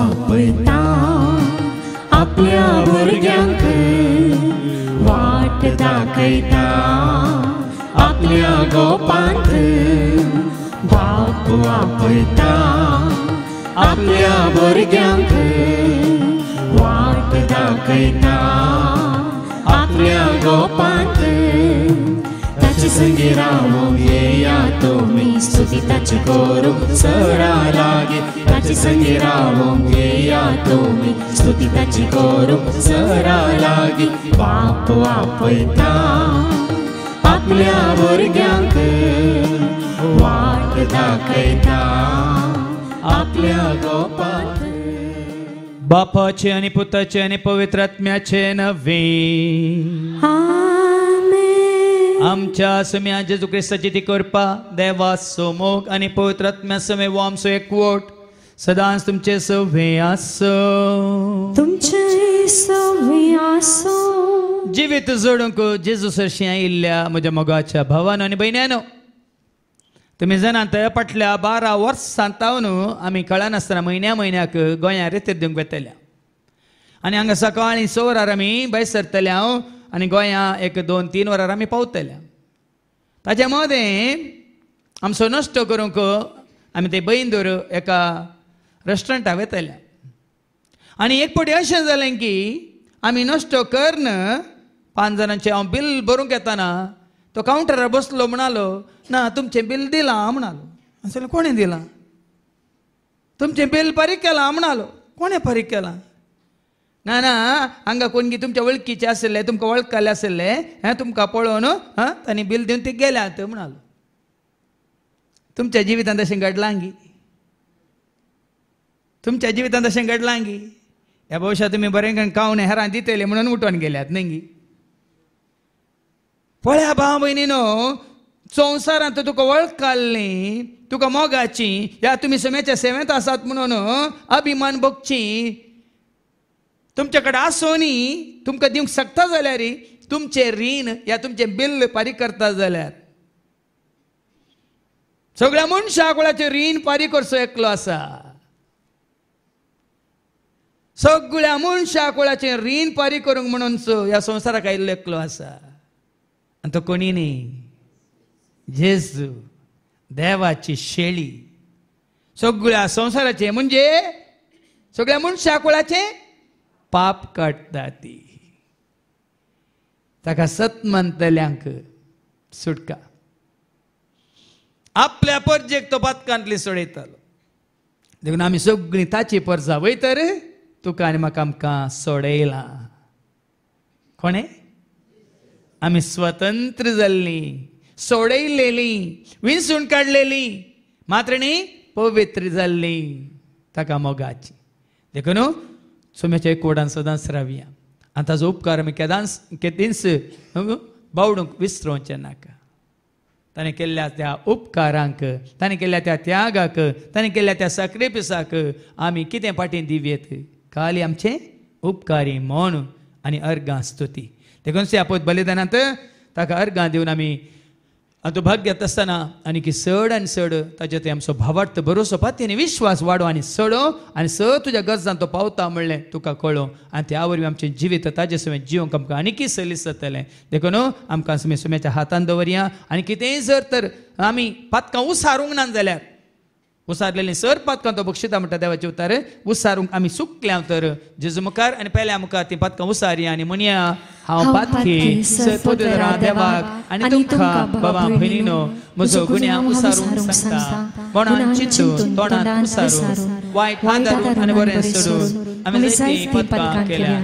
आपयता आपल्या भुरग्यांक वाट दाखयता आपल्या गोपांक बाप आपयता आपल्या भुरग्यांक वाट दाखयता आपल्या गोपांक ताचे संगी रावूंक येया तुमी स्तुती ताची करूंक सरा लागी ताचे संगी रावूंक येया तुमी स्तुती ताची करूंक सरा लागी बाप आपयता आपल्या भुरग्यांक वाट दाखयता आपल्या गोपांक बापाचे आणि पुताचे आणि पवित्र आत्म्याचे नवे आमच्या सम्या जेजू क्रिस्ताची ती कृपा देवा सोमोग आणि पवित्र आत्म्या समे वो आमचो एकवट सदांच तुमचे सवे आसो तुमचे सवे आसो जिवीत जोडूंक जेजू सरशी आयिल्ल्या म्हज्या मोगाच्या भावानो आनी भयण्यानो तुम्ही जाणात फाटल्या 12 वर्सांतावन आमी कळनासतना म्हयन्याक गोंया रेतीर दिवंक वेतल्या आनी हांगा सकाळीं 6 वरार आमी भायर सरतल्या आनी गोंया 1-2-3 वरार आमी पावतल्या ताच्या मदें आमचो नश्ट करूंक आमी ते बैंदूर एका रेस्टॉरंटाक वेतल्या आनी एक फावटी अशें जालें की आमी नश्ट करन 5 जाणांचें हांव बील भरूंक येताना तो कावंटरार बसलो म्हणालो ना तुमचें बील दिलां म्हणालो असलें कोणें दिलां तुमचें बील फारीक केलां म्हणालो कोणें फारीक केलां ना ना हांगा कोणगी तुमच्या वळखीचे आसले तुमकां वळखले आसले हें तुमकां पळोवन तांणी बील दिवन ते गेल्यात म्हणालो तुमच्या जिवितांत अशें घडलां गी तुमच्या जिवितांत अशें घडलां गी ह्या भविश्यात तुमी बरें खावन हेरां दितले म्हणून उठोन गेल्यात न्ही गी पळया भाव भयणीनो संवसारांत तुका वळखली तुका मोगाची ह्या तुमी समेच्या सेवेंत आसात म्हणून अभिमान भोगची तुमचे कडेन आसोनी तुमकां दिवंक शकता जाल्यार तुमचे रीण या तुमचे बिल फारीक करता जाल्यार सगळ्या मनशां कुळाचें रीण फारीक करचो एकलो आसा सगळ्या मनशां कुळाचें रीण फारीक करूंक म्हणून ह्या संवसाराक आयिल्लो एकलो आसा आनी तो कोणी न्ही जेजू देवाची शेळी सगळ्या संवसाराचे म्हणजे सगळ्या मनशा कुळाचे पाप काडटा ती ताका सतमंतल्यांक सुटका आपल्या परजेक तो पातकांतली सोडयतालो देखून आमी सगळीं ताची परजा वयतर तुका आनी म्हाका आमकां सोडयलां कोणें आमी स्वतंत्र जाल्लीं सोडयलेलीं विंचून काडलेलीं मात्र न्ही पवित्र जाल्लीं ताका मोगाची देखून सोम्याच्या एकवटान सदांच रावया आनी ताजो उपकार आमी केदींच बावडूंक विसरोवचें नाका ताणें केल्ल्या त्या उपकारांक ताणें केल्ल्या त्या त्यागाक ताणें केल्ल्या त्या सॅक्रिफिसाक आमी कितें पाटीं दिवयेत खाली आमचें उपकारी मौन आनी अर्गां स्तुती देखून ह्या पद बलिदानांत ताका अर्गां दिवन आमी तो भाग घेत आसतना आनी की चड आनी चड ताचे ते आमचो भावार्थ भरोसो पातयेनी विश्वास वाडो आनी चडो आनी तुज्या गरजांत तो पावता म्हणलें तुका कळो आनी त्या वरवीं आमचें जिवीत ताजे समेत जिवंक आमकां आनीकय सलीस जातलें देखून आमकां सुम्याच्या हातान दवरया आनी कितेंय जर तर आमी पातकां उसारूंक ना जाल्यार उसारलेलीं सर पातकां तो बक्षिता म्हणटा देवाचे उतार उसारूंक आमी चुकल्या तर जेजू मुखार आनी पेल्या मुखार ती पातकां उसारया आनी म्हणया हांव पातकी सर पदरा देवाक आनी तुमकां बाबा भयणीनो म्हजो गुन्या उसारूंक सांगता मनांत चिंतून तोंडांत उसारून वायट हातारून आनी बरें सोडून आमी जायतीं पातकां केल्या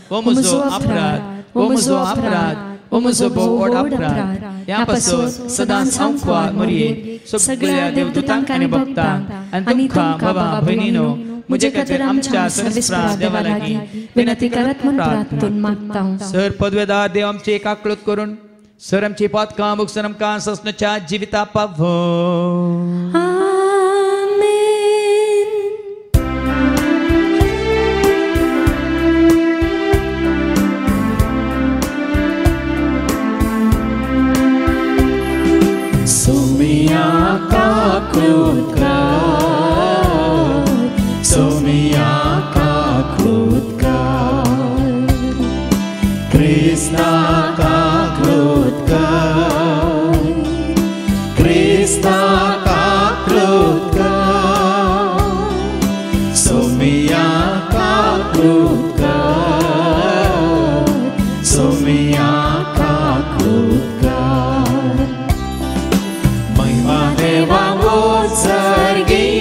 हो म्हजो अपराध हो म्हजो अपराध ओ म्हजो भोव व्हड अपराध ह्या पासून सदांच हांव मरये सगळ्या देवदूतांक आनी भक्तांक आनी तुमकां बाबा भयणीनो म्हजे खातीर आमच्या सर्वेस्परा देवा लागीं विनंती करत म्हूण प्रार्थून मागता सर पदवेदार देव आमची एकाकृत करून सर आमची पातकां भोगसून आमकां ससनाच्या जिविता पावो Soumia Krista kakrutka Sumia kakrutka Sumia kakrutka महिमा देवा उत्सर्गी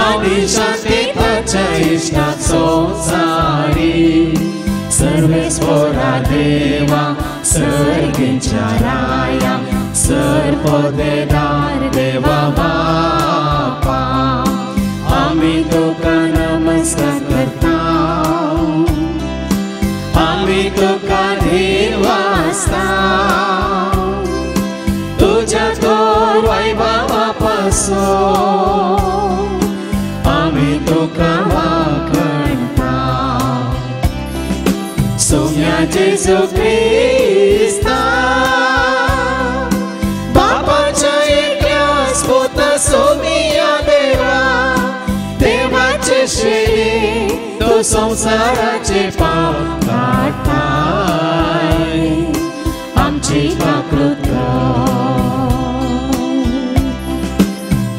आणि शांतीच्या इष्टात संसारी सर्वेश्वरा देवा सर्गीच्या राया सर्वोदेदार देवा बापा आम्ही तुका नमस्कार करता आम्ही तुका धीर वाजता तुझ्या थोर वैभवापासून आम्ही तुका वाखणता सोम्या जेजू ख्रिस्ता बापाच्या एकल्या स्फोट सोमिया देवा देवाचे शेळी तो संसाराचे पाप काढताय आमची काकृत्का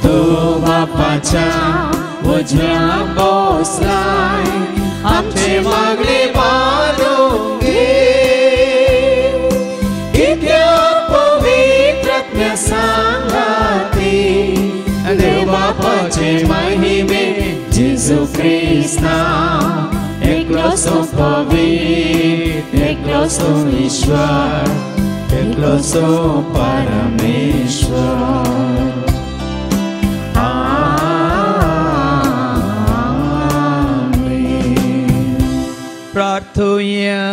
तो बापाच्या उजव्या बसलाय आमचे मागणे बांधून घे कित्या पवित्रत्म्या सांगाती देव बापाचे महिमे जेजू ख्रिस्ता एकलो सो पवित्र एकलो सो ईश्वर एकलो सो परमेश्वर प्रार्थूया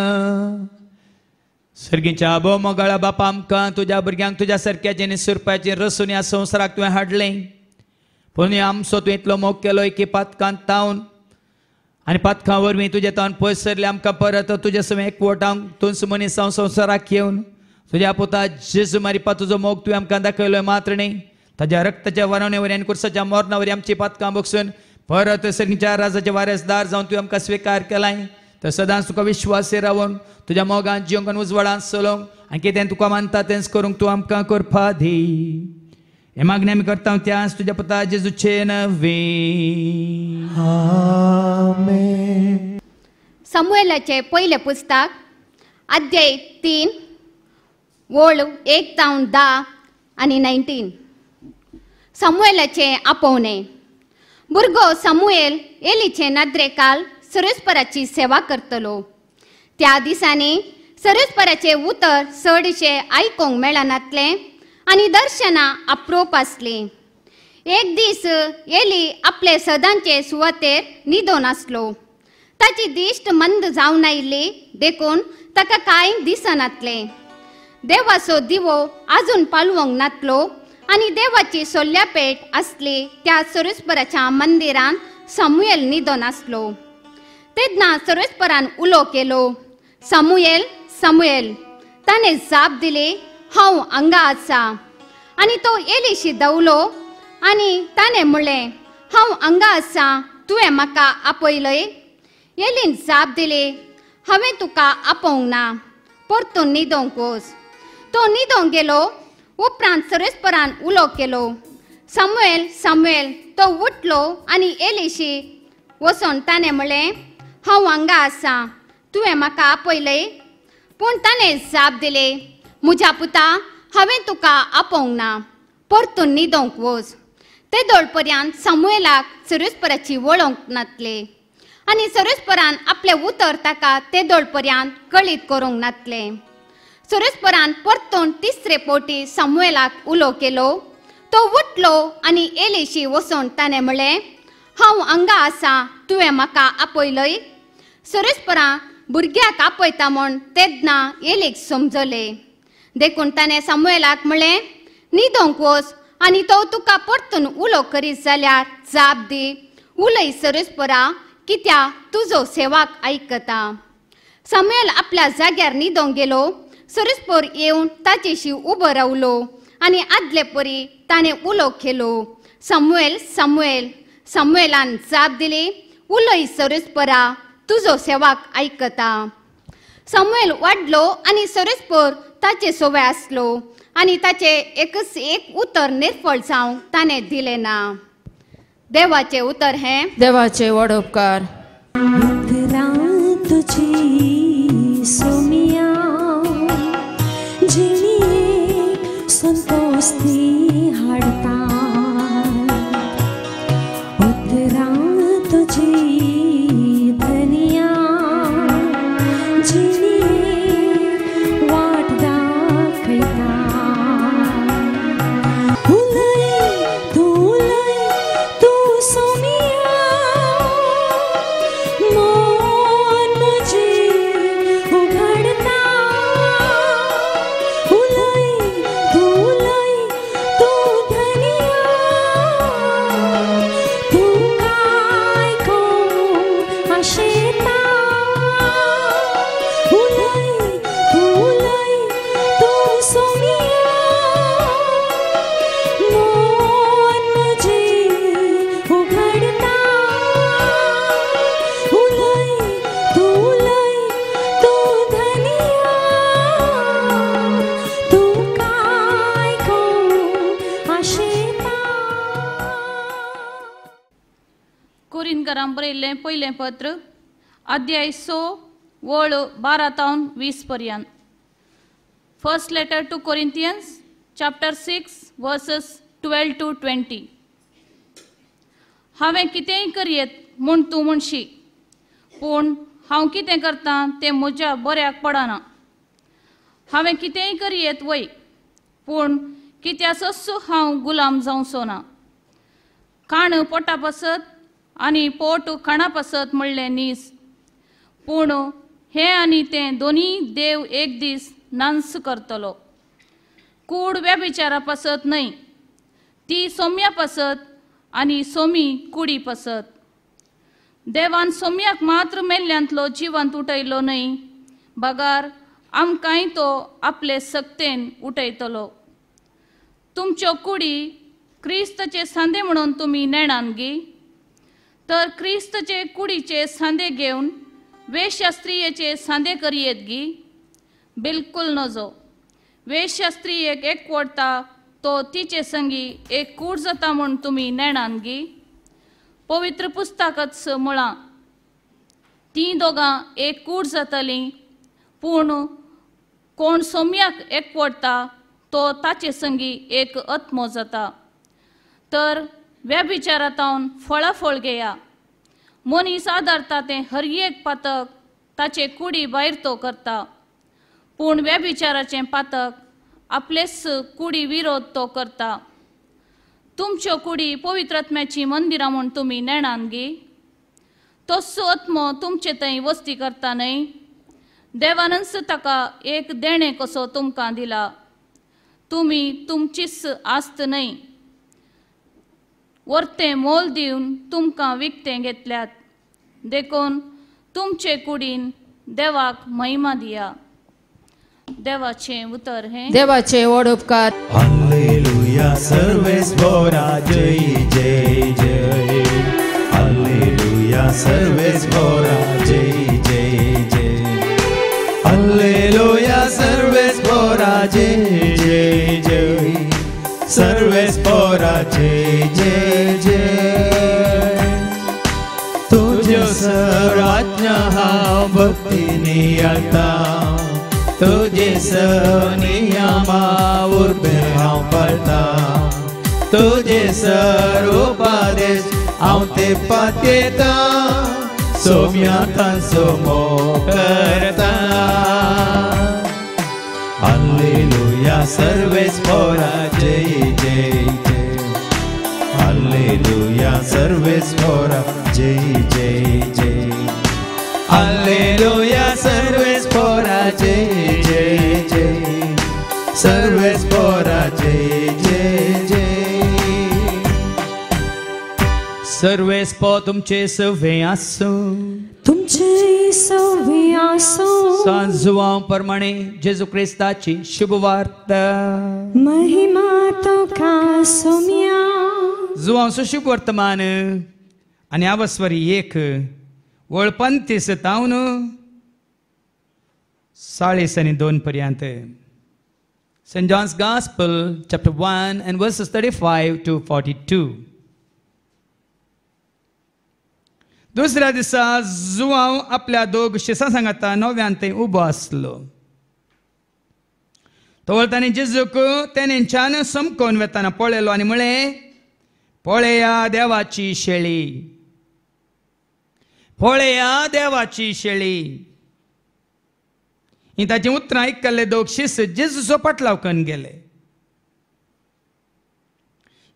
सर्गीच्या आबो मोगाळा बापा आमकां तुज्या भुरग्यांक तुज्या सारक्याचे निसुरपाचेर रसून ह्या संवसाराक तुवें हाडलें पूण आमचो तुवें इतलो मोग केलो एके पातकांत तावन आनी पातकां वरवीं तुजे तावन पयस सरले आमकां परत तुजे समेत एकवटांक तुज मनीस हांव संवसाराक येवन तुज्या पुता जेजू मारिपा तुजो मोग तुवें आमकां दाखयलो मात्र न्ही ताज्या रक्ताच्या वरवणे वरी आनी कुर्साच्या मरणा वरी आमची पातकां बगसून परत सर्गीच्या राजाचे वारेसदार जावन तुवें आमकां स्विकार केलाय तर सदांच तुका विश्वासी रावून तुज्या मोगान जियोंक उजवाडांत चलोवंक आनी कितें तुका मानता तेंच करूंक तूं आमकां करपा दी हे मागणी आमी करता त्याच तुज्या पुता जेजूचे नवे आमेन. समूएलाचे पहिले पुस्तक अध्याय 3 वोळ 1 जावन 10 आनी 19. समूएलाचे आपोवणे. भुरगो समूएल एलीचे नदरेकाल सरस्पराची सेवा करतलो. त्या दिसांनी सरस्पराचे उतर चडशे आयकोंक मेळनातले आनी दर्शनां अप्रूप आसली. एक दीस एली आपले सदांचे सुवातेर न्हिदोन आसलो. ताची दिश्ट मंद जावन आयिल्ली देखून ताका कांय दिसनातले. देवाचो दिवो आजून पालवंक नातलो आनी देवाची सोल्या पेट आसली त्या सरस्पराच्या मंदिरांत समूएल न्हिदोन आसलो. तेन्ना सरस्परान उलो केलो, समूएल समूएल. ताणें जाप दिली, हांव हांगा आसा. आनी तो एलीशी धांवलो आनी ताणें म्हणलें, हांव हांगा आसा, तुवें म्हाका आपयलय? एलीन जाप दिली, हांवें तुका आपोवंक ना, परतून न्हिदोंक वच. तो न्हिदोंक गेलो. उपरांत सरस्परान उलो केलो, समूएल समूएल. तो उठलो आनी एलीशी वचोन ताणें म्हणलें, हांव हांगा आसा, तुवें म्हाका आपयलय? पूण ताणें जाप दिली, म्हज्या पुता, हांवें तुका आपोवंक ना, परतून न्हिदोंक वच. ते दोळपर्यंत समूएलाक सरस्पराची वळोवंक नातले आनी सरस्परान आपलें उतर ताका ते दोळपर्यंत कळीत करूंक नातलें. सरस्परान परतून तिसरे फावटी समूएलाक उलो केलो. तो उठलो आनी एलीशी वचोन ताणें म्हणलें, हांव हांगा आसा, तुवें म्हाका आपयलय? सरस्परा भुरग्याक आपयता म्हूण तेन्ना एलीक समजलें. देखून ताणें समूएलाक म्हणलें, न्हिदोंक वच आनी तो तुका परतून उलो करीत जाल्यार जाप दी. उलय सरस्परा, कित्याक तुजो सेवाक आयकता. समूएल आपल्या जाग्यार न्हिदोंक गेलो. सरस्पर येवन ताचेशी उबो रावलो आनी आदले परी ताणें उलो केलो, समूएल समूएल. समूएलान जाप दिली, उलय सरस्परा, तुजो सेवाक आयकता. समूएल वाडलो आनी सरस्पर ताचे सोवे आसलो आणि ताचे एकच एक उत्तर निर्फळ जावंक ताणें दिलें ना. देवाचे उत्तर हे देवाचे व्हड उपकार. तुझी सोमिया जिणी संतोस्ती हाडता उतरा तुझी धनिया जिणी वाट दाखयता उलय तू सोमिया मन मुझे उघडता उलय तू धनिया तू काय को आशेता उलय तू सोमिया मन मुझे उघडता उलय तू धनिया तू काय को आशेता. कोरिंथकारांक बरयल्लें पयलें पत्र अध्याय 6 वळ 12 तावन 20 पर्यंत. First letter to Corinthians chapter 6 verses 12 to 20. हांवें कितेंय करीत म्हूण तूं म्हणशी, पूण हांव कितें करतां तें म्हज्या बऱ्याक पडना. हांवें कितेंय करीत वय, पूण कित्याचोच हांव गुलाम जावचो ना. खाण पोटा पासत आनी पोट खाणा पासत म्हणलें नीस, पूण हें आनी तें दोनी देव एक दीस नांस करतलो. कूड व्यभिचारा पासत न्हय, ती सोम्या पासत आनी सोमी कुडी पासत. देवान सोम्याक मात्र मेल्ल्यांतलो जिवंत उठयलो न्हय, बगार आमकांय तो आपले सक्तेन उठयतलो. तुमच्यो कुडी क्रिस्ताचे सांदे म्हणून तुमी नेणान गी, तर क्रिस्ताचे कुडीचे सांदे घेवन वेश्यास्त्रियेचे सांदे करयेत गी. बिलकुल नजो. वेश्यास्त्रियेक एकवटता तो तिचे संगी एक कूड जाता म्हूण तुमी नेणान गी. पवित्र पुस्तकाच म्हळां ती दोगां एक कूड जातलीं, पूण कोण सोम्याक एकवटता तो ताचे संगी एक आत्मो जाता. तर व्यभिचारांतावन फळाफळ घेया. मनीस आदारता तें हर एक पातक ताचे कुडी भायर तो करता, पूण व्यभिचाराचें पातक आपलेच कुडी विरोध तो करता. तुमच्यो कुडी पवित्रात्म्याची मंदिरां म्हूण तुमी नेणान गी. तोच आत्मो तुमचे थंय वस्ती करता न्हय. देवानच ताका एक देणे कसो तुमकां दिला. तुमी तुमचीच आस्त न्हय, वर्तें मोल दिवन तुमकां विकतें घेतल्यात. देखून तुमचे कुडीन देवाक महिमा दिया. देवाचें उतर हें. देवाचे व्हड उपकार. हालेलुया सर्वेस्वरा जय जय जय. हालेलुया सर्वेस्वरा जय जय जय. हालेलुया सर्वेस्वरा जय जय जय. सर्वेस्वरा जय जय जय. तुझ्यो सर्वाज्ञा हांव भक्तीनी आळता. तुझे नियमा उर्बे हांव पाळटा. तुझे उपदेश हांव ते पातयता. सोम्या तांचो मोग करता. हालेलुया सर्वेस्वरा जय जय जय. हालेलुया सर्वेस्वरा जय जय जय. हालेलुया सर्वेस्वरा जय जय जय. सर्वेस्वरा जय जय जय. सर्वेस्पो तुमचे सवे आसो. तुमचे सवे आसो. सांजुवां प्रमाणे जेजू क्रिस्ताची शुभ वार्ता. महिमा तुका सोम्या. जुवांचो शुभ वर्तमान आनी आवस्वरी 1 वळ 35 तावन 40 आनी 2 पर्यंत. St. John's Gospel, chapter 1 and verses 35 to 42. दुसऱ्या दिसा जुआंव आपल्या दोग शिसां सांगाता नव्यान थंय उबो आसलो. तोवर तांणी जेजूक तेनेच्यान समकोवन वेताना पळयलो आनी म्हळें, पळया देवाची शेळी, पळया देवाची शेळी. ही ताची उतरां आयकल्ले दोग शिस जेजूचो पाटलाव करून गेले.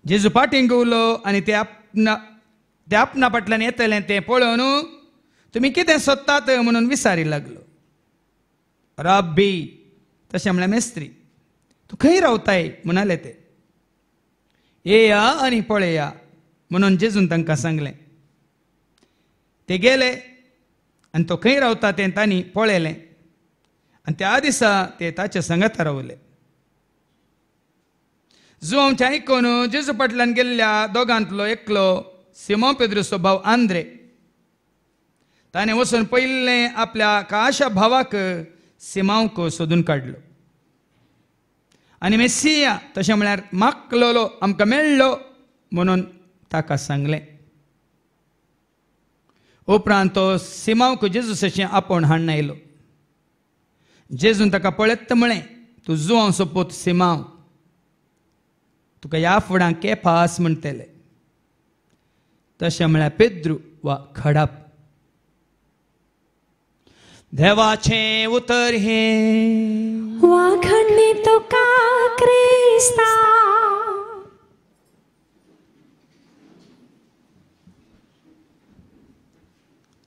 जेजू फाटीं घुंवलो आनी ते आपणा फाटल्यान येतलें तें पळोवन तुमी कितें सोदतात म्हणून विचारी लागलो. राब्बी, तशें म्हळ्यार मेस्त्री, तूं खंय रावताय म्हणाले ते. येया आनी पळया म्हणून जेजून तांकां सांगलें. ते गेले आनी तो खंय रावता तें तांणी पळयलें आनी त्या दिसा ते ताचे सांगाता रावले. जुआंवचें आयकून जेजू फाटल्यान गेल्ल्या दोगांतलो एकलो सिमोन पेद्रुचो भाव आंद्रे, ताणें वचून पयलें आपल्या काशा भावाक सिमांवक सोदून काडलो आनी मेस्सिया, तशें म्हळ्यार मागलोलो, आमकां मेळ्ळो म्हणून ताका सांगलें. उपरांत तो सिमांवक जेजूसाचें आपोवन हाडून आयलो. जेजून ताका पळयत म्हळें, तूं जुआंवचो पूत सिमांव, तुका ह्या फुडां केफास म्हणटले. तशें म्हळ्यार पेद्रू वा खडाप. देवाचें उतर हें वाखडणी तुका क्रिस्ता.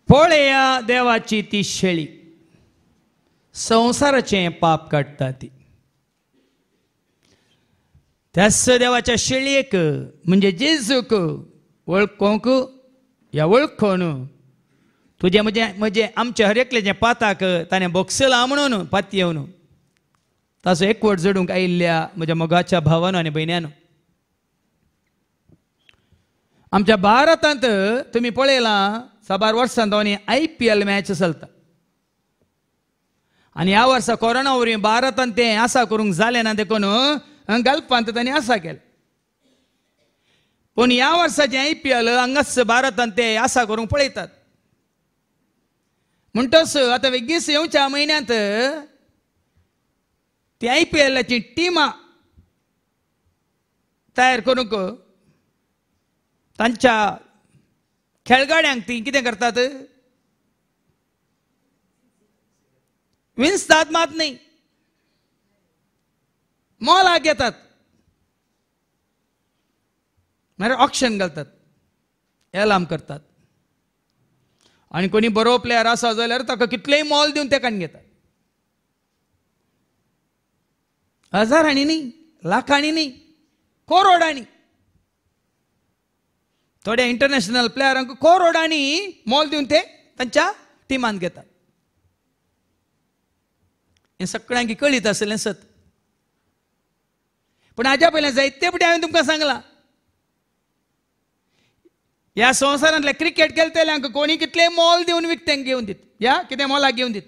पळया देवाची ती शेळी, संवसाराचें पाप काडटा ती. त्याच देवाच्या शेळयेक म्हणजे जेजूक वळखोंक या वळखोन तुजें म्हजें आमचे हर एकल्याचें पाताक ताणें बोगसलां म्हणून पाती येवन ताचो एकवट जोडूंक आयिल्ल्या म्हज्या मोगाच्या भावानो आनी भयण्यानो, आमच्या भारतांत तुमी पळयलां साबार वर्सां दोनी IPL मॅच चलता आनी ह्या वर्सा कोरोना वरवीं भारतांत तें आसा करूंक जालें ना देखून गल्फांत तांणी आसा केलें. पूण ह्या वर्साचें IPL हांगाच भारतांत ते आसा करूंक पळयतात. म्हणटच आतां बेगीस येवच्या म्हयन्यांत ती IPLची टिमां तयार करूंक तांच्या खेळगड्यांक ती कितें करतात, विंचतात मात न्ही, मोलाक घेतात, म्हळ्यार ऑक्शन घालतात, एलाम करतात. आनी कोणी बरो प्लेयर आसा जाल्यार ताका कितलेंय मोल दिवन तेका घेतात. हजारांनी न्ही, लाखांनी न्ही, करोडांनी. थोड्या इंटरनॅशनल प्लेयरांक करोडांनी मोल दिवन ते तांच्या टिमान घेतात. हें सगळ्यांक कळीत आसलें सत. पूण हाज्या पयलें जायते फावटी हांवें तुमकां सांगलां, ह्या संवसारांतल्या क्रिकेट खेळटल्यांक कोणी कितलें मोल दिवन विकतेंक घेवन दीत, ह्या कितें मोलाक घेवन दीत.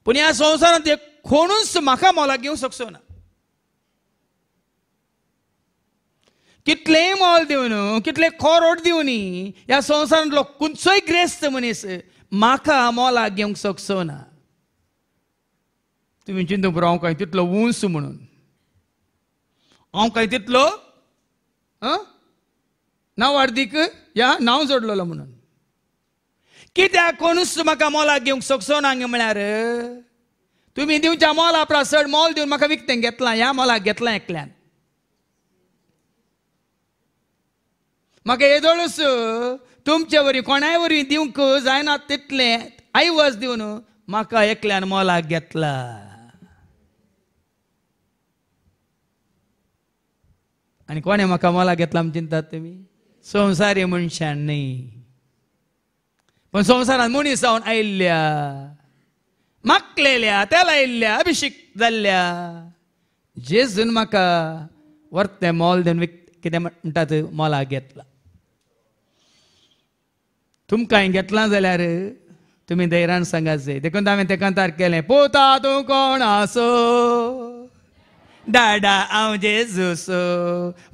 पूण ह्या संवसारांत कोणूच म्हाका मोलाक घेवंक शकचो ना. कितलेंय मोल दिवन, कितले करोड दिवन ह्या संवसारांतलो खंयचोय ग्रेस्त मनीस म्हाका मोलाक घेवंक शकचो ना. तुमी चिंतूंक पुरो हांव काय तितलो उंच म्हणून, हांव काय तितलो नांवार्दीक ह्या नांव जोडलेलो म्हणून. कित्याक कोणूच म्हाका मोलाक घेवंक शकचो ना म्हळ्यार तुमी दिवच्या मोला प्रसड मोल दिवन म्हाका विकतें घेतलां, ह्या मोलाक घेतलां एकल्यान. म्हाका येदोळूच तुमचे वरवीं कोणाय वरवीं दिवंक जायना तितलें आयवज दिवन म्हाका एकल्यान मोलाक घेतला. आनी कोणें म्हाका मोलाक घेतला म्हण चिंतात तुमी? संवसारी मनशान न्ही, पण संवसारांत मनीस जावन आयिल्ल्या, मागलेल्या, तेल आयिल्ल्या, अभिषेक जाल्ल्या जेजून म्हाका वर्तें मोल दिवन कितें म्हणटात मोलाक घेतला. तुमकांय घेतलां जाल्यार तुम्ही धैर्यान सांगायचे देखून हांवें ते कंतार केलें पोता तूं कोण आसो डाडा हांव जेजूसो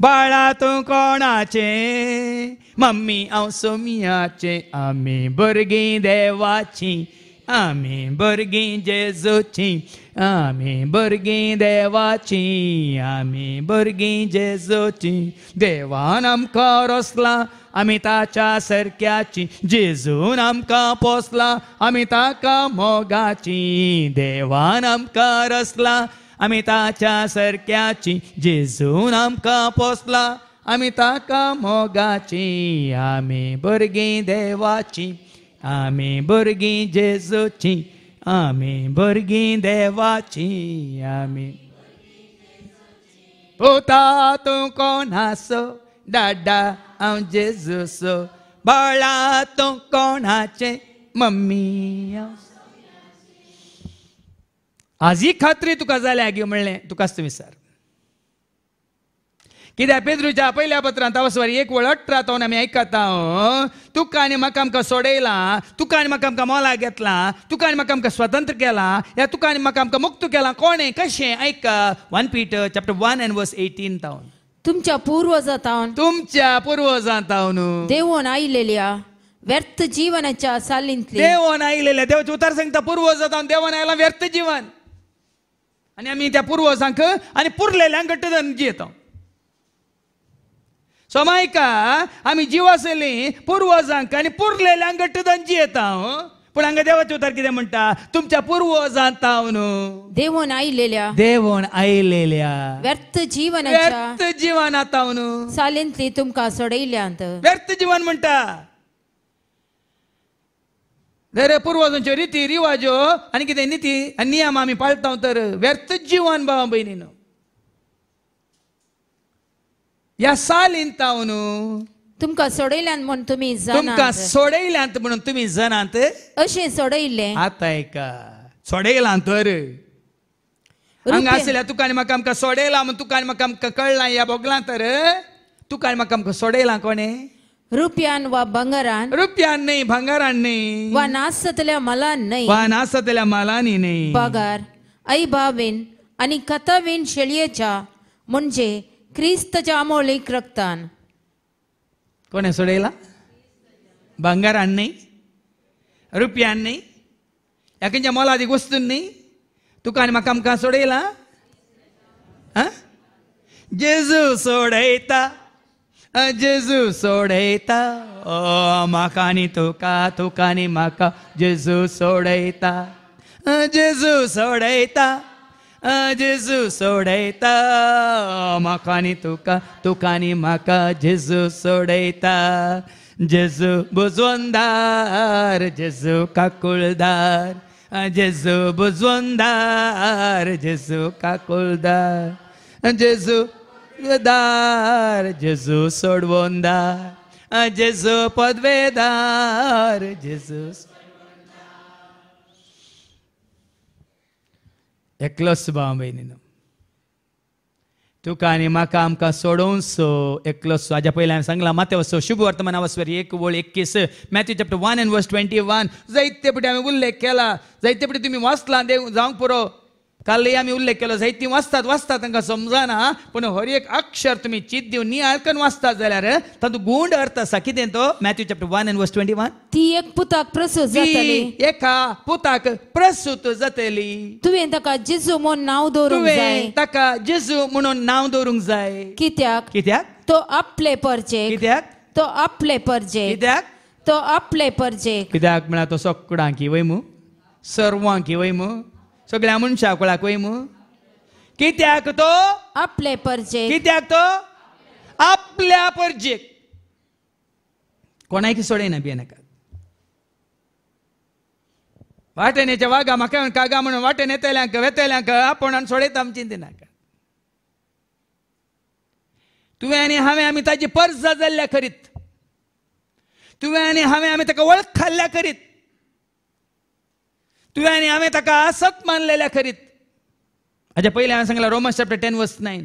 बाळा तूं कोणाचें मम्मी हांव सोमियाचें आमी भुरगीं देवाचीं आमी भुरगीं जेजूचीं आमी भुरगीं देवाचीं आमी भुरगीं जेजूचीं देवान आमकां रचला आमी ताच्या सारक्याची जेजून आमकां पोसला आमी ताका मोगाची देवान आमकां रचला आमी ताच्या सारक्याची जेजून आमकां पोसला आमी ताका मोगाची आमी भुरगीं देवाची आमी भुरगीं जेजूची आमी भुरगीं देवाची आमी पोता तूं कोण आसो डाडा हांव जेजूसो बाळा तूं कोणाचें मम्मी हांव आजी खात्री तुका जाल्या गे म्हणलें तुकाच विचार कित्याक पेद्रूच्या पहिल्या पत्रांत वारी 1:18 आमी आयकता तुका आनी म्हाका आमकां सोडयला तुका आनी म्हाका आमकां मोला घेतला तुका आनी म्हाका आमकां स्वतंत्र केला या तुका आनी म्हाका आमकां मुक्त केला कोणें कशें आयका 1 Peter chapter 1 and verse 18 तुमच्या पूर्वजांतावन तुमच्या पूर्वजांतावन देवून आयिल्ल्या व्यर्थ जीवनाच्या सालींतली देवून आयिल्ल्या देवाचें उतार सांगता पूर्वजांतावन देवान आयला व्यर्थ जीवन आनी आमी त्या पूर्वजांक आनी पुरलेल्यांक घट्ट जियेता सोमायका आमी जिवासली पूर्वजांक आनी पुरलेल्यांक घट्ट जियेता पूण हांगा देवाचें उतार कितें म्हणटा तुमच्या पूर्वजांतावन देवून आयिल्ल्या व्यर्थ जिवनातावन सालींतली तुमकां सोडयल्यांत व्यर्थ जीवन म्हणटा जर पूर्वजांच्यो रिती रिवाज्यो आनी कितें निती आनी नियम आमी पाळटा तर व्यर्थ जीवन भावा भयणीनो ह्या सालींतावन तुमकां सोडयल्यांत म्हूण तुमी तुमकां सोडयल्यांत म्हणून तुमी जाणात अशें सोडयल्लें आतां आयका सोडयलां तर हांगा आसल्या तुका आनी म्हाका आमकां सोडयलां म्हूण तुका आनी म्हाका आमकां कळलां ह्या बोगलां तर तुका आनी म्हाका आमकां सोडयलां कोणें रुपयान वा भांगारान रुपयान न्ही भांगारान न्ही वा नासतल्या मालान न्ही वा नासतल्या मालांनी न्ही पगार आई बाबेन आनी कथावेन शेळयेच्या म्हणजे क्रिस्ताच्या अमोलीक रक्तान कोणें सोडयला भांगारान न्ही रुपयान न्ही ह्या खंयच्या मोलादीक वस्तून न्ही तुका आनी म्हाका आमकां सोडयलां जेजू सोडयता जेजू सोडयता ओ म्हाका आनी तुका तुका आनी म्हाका जेजू सोडयता जेजू सोडयता जेजू सोडयता म्हाका आनी तुका तुका आनी म्हाका जेजू सोडयता जेजू बुजवंदार जेजू काकुळदार जेजू बुजवंदार जेजू काकुळदार जेजू दार जेजू सोडवंदार जेजू पदवेदार जेजू एकलोच भाव भयणीनो तुका आनी म्हाका आमकां सोडूंक सो एकलोच हाज्या पयलीं हांवें सांगलां मातेवचो शुभ वर्तमान वाचवरी 1:21 मॅथ्यू चॅप्टर 1 and verse 21 जायते फावटी हांवें उल्लेख केला जायते फावटी तुमी वाचला देव जावंक पुरो काल आमी उल्लेख केलो जायतीं वाचतात तांकां समजना पूण हर एक अक्षर तुमी चित दिवन नियाळ करून वाचतात जाल्यार तातूंत गूढ अर्थ आसा कितें तो मॅथ्यू चॅप्टर 1 and verse 21 ती एक पुताक प्रसूत जातली एका पुताक प्रसूत जातली तुवें ताका जेजू म्हणून नांव दवरूंक जाय ताका जेजू म्हणून नांव दवरूंक जाय कित्याक कित्याक तो आपले परजेक कित्याक तो आपले परजेक कित्याक तो आपले परजेक कित्याक म्हळ्यार तो सोकडांकी वयमू सर्वांकी वयमू सगळ्या मनशाक कोळाक वयमू कित्याक तो आपले परजेक कित्याक तो आपल्या परजेक कोणाक सोडयना भियेनाका वाटेनेच्या वागा म्हाका कागा म्हणून वाटेन येतल्यांक वेतल्यांक आपुणान सोडयता आमची चिंतिनाका तुवें आनी हांवें आमी ताची परजा जाल्ल्या खरीत तुवें आनी हांवें आमी ताका वळखल्ल्या खरीत तुवें आनी हांवें ताका सत मानलेल्या खरीत हाज्या पयलीं हांवें सांगलां रोमन्स चॅप्टर 10 verse 9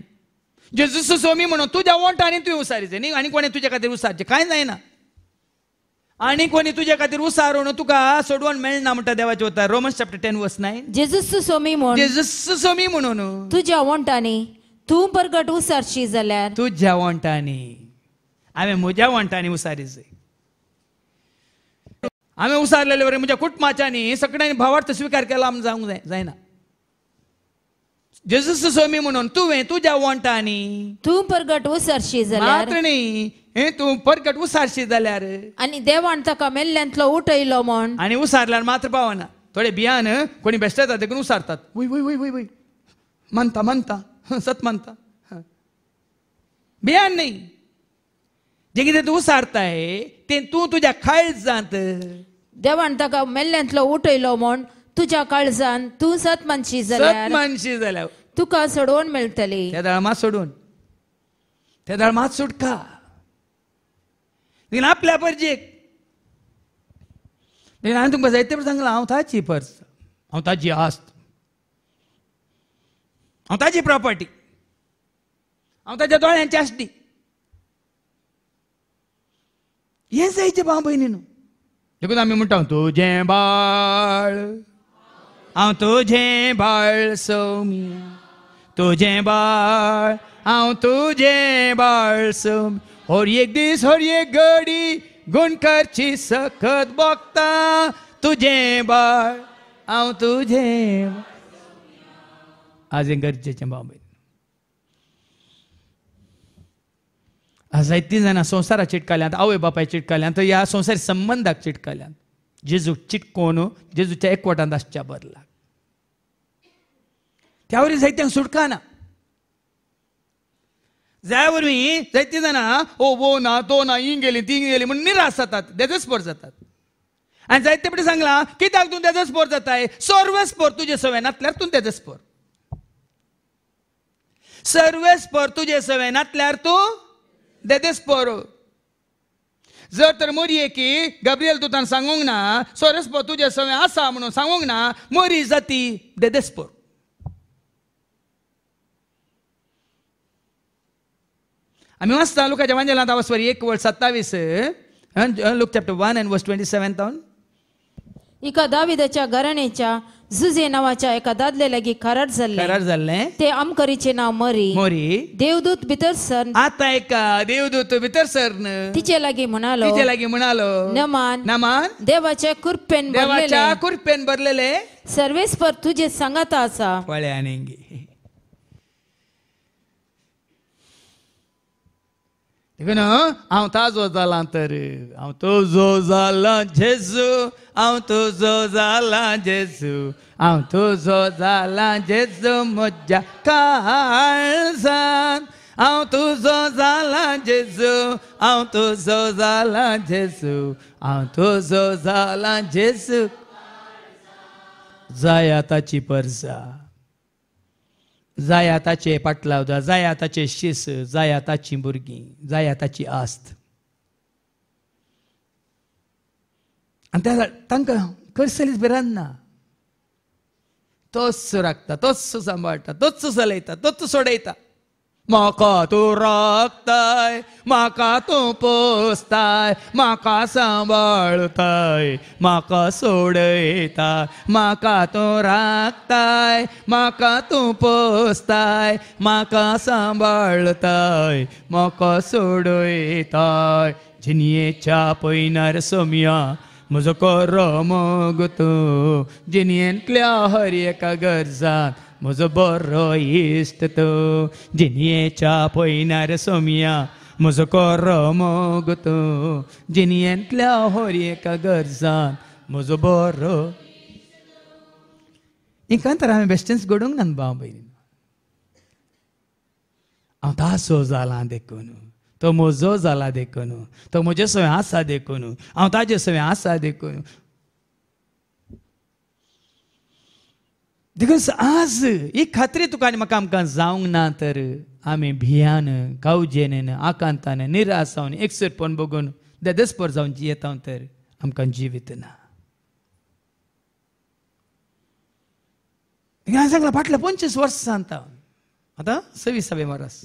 जेजूस सोमी म्हणून तुज्या वोंटांनी तुवें उसारीचें न्ही आनी कोणें तुजे खातीर उसारचें कांय जायना आणि कोणी तुझ्या खातीर उसारून तुका सोडवून मेळना म्हणटा देवाचे होता रोमन्स चॅप्टर 10 वर्स 9. जेजूस सोमी म्हण जेजूस सोमी म्हणून तुझ्या वंटांनी तूं परगट उसारशी जाल्यार तुझ्या वंटांनी हांवें म्हज्या वंटांनी उसारी जाय. हांवें उसारलेले बरें म्हज्या कुटुंबाच्यांनी सगळ्यांनी भावार्थ स्वीकार केला आम जावंक जायना. जेजूस सोमी म्हणून तुवें तुझ्या वंटांनी तूं परगट उसारशी जाल्यार मात्र न्ही हे तूं परगट उसारशी जाल्यार आनी देवान ताका मेल्ल्यांतलो उठयलो म्हण आणि उसारल्यार मात्र पावना. थोडे भियान कोणी बेश्टेतात देखून उसारतात. वय वय वय वय वय मानता मानता सत मानता भियान नाही. जे कितें तूं उसारताय तें तूं तुज्या काळजांत देवान ताका मेल्ल्यांतलो उठयलो म्हण तुज्या काळजान तूं सतमानशी जाल्यार मानशी जाल्यार तुका सोडवण मेळटली. त्या दळमात सोडून त्या दळमात सुटका देखीन आपल्या परजेक. देखीन हांवें तुमकां जायते फावटी सांगलां हांव ताची पर्स, हांव ताची आस्त, हांव ताची प्रॉपर्टी, हांव ताच्या दोळ्यांची आसडी. हें जायचें भाव भयणीनो. देखून आमी म्हणटा तुजें बाळ हांव तुजें बाळ सौम्या तुजें बाळ हांव तुजें बाळ सौम्या. हर एक दीस हर एक घडी गुणकारची सखत भोगता तुजें बाळ हांव तुजें. आज हें गरजेचें भाव भयण. आज जायतीं जाणां संवसाराक चिटकाल्यांत, आवय बापाय चिटकाल्यांत, ह्या संवसारी संबंधाक चिटकाल्यांत. जेजूक चिटकोवन जेजूच्या एकवटांत आसच्या बदला त्या वरवीं जायत्यांक सुटका ना. ज्या वरवीं जायतीं जाणां वो ना तो ना ही गेली ती गेली म्हणून निराश जातात, देजस्पोर जातात. आनी जायते फावटी सांगलां कित्याक तूं देजस्पोर जाताय? सर्वस्पोर तुजे सवयनांतल्यार तूं देजस्पोर. सर्वस्पोर तुजे सवयनांतल्यार तूं देजस्पोर. जर तर मोरये की गब्रियल दुतान सांगूंक ना सर्वस्पोर तुजे सवय आसा म्हणून सांगूंक ना, मोरी जाती देजस्पोर. आमी वाचता लुकाच्या एवांजेलांत 1:27 लूक चॅप्टर 1 and verse 27. एका दाविदाच्या घराण्याच्या जुजे नावाच्या एका दादले लागीं करार जाल्लें ते आमकरीचे नाव मोरी. देवदूत भितर सर आता एका देवदूत भितर सरन तिचे लागीं म्हणालो नमान देवाच्या कुरपेन भरलेले सर्वेस्पर तुझे सांगाता आसा. फळे आनेंगी. देखून हांव ताजो जाला तर हांव तुजो जाला जेजू, हांव तुजो जाला जेजू, हांव तुजो जाला जेजू म्हज्या काळजांत. हांव तुजो जाला जेजू, हांव तुजो जाला जेजू, हांव तुजो जाला जेजू. जाया ताची परसा, जाया ताचे पाटलावदा, जाया ताचे शिस, जाया ताची भुरगीं, जाया ताची आस्त. आनी तांकां कसलीच भिरांत ना. तोच राखता, तोच सांबाळटा, तोच चलयता, तोच सोडयता. म्हाका तूं राखताय, म्हाका तूं पोसताय, म्हाका सांबाळताय, म्हाका सोडयता. म्हाका तूं राखताय, म्हाका तूं पोसताय, म्हाका सांबाळताय, म्हाका सोडयताय. जिनयेच्या पैनार सोम्या म्हजो कोरो मोग तूं, जिनयेंतल्या हर एका गरजांत म्हजो बरो इश्ट तूं. जिनयेच्या पैनार सोम्या म्हजो कोरो मोग तूं, जिनयेंतल्या हर एका गरजांत म्हजो बरो. ही कांतार हांवें बेश्टेंच घडोवंक ना भाव भयणी. हांव तासो जाला देखून, तो म्हजो जाला देखून, तो म्हजे सवय आसा देखून, हांव ताजे सवय आसा देखून. देखून आज ही खात्री तुका आनी म्हाका आमकां जावंक ना तर आमी भियान कावजेन आकांतान निराश जावन एकसरपण बघून देदस्पर जावन जियेता तर आमकां जिवीत ना. हांवें सांगलां फाटल्या 25 वर्सां आतां 26 वर्स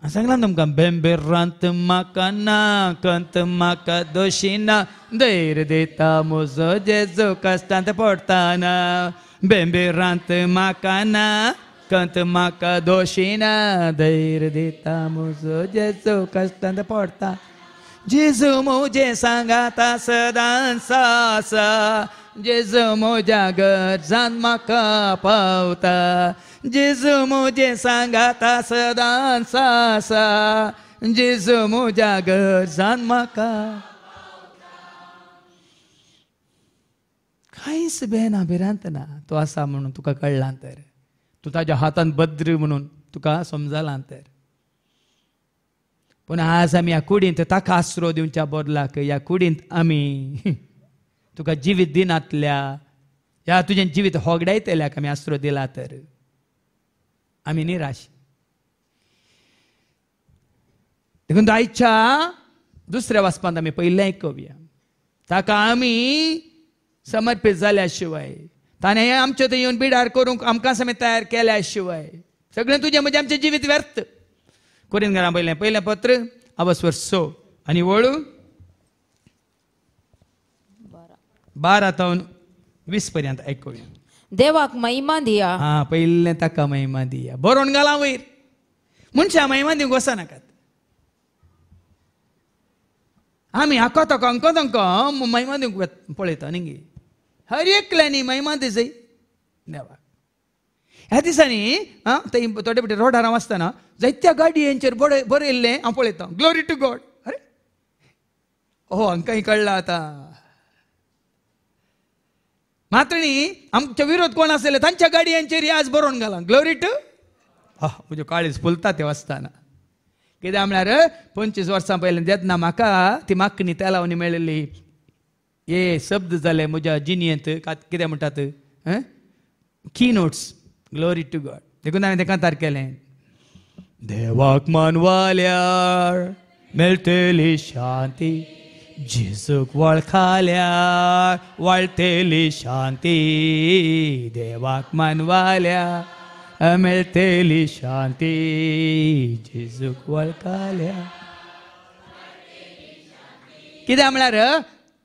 सांगला तुमकां बेंबेरांत म्हाका ना कंत म्हाका दोशीना धैर्य दिता म्हजो जेजू कश्टांत पडटाना बेंबेरांत म्हाका ना कंत म्हाका दोशीना धैर्य दिता म्हजो जेजू कश्टांत पडटा जेजू म्हजे सांगाता सदांच आसा जेजू म्हज्या गरजान म्हाका पावता जेजू म्हजे सांगाता सदांच आसा जेजू म्हज्या गरजान म्हाका कांयच बेना भिरांत ना तो आसा म्हणून तुका कळ्ळां तर तूं ताज्या हातान भद्र म्हणून तुका समजलां तर पूण आज आमी ह्या कुडींत ताका आसरो दिवच्या बदलाक ह्या कुडींत आमी तुका जिवीत दिनातल्या ह्या तुजें जिवीत होगडायतल्याक आमी आसरो दिला तर आमी निराश देखून आयच्या दुसऱ्या वाचपांत आमी पयलें आयकुया ताका आमी समर्पीत जाल्या शिवाय ताणें आमचे थंय येवन बिडार करूंक आमकां समेत तयार केल्या शिवाय सगळें तुजें म्हणजे आमचें जिवीत व्यर्थ कोरिंथीकांरा पयलें पत्र अवस्वर 6 आनी वळू 12 ते 20 पर्यंत आयकुया देवाक महिमा दिया हा पयलें ताका महिमा दिया बरोवन घाला वयर मनशां महिमा दिवंक वचनाकात आमी हाको ताका अंको तंको महिमा दिवंक पळयता न्ही हर एकल्यानी महिमा दी जाय देवाक ह्या दिसांनी थंय थोडे फावटी रोडार हांव आसतना जायत्या गाडयांचेर बरयल्लें हांव पळयता ग्लोरी टू गॉड अरे हो हांकांय कळ्ळां आतां मात्र न्ही आमचे विरोध कोण आसले तांच्या गाडयांचेर आज बरोवन घाला ग्लोरी टू म्हज्यो काळीज फुलता ते वाचताना कित्याक म्हळ्यार 25 वर्सां पयलीं जेन्ना म्हाका ती मागणी त्या लावणी मेळिल्ली हे शब्द जाले म्हज्या जिणयेंत कितें म्हणटात की नोट्स ग्लोरी टू गॉड देखून हांवें तें कांतार केलें देवाक मानवाल्यार मेळटली शांती जेजूक वळखाल्यार वाळटली शांती देवाक मानवाल्यार मेळटली शांती जेजूक वळखाल्यार कित्याक म्हळ्यार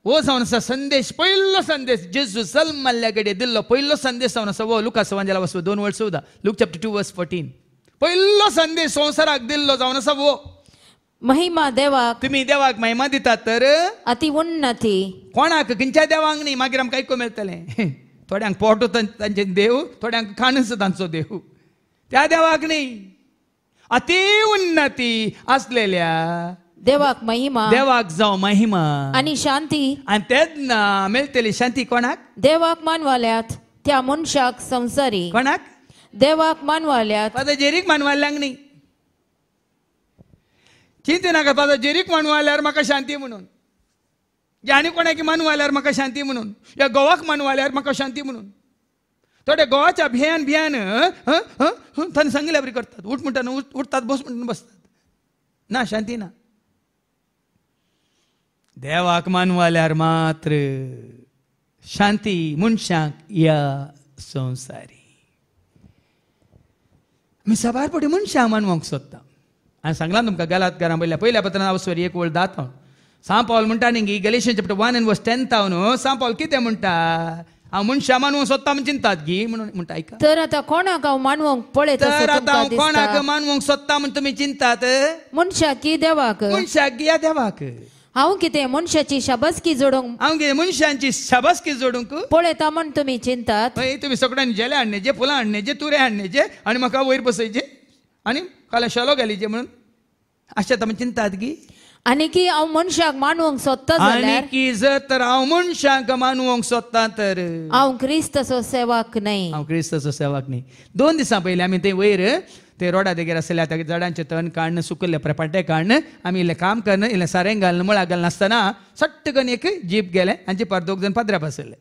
हो जावन आसा संदेश पयलो संदेश जेजू जल्म मारल्या कडेन दिल्लो पयलो संदेश जावन आसा वो लुका संवांजाला वचो 2:14 लूक चॅप्टर 2:14 पयलो संदेश संवसाराक दिल्लो जावन आसा वो महिमा देवाक तुम्ही देवाक महिमा दितात तर अति उन्नती कोणाक खंयच्या देवाक न्ही मागीर आमकां आयकूंक मेळटलें थोड्यांक पोटो तांचे देव थोड्यांक खाणस तांचो देव त्या देवाक न्ही अति उन्नती असलेल्या देवाक महिमा देवाक जावं महिमा आणि शांती आनी तेन्ना मेळटली शांती कोणाक देवाक मानवाल्यात त्या मनशाक संवसारी कोणाक देवाक मानवाल्यात पादा जेरीक मानवाल्यांक न्ही चिंतू नाका पादा जेरीक मानवाल्यार म्हाका शांती म्हणून या आनी कोणाक मानवाल्यार म्हाका शांती म्हणून या गोवाक मानवाल्यार म्हाका शांती म्हणून थोडे गोवाच्या भियान ताणें सांगिल्ल्या बरी करतात उठ म्हणटा उठतात बस म्हणून बसतात ना शांती ना देवाक मानवाल्यार मात्र शांती मनशाक या संवसारी आमी सबार पटी मनशाक मानवंक सोदता हांवें सांगलां तुमकां गलातकारां पयल्या पत्रांत अवस्वर 1:10 सान पावल म्हणटा न्ही गॅलेशियन्स चॅप्टर 1:10 न्हू सान पावल कितें म्हणटा हांव मनशां मानवंक सोदता म्हण चिंतात गी म्हणून म्हणटा आयका तर आता कोणाक हांव मानवंक पळयत तर आतां हांव कोणाक मानवंक सोदता म्हण तुमी चिंतात मनशाक की देवाक मनशाक या देवाक हांव कितें मनशाची शाबासकी जोडूंक हांव कितें मनशांची शाबासकी जोडूंक पळयता म्हण तुमी चिंतात हय तुमी सगळ्यांनी जेले हाडणेचे फुलां हाडणेचे तुरे हाडणेचे आनी म्हाका वयर बसयचे आनी फाल्यां शालो घालीचे म्हणून अशें तुमी चिंतात की आनी की हांव मनशाक मानवंक सोदता आनी जाल्यार की जर तर हांव मनशांक मानवंक सोदता तर हांव क्रिस्ताचो सेवक न्हय हांव क्रिस्ताचो सेवक न्ही 2 दिसां पयलीं आमी थंय वयर ते रोडा देगेर आसलेल्या त्या झाडांचे तण काडन सुकल्ले प्रपाटे काडन आमी इल्लें काम करन इल्लें सारें घालन मुळाक घालना आसतना सट्ट करून एक जीप गेलें आनी जीपार 2 जाण पाद्र्याप आसले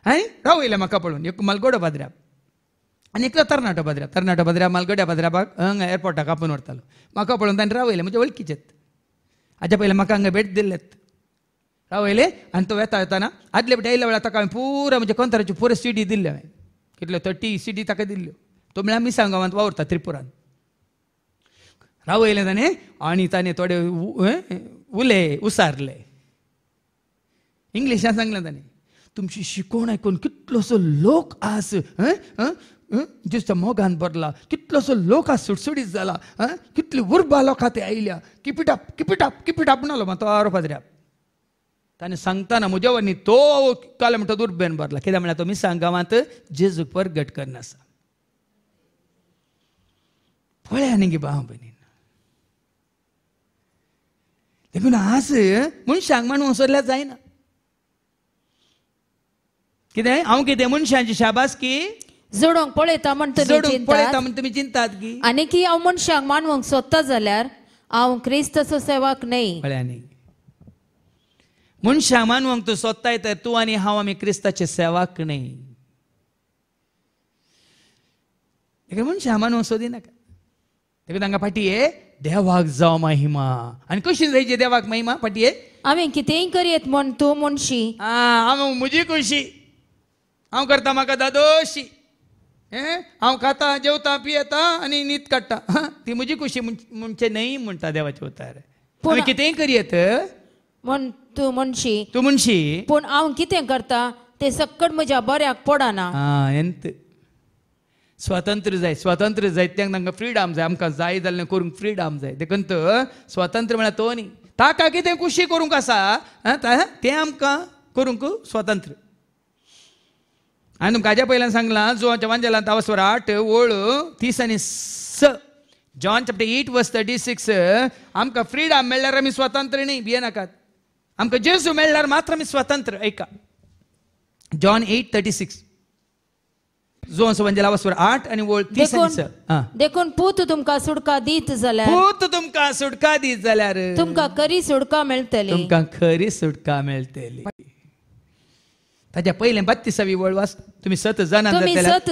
आनी रावयले म्हाका पळोवन एक मालगोडो पाद्र्याप आनी एकलो तरणाटो पाद्र्याप मालगड्या पाद्र्यापाक एअरपोर्टाक आपोवन व्हरतालो म्हाका पळोवन ताणें रावयले म्हणजे वळखीचेत हाच्या पयलीं म्हाका हांगा भेट दिल्लेत रावयले आनी तो येताना आदले फावटी येयल्या वेळार ताका हांवें पुरो म्हणजे कंथराच्यो पुरो सीडी दिल्ल्यो हांवें कितल्यो 30 सीडी ताका दिल्ल्यो तो म्हळ्यार मिसांग गांवांत वावरता त्रिपुरान रावयले ताणें आनी ताणें थोडे उले उसारले. इंग्लिशान सांगलें ताणें, तुमची शिकवण आयकून कितलोसो लोक आज ज्युस्त मोगान भरला, कितलोसो लोक आज सुटसुडीत जाला, कितली उर्बा लोकां ते आयल्या, किपिटाप किपिटाप किपिटाप म्हणलो मातो पाद्र्याप. ताणें सांगताना म्हज्या वरनी तो काले म्हणटा उर्बेन भरला. कित्याक म्हळ्यार तो मिसांग गांवांत जेजूक परगट करना आसा. पळया न्ही गे भाव भयणीन, देखून आज मनशांक मानूंक सोदल्यार जायना. कितें हांव कितें मनशांची शाबासकी जोडोंक पळयता म्हण पळयता म्हण तुमी चिंतात की, आनी की हांव मनशांक मानवंक सोदता जाल्यार हांव क्रिस्ताचो सेवक न्ही. पळया न्ही, मनशांक मानवंक तूं सोदताय तर तूं आनी हांव आमी क्रिस्ताचे सेवक न्ही. देखून मनशांक मानवंक सोदिनाका. देखून तांकां फाटये देवाक जावं महिमा. आनी कशी जायची देवाक महिमा फाटये? हांवें कितेंय करीत म्हण तूं म्हणशी हांव म्हजी खुशी, हांव करता म्हाका दादोशी, हांव खाता जेवता पियेता आनी न्हीद काडटा, ती म्हजी खुशी म्हणचे न्ही म्हणटा देवाचे उतार. पूण कितेंय करीत म्हण तूं म्हणशी, तूं म्हणशी, पूण हांव कितें करता तें सक्कड म्हज्या बऱ्याक पडना. एंत स्वतंत्र जाय. स्वतंत्र जायत्यांक तांकां फ्रिडम जाय. आमकां जाय जाल्लें करूंक फ्रिडम जाय. देखून स्वतंत्र म्हळ्यार तो न्ही, ताका कितें खुशी करूंक आसा तें आमकां करूंक स्वतंत्र. हांवें तुमकां हाज्या पयल्यान सांगलां, जो जवांजलांत 8:30 जॉन चॅप्टर 8:36 आमकां फ्रिडम मेळ्ळ्यार आमी स्वतंत्र न्ही, भिये नाकात. आमकां जेजू मेळ्ळ्यार मात्र आमी स्वतंत्र. ऐका, जॉन 8:36 जो जवांजला 8 आनी 30. देखून पूत तुमकां सुटका दीत जाल्यार, पूत तुमकां सुटका दीत जाल्यार तुमकां खरी सुटका मेळटली. तुमकां खरी सुटका मेळटली. ताच्या पयलें 32वी वळ वाच. तुमी 7 जाणां जातल्यात,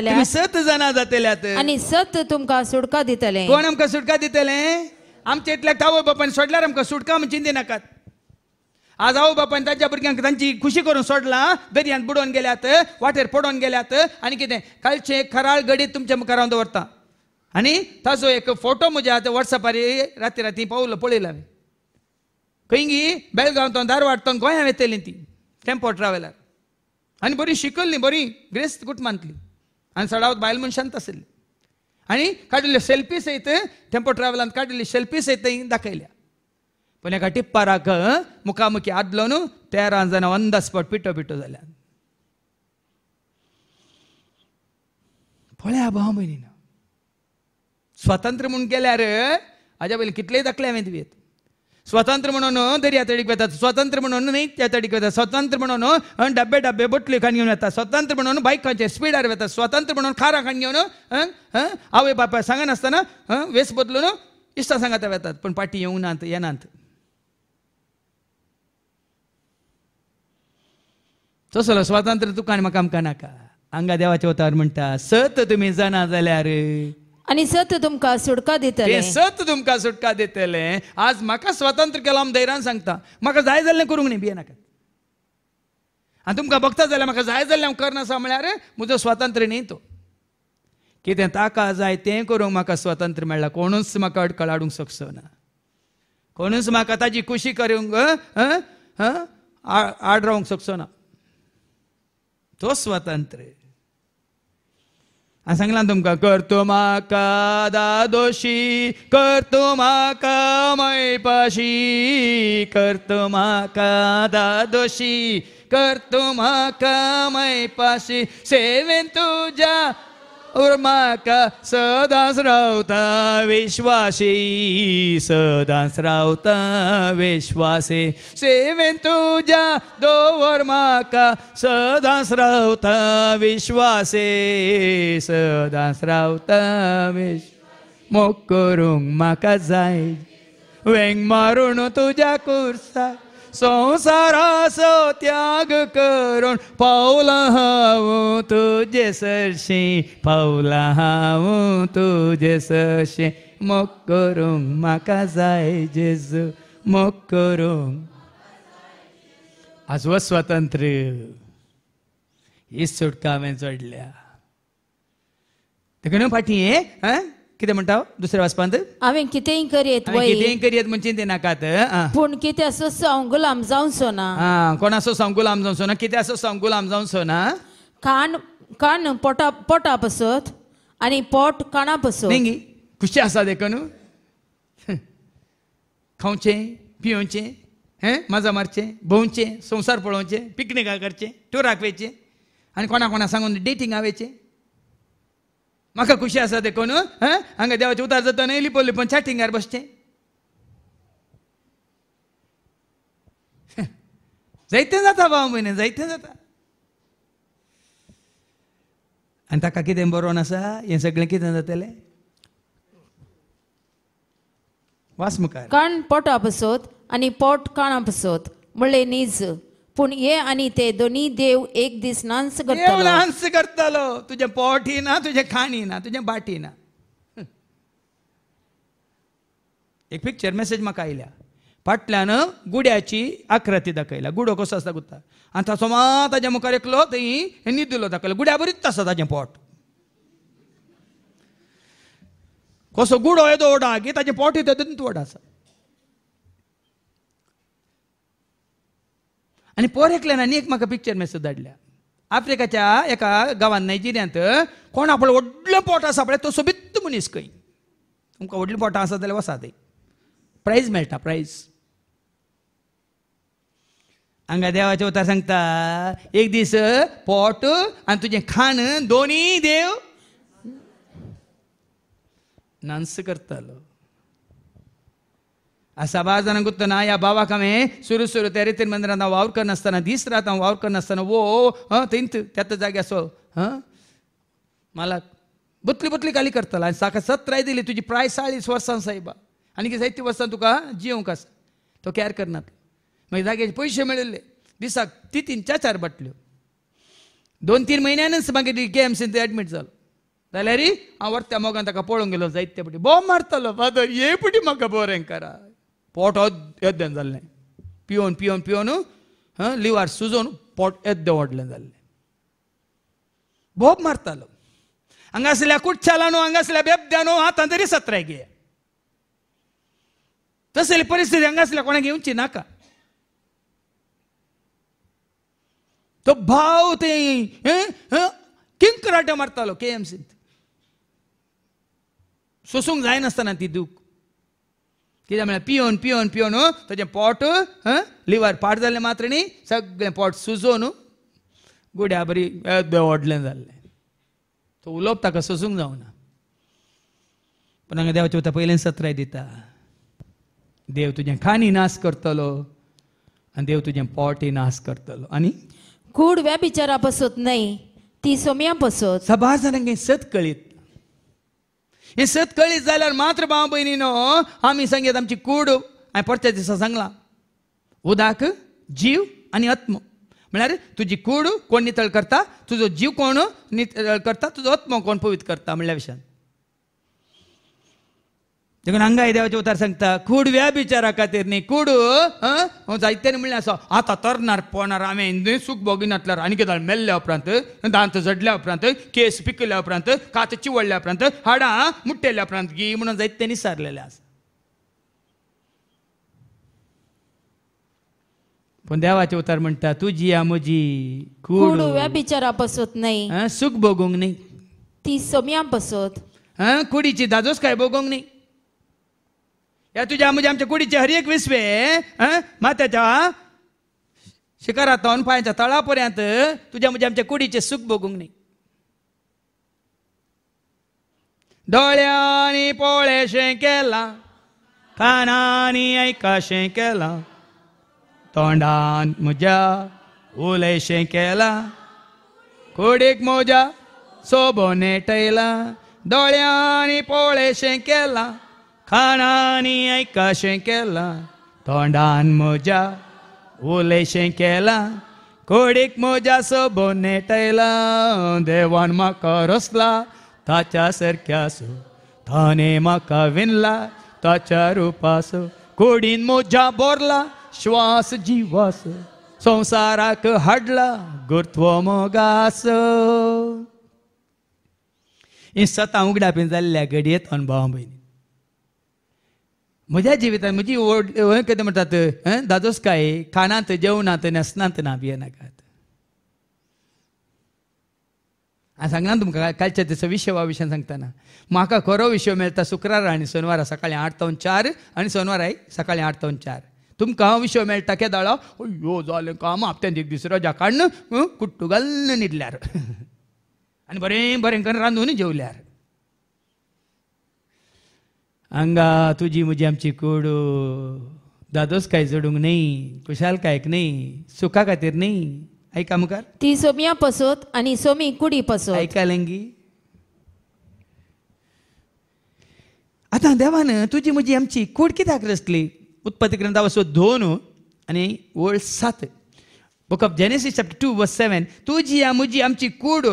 तुमी 7 जाणां जातल्यात आनी 7 तुमकां सुटका दितले. कोण आमकां सुटका दितले? आमच्या इतल्याक आवय बापायन सोडल्यार आमकां सुटका म्हण चिंती नाकात. आज आवय बापायन तांच्या भुरग्यांक तांची खुशी करून सोडलां, दर्यांत बुडोवन गेल्यात, वाटेर पडोवन गेल्यात, आनी कितें कालचे खराळ घडीत तुमच्या मुखार हांव दवरता. आनी ताचो एक फोटो म्हज्या वॉट्सॅपार राती राती पावलो, पळयला हांवें. खंय गी बेळगांवतोन धारवाडतोन गोंयांत येतली ती टेम्पो ट्रॅव्हलर, आनी बरी शिकल्ली, बरी ग्रेस्त कुटुंबांतली, आनी सडावत बायल म्हूण शांत आसली. आनी काडिल्ल्यो सेल्फी सयत टेम्पो ट्रॅव्हलांत काडिल्ली सेल्फी सयत दाखयल्या. पण एका टिप्पराक मुखामुखी आदलो न्हू 13 जाणां ऑन द स्पॉट पिटो जाल्यात. पळया भाव भयणीन, स्वतंत्र म्हणून गेल्यार हाज्या पयलीं कितलेय दाखले हांवें तुवें. स्वतंत्र म्हणून दर्या तडीक वेतात, स्वतंत्र म्हणून न्हंयच्या तडीक वेतात, स्वतंत्र म्हणून डब्बे बोटल्यो खाण घेवन येतात, स्वतंत्र म्हणून बायकांचेर स्पिडार वेतात, स्वतंत्र म्हणून खारां खाण घेवन आवय बापाय सांगनासतना वेस बदलून इश्टा सांगाता वेतात. पण पाटी येनात. तसलो स्वातंत्र्य तुका आनी म्हाका आमकां नाका. हांगा देवाचे अवतार म्हणटा, 7 तुमी जाणा जाल्यार आनी 7 तुमकां सुटका दितले. 7 तुमकां सुटका दितले. आज म्हाका स्वतंत्र केलो हांव धैर्यान सांगता. म्हाका जाय जाल्लें करूंक न्ही, भिये नाकात. आनी तुमकां बघता जाल्यार म्हाका जाय जाल्लें हांव करनासा म्हळ्यार म्हजो स्वतंत्र न्ही तो. कितें ताका जाय तें करूंक म्हाका स्वतंत्र मेळ्ळा. कोणूच म्हाका अडखळ हाडूंक शकचो ना. कोणूच म्हाका ताजी खुशी करूंक आड रावंक शकचो ना. तो स्वतंत्र. हांवें सांगलां तुमकां, करतो म्हाका दादोशी, करतो म्हाका मैपाशी, करतो म्हाका दादोशी, करतो म्हाका मैपाशी, सेवेन तुज्या म्हाका सदांच रावता विश्वासी, सदांच रावता विश्वासी, सेवेन तुज्या दवर म्हाका सदांच रावता विश्वासी, सदांच रावता मोग करूंक म्हाका जाय, वेंग मारून तुज्या कुर्सा संसाराचो त्याग करून पावला हांव तुजे सरशी, पावला हांव तुजे सरशी, मोग करूंक म्हाका जाय जेजू, मोग करूंक. आजवो स्वतंत्र ही सुटका हांवें जोडल्या. देखून फाटी कितें म्हणटा दुसऱ्या वाचपांत हांवें कितेंय करीत वय कितेंय करियत म्हणचे ते नाकात पूण कितें असो हांव गुलाम जावचो ना कोणाचो सांग गुलाम जावचो ना कितें असो सांग गुलाम जावचो ना कान पोटा पसत आनी पोट काना पसत नेंगी खुशी आसा देखून खावचें पिवचें मजा मारचें भोंवचें संवसार पळोवचें पिकनिका करचें टुराक वयचें आनी कोणा सांगून डेटिंगा वयचें म्हाका खुशी आसा देखून हांगा देवाचें उतार जातना लिपोन चॅटिंगार बसचें जायतें जाता भाव म्हयने जायतें जाता आनी ताका कितें बरोवन आसा हें सगळें कितें जातलें वास मुखार कान पोटा पसत आनी पोट काना पसत म्हणलें नीज पूण हे आनी ते दोनी देव एक दीस नांस करतलो नांस करतलो तुजें पोटय ना तुजें खाणी ना तुजें बाटी ना एक पिक्चर मेसेज म्हाका आयल्या फाटल्यान गुड्याची आकृती दाखयल्या गुडो कसो आसता गुत्ता आनी ताचो मात ताज्या मुखार एकलो थंय न्हिदलो दाखयलो गुड्या बरीच आसा ताजें पोट कसो गुडो येदो व्हडा की ताजें पोटय तेदूच व्हड आसा आनी पोर एकल्यान आनी एक म्हाका पिक्चर मेसेज धाडल्या आफ्रिकाच्या एका गांवांत नायजेरियांत कोण आपलो व्हडलें पोट आसा पळय तो सोबीत मनीस खंय तुमकां व्हडलीं पोटां आसा जाल्यार वसा थंय प्रायज मेळटा प्रायज हांगा देवाचें उतार सांगता एक दीस पोट आनी तुजें खाण दोनी देव नांस करतलो सभा जाणांक उत्तना ह्या भावाक हांवें सुरू त्या रितीन मंदिरांत हांव वावर करनासतना दीस रात हांव वावर करनासतना वो थंयच त्याच जाग्याचो मला बुतली गाली करतलो आनी ताका 17 दिली तुजी प्राय 40 वर्सां सायबा आनी जायती वर्सां तुका जिवंक आसा तो कॅर करनातलो मागीर जाग्याचे पयशे मेळिल्ले दिसाक 3-4 बाटल्यो 2-3 म्हयन्यानच मागीर KMCंत एडमीट जालो जाल्यार हांव व्हरत्या मोगान ताका पळोवंक गेलो जायते पटी बॉम्ब मारतलो फादर हे पटी म्हाका बरें करा पोट येद्दें जाल्लें पिवन लिवार सुजोवन पोट येद्दें व्हडलें जाल्लें बॉम्ब मारतालो हांगासल्या कुटच्याला न्हू हांगासल्या बेबद्या न्हू हातान तरी 17 घे तसली परिस्थिती हांगासल्या कोणाक येवची नाका तो भाव ते किंकराटे मारतालो KMCंत सोसूंक जायनासतना ती दूख कित्याक म्हळ्यार पिवन ताचें पोट लिवर पाड जाल्लें मात्र न्ही सगळें पोट सुजोवन गुड्या बरी व्हडलें जाल्लें तो उलोवप ताका सोसूंक जावना पूण हांगा देवाचें उतर पयलें 17 दिता देव तुजें खाणी नाश करतलो आनी देव तुजें पोटय नाश करतलो आनी कूड व्याभिचारा पसत न्हय ती सोम्या पसत सभा जाणांक हें सत कळीत हें सत कळीत जाल्यार मात्र भाव भयणीनो आमी सांगेत आमची कूड हांवें परच्या दिसा सांगलां उदाक जीव आनी आत्म म्हळ्यार तुजी कूड कोण नितळ करता तुजो जीव कोण नितळ करता तुजो आत्म कोण पवित्र करता म्हणल्या विशयान देखून हांगा देवाचें उतार सांगता कूड व्याभिचारा खातीर न्ही कूड जायत्यांनी म्हणलें आसा आतां तरणार पोणार हांवें सूख भोगिनातल्यार आनी कितें मेल्ल्या उपरांत दांत जडल्या उपरांत केस पिकल्या उपरांत कात चिवडल्या उपरांत हाडां मुट्टेल्या उपरांत गी म्हणून जायत्यांनी सारलेलें आसा पूण देवाचें उतार म्हणटा तुजी आ म्हजी कूड व्याभिचारा पसत न्हय सूख भोगूंक न्ही ती सोम्या पसत कुडीची दाजोस काय भोगूंक न्ही या तुझ्या म्हणजे आमच्या कुडीचे हर एक विसवे माथ्याच्या शिखरांतून पांयाच्या तळापर्यंत तुझ्या म्हणजे आमच्या कुडीचे सुख भोगूंक न्ही दोळ्यांनी पळयशें केलां कानांनी आयकाशें केलां तोंडान म्हज्या उलयशें केलां कुडीक म्हज्या सोबो नेटयलां दोळ्यांनी पळयशें केलां कानांनी आयकाशें केलां तोंडान म्हज्या उलयशें केलां कुडीक म्हज्या सोबो नेटयलां देवान म्हाका रचला ताच्या सारक्यासो ताणें म्हाका विणला ताच्या रुपासो कुडीन म्हज्या बोरला श्वास जिवास संवसाराक हाडला गुरत्व मोगास ही स्वता उगडापी जाल्ल्या घडयेत अनुभवा भयणी म्हज्या जिवितांत म्हजी कितें म्हणटात दादोसकाय खाणांत जेवणांत न्यासनांत ना भियेनाकात. हांवें सांगना तुमकां कालच्या दिसा विशयाविशयी सांगतना म्हाका खरो विशय मेळटा शुक्रार आनी शेनवारा सकाळीं 8 ते 4 आनी शेनवाराय सकाळीं 8 ते 4. तुमकां विशय मेळटा केदाळो अयो जालें काम हप्त्यान एक दीस रजा काडन कुट्टू घालून न्हिदल्यार आनी बरें बरें करून रांदून जेवल्यार. हांगा तुजी म्हजी आमची कूड दादोसकाय जोडूंक न्ही, खुशालकायक न्ही, सुखा खातीर न्ही. ऐका मुखार ती सोम्या पसोत आनी सोमी कुडी पसोत. ऐकालेंगी आतां देवान तुजी म्हजी आमची कूड कित्याक रचली. उत्पत्ती ग्रंथा वचो 2 आनी वळ 7 बुक ऑफ जेनेसिस चॅप्टर 2 वर्स 7 तुजी म्हजी आमची कूड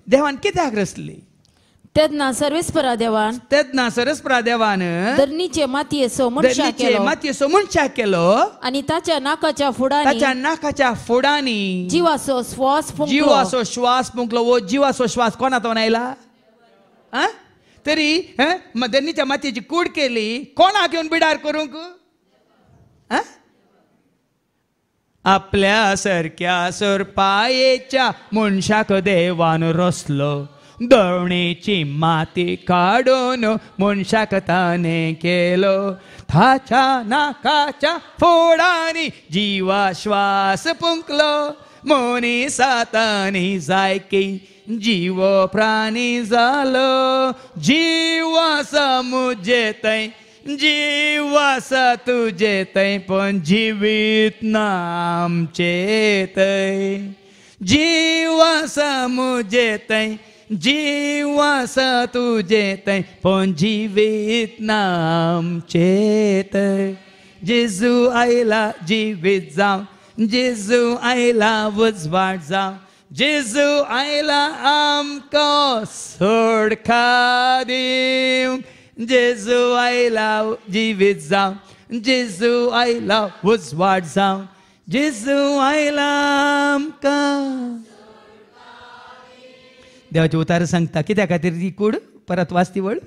देवान कित्याक रचली. तेदना सर्वेस्परा देवान धरणीचे मातयेचो मनशाक केलो आनी ताच्या नाकाच्या फुडांनी जिवाचो श्वास फुंकलो. वो जिवाचो श्वास कोणातून आयला. तरी धरणीच्या मातयेची कूड केली कोणाक येवन बिडार करूंक. आपल्या सारक्या सरपायेच्या मनशाक देवान रचलो. दवणेची माती काडून मनशाक ताणे केलो. ताच्या नाकाच्या फोडांनी जिवा श्वास फुंकलो. मनीसातांनी जायकी जीव प्राणी जालो. जीवासा मुजे थंय जीवासा तुजे थंय पण जिवीत ना आमचे थंय. जीवासा मुजे थंय जीवासा तुजे थंय पण जिवीत ना आमचे थंय. जेजू आयला जिवीत जावं जेजू आयला उजवाड जावं जेजू आयला आमकां सोडका दिवंक. जेजू आयला जिवीत जावं जेजू आयला उजवाड जावं जेजू आयला आमकां. देवाचे उतार सांगता कित्या खातीर ती कूड परत वाचती वळ.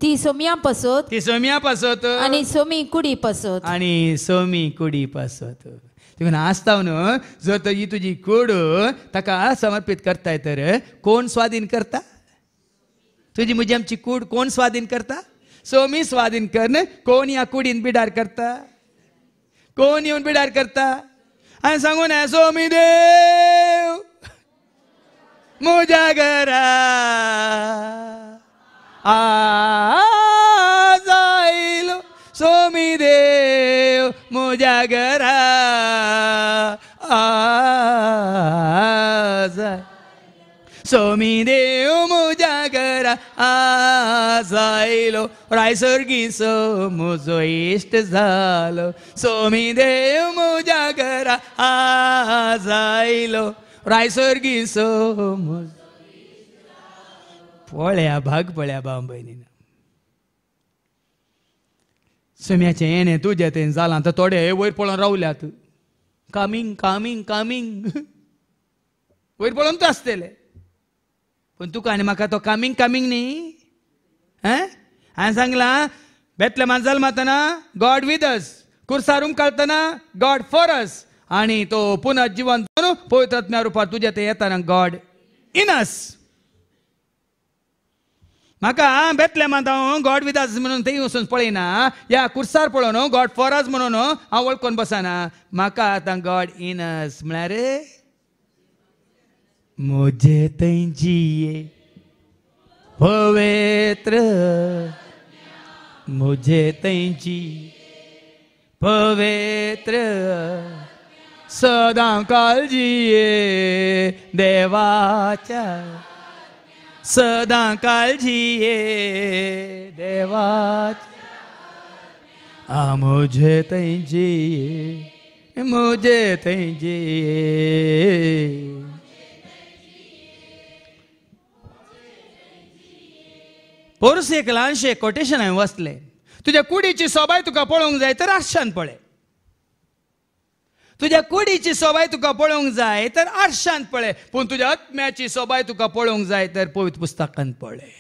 ती सोम्या पसोत आनी सोमी कुडी पसोत. देखून आसता न्हू जर तर ही तुजी कूड ताका समर्पीत करताय तर कोण स्वाधीन करता. तुजी म्हजी आमची कूड कोण स्वाधीन करता. सोमी स्वाधीन करन. कोण ह्या कुडीन बिडार करता. कोण येवन बिडार करता. हांवें सांगून सोमी देव म्हज्या घरा आज आयलो. सोमी देव म्हज्या घरा आज. सोमी देव म्हज्या घरा आज आयलो. रायसर्गीचो म्हजो इश्ट जालो. सोमी देव म्हज्या घरा आज आयलो. रायसर्गीचो पळ्या भाग पळ्या भाव भयणीन. सोम्याचें येणें तुजें तें जालां तर थोडे वयर पळोवन रावल्यात. कामींग कामींग कामींग वयर पळोवन तूं आसतले पण तुका आनी म्हाका तो कामींग कामींग न्ही. हांवें सांगलां बेतलेमांत जल्मातना गॉड विथ अस. कुर्सारूम काडटना गॉड फॉर अस. आनी तो पुनर्जीवन पवित्र आत्म्या रुपार तुजे ते येताना गॉड इन अस. म्हाका बेतलेमांत हांव गॉड विथ अस म्हणून थंय वचून पळयना. ह्या कुर्सार पळोवन गॉड फॉर अस म्हणून हांव वळखून बसना. म्हाका आतां गॉड इन अस म्हळ्यार मुझे थंय जिये पवित्र मुझे थंय जी पवित्र सदां काळजिये देवाच्या सदां काळजिये देवाच्या. मुझे थंय जिये मुझे थंय जिये. पोरस एक ल्हानशें कोटेशन हांवें वाचलें. तुज्या कुडीची सोबाय तुका पळोवंक जाय तर आशान पळय. तुझ्या कुडीची सोबाय तुका पळोवंक जाय तर आरशांत पळय, पूण तुझ्या आत्म्याची सोबाय तुका पळोवंक जाय तर पवित्र पुस्तकांत पळय.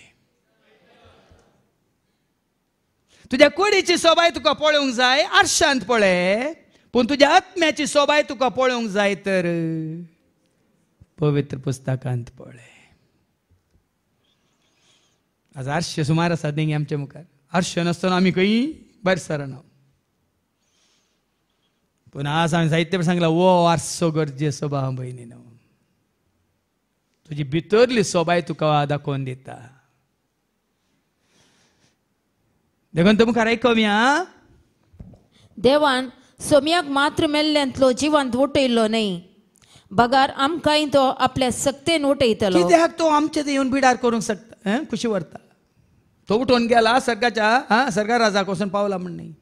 तुझ्या कुडीची सोबाय तुका पळोवंक जाय आरशांत पळय, पूण तुझ्या आत्म्याची सोबाय तुका पळोवंक जाय तर पवित्र पुस्तकांत पळय. आज आरशे सुमार आसा देंगी आमच्या मुखार. आरशे नासतना आमी खंय भायर सरना. पूण आज हांवें साहित्य सांगला वो आरसो गरजेचो भाव भयणीनो. तुजी भितरली सोबाय तुका दाखोवन दिता. देखून तो मुखार आयकूया. देवान सोम्याक मात्र मेल्ल्यांतलो जिवंत उठयल्लो न्हय, बगार आमकांय तो आपल्या सक्तेन उठयतलो. कित्याक तो आमचे थंय येवन बिडार करूंक शकता, खुशी व्हरता. तो उठोवन गेला सर्गाच्या सर्गा राजाक वचून पावला म्हण न्हय.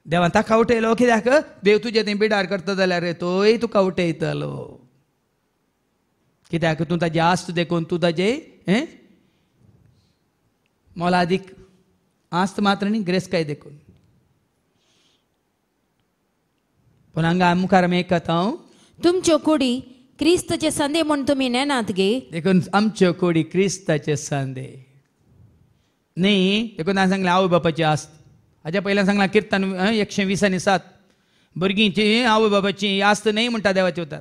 देवान ताका उठयलो कित्याक देव तुजे थंय बिडार करता जाल्यार तोय तुका उठयतलो. कित्याक तूं ताजी आस्त देखून तूं ताजे मोलादीक आस्त मात्र न्ही ग्रेस्काय देखून. पूण हांगा मुखार आमी आयकता तुमच्यो कुडी क्रिस्ताचे संदे म्हूण तुमी नेनात गे. देखून आमच्यो कुडी क्रिस्ताचे सांदे न्ही. देखून हांवें सांगलें आवय बापाची आस्त. हाच्या पयल्यान सांगलां किर्तन 120:7 भुरगींची आवय बापाची आस्त न्ही म्हणटा देवाचे उतार.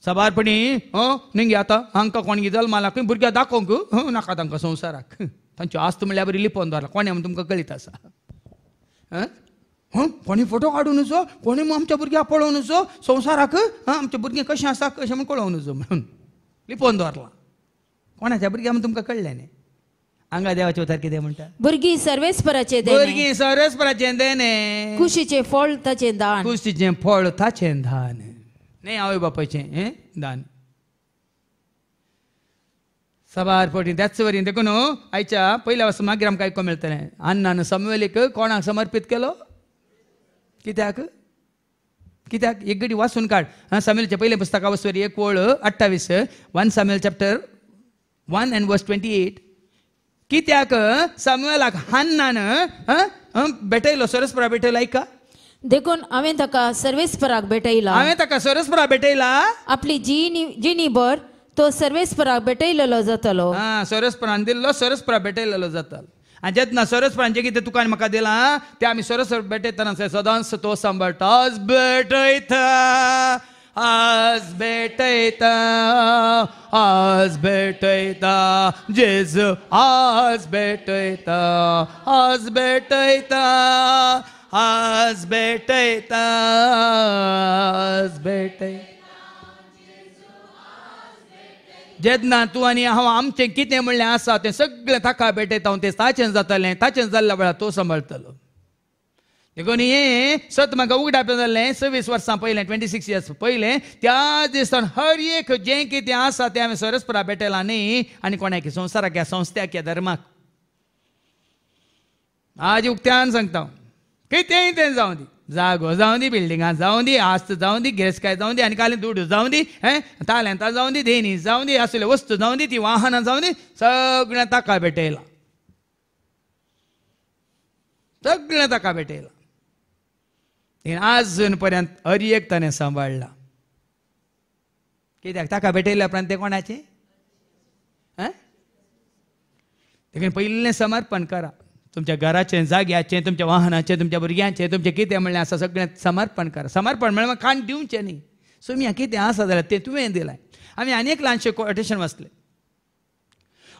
सबारपणी न्ही गे आतां हांकां कोण गे जल्माला खंय भुरग्यां दाखोवंक नाका तांकां संवसाराक. तांची आस्त म्हणल्यार बरी लिपोवन दवरला. कोणे म्हण तुमकां कळीत आसा. कोणी फोटो काडून नजो, कोणी आमच्या भुरग्याक पळोवन नजो संवसाराक आमच्या भुरगीं कशें आसा कशें म्हण कळोवन नजो म्हणून लिपोवन दवरला. कोणाच्या भुरग्यां म्हण तुमकां कळलें न्ही. हांगा देवाचे उतार कितें म्हणटा. भुरगीं सर्वेस्पराचे देणे, भुरगीं सर्वेस्पराचें देणे, खुशीचें फळ ताचें दान. खुशीचें फळ ताचें दान न्ही आवय बापायचें दान. सबार पटी त्याच वरी देखून आयच्या पयल्या वर्सा मागीर आमकां आयकूंक मेळटलें. अन्नान समवेलीक कोणाक समर्पीत केलो. कित्याक कित्याक एक घडी वाचून काड. सामुएलच्या पयल्या पुस्तका वचोरी 1:28 1 Samuel chapter 1:28. कित्याक सामुएलाक हन्नान भेटयलो सरस्परा भेटयलो. ऐका देखून हांवें ताका सर्वेस्पराक भेटयला. हांवें ताका सरस्परा भेटयला. आपली जिणी भर तो सर्वेस्पराक भेटयलेलो जातलो. सरस्परान दिल्लो सरस्परा भेटयलेलो जातालो. आनी जेन्ना सरस्परान जें कितें तुका म्हाका दिलां तें आमी सरस्पर भेटयतना सदांच तो सांबाळटा. आज भेटयता, आज भेटयता, आज भेटयता जेजू, आज भेटयता, आज भेटयता, आज भेटयता, आज भेटयता. जेन्ना तूं आनी हांव आमचें कितें म्हणलें आसा तें सगळें ताका भेटयता. हांव तें ताचें जातलें. ताचें जाल्ल्या वेळार तो सांबाळटलो. देखून हें सत म्हाका उगडापें जाल्लें 26 वर्सां पयलें 26 years पयलें. त्या दिसान हर एक जें कितें आसा तें हांवें सरस्परा भेटयलां न्ही. आनी कोणाक संवसाराक ह्या संस्थ्याक ह्या धर्माक आज उक्त्यान सांगता कितेंय तें जावं दी. जागो जावं दी, बिल्डिंगां जावं दी, आस्त जावं दी, गिरेस्काय जावं दी, आनी काली दूड जावं दी, तालेंतां जावं दी, देणी जावं दी, असले वस्तू जावं दी, ती वाहनां जावं दी, सगळें ताका भेटयलां. सगळें ताका भेटयलां. आजून पर्यंत हर एक ताणें सांबाळला. कित्याक ताका भेटयल्या उपरांत तें कोणाचें. देखून पयलें समर्पण करा. तुमच्या घराचें, जाग्याचें, तुमच्या वाहनाचें, तुमच्या भुरग्यांचें, तुमचें कितें म्हणलें आसा सगळें समर्पण करा. समर्पण म्हणल्यार खाण दिवचें न्ही. सुम्या कितें आसा जाल्यार तें तुवें दिलां. आमी आनी एक ल्हानशें कोटेशन वाचलें.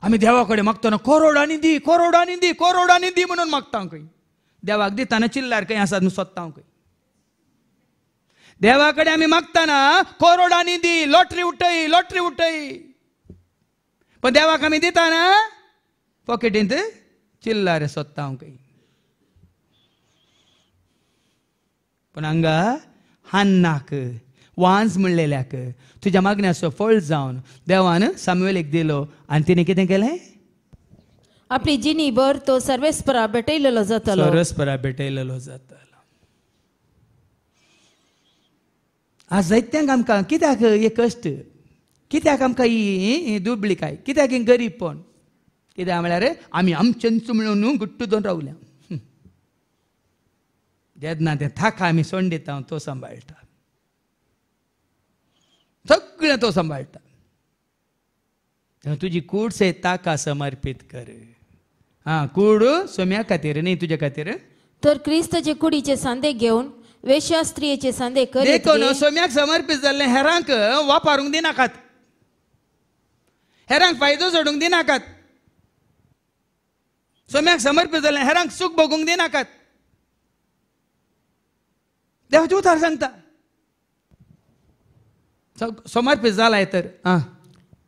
आमी देवा कडेन मागतना करोडांनी दी, करोडांनी दी, करोडांनी दी म्हणून मागता खंय. देवाक दिताना चिल्लार खंय आसा न्हू सोदता खंय. देवा कडेन आमी मागतना करोडांनी दी, लॉटरी उठय, लॉटरी उठय. पण देवाक आमी दिताना पॉकेटींत चिल्लारे सोदता खंय. पण हांगा हान्नाक वांज म्हणलेल्याक तुज्या मागण्याचो फळ जावन देवान सामुएलेक दिलो. आनी तिणें कितें केलें. आपली जिणी भर तो सर्वेस्परा भेटयलेलो जातलो. सरस्परा भेटयलेलो जातलो. आज जायत्यांक आमकां कित्याक हे कश्ट, कित्याक आमकां ही दुबळीकाय, कित्याक ही गरीबपण. कित्याक म्हळ्यार आमी आमचेंच म्हणून गुट्ट दोन रावल्या. जेन्ना तें थाका आमी सोडून दिता तो सांबाळटा, सगळें तो सांबाळटा. तुजी कूड से ताका समर्पित कर. कूड सोम्या खातीर न्ही तुजे खातीर. तर क्रिस्ताचे कुडीचे सांदे घेवन वेश्यास्त्रियेचे सांदे करीत देखून घे. सोम्याक समर्पित जाल्ले हेरांक वापरूंक दिनाकात, हेरांक फायदो सोडूंक दिनाकात. सोम्याक समर्पित जाल्ले हेरांक सूख भोगूंक दिनाकात. देवाचें उतार सांगता समर्पित जालाय तर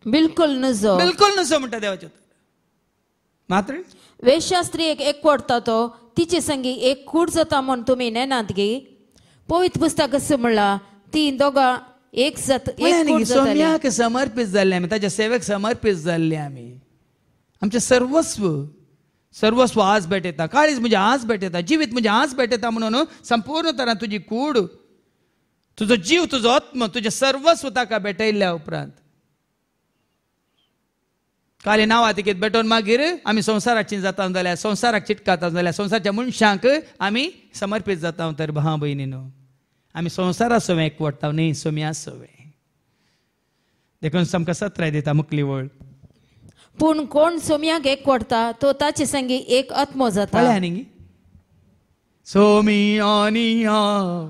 बिलकुल नजो. बिलकुल नसो म्हणटा देवाचें उतार. मात्र वेश्यास्त्रियेक एकवटता तो तिचे संगी एक कूड जाता म्हूण तुमी नेनात गे. पवित्र पुस्तक असं म्हणला ती दोगां एक कूड जातालीं. सोम्याक समर्पित जाल्ले आमी, ताच्या सेवेक समर्पित जाल्ले आमी. आमचें सर्वस्व आज भेटयता, काळीज म्हणजे आज भेटयता, जिवीत म्हणजे आज भेटयता म्हणून संपूर्ण तरान तुजी कूड, तुजो जीव, तुजो आत्म, तुजें सर्वस्व ताका भेटयल्ल्या उपरांत काले नांवां तिकेत भेटोवन मागीर आमी संवसाराची जाता जाल्यार, संवसाराक चिटकाता जाल्यार, संवसाराच्या मनशांक आमी समर्पित जाता. तर भाव भयणीनो, आमी संवसारा सवें एकवटता न्ही, सोम्या सवें. देखून आमकां सत्राय दिता मुखली वळ. पूण कोण सोम्याक एकवटता तो ताचे संगी एक आत्मो जाता. पळया न्ही, सोमी आनी हांव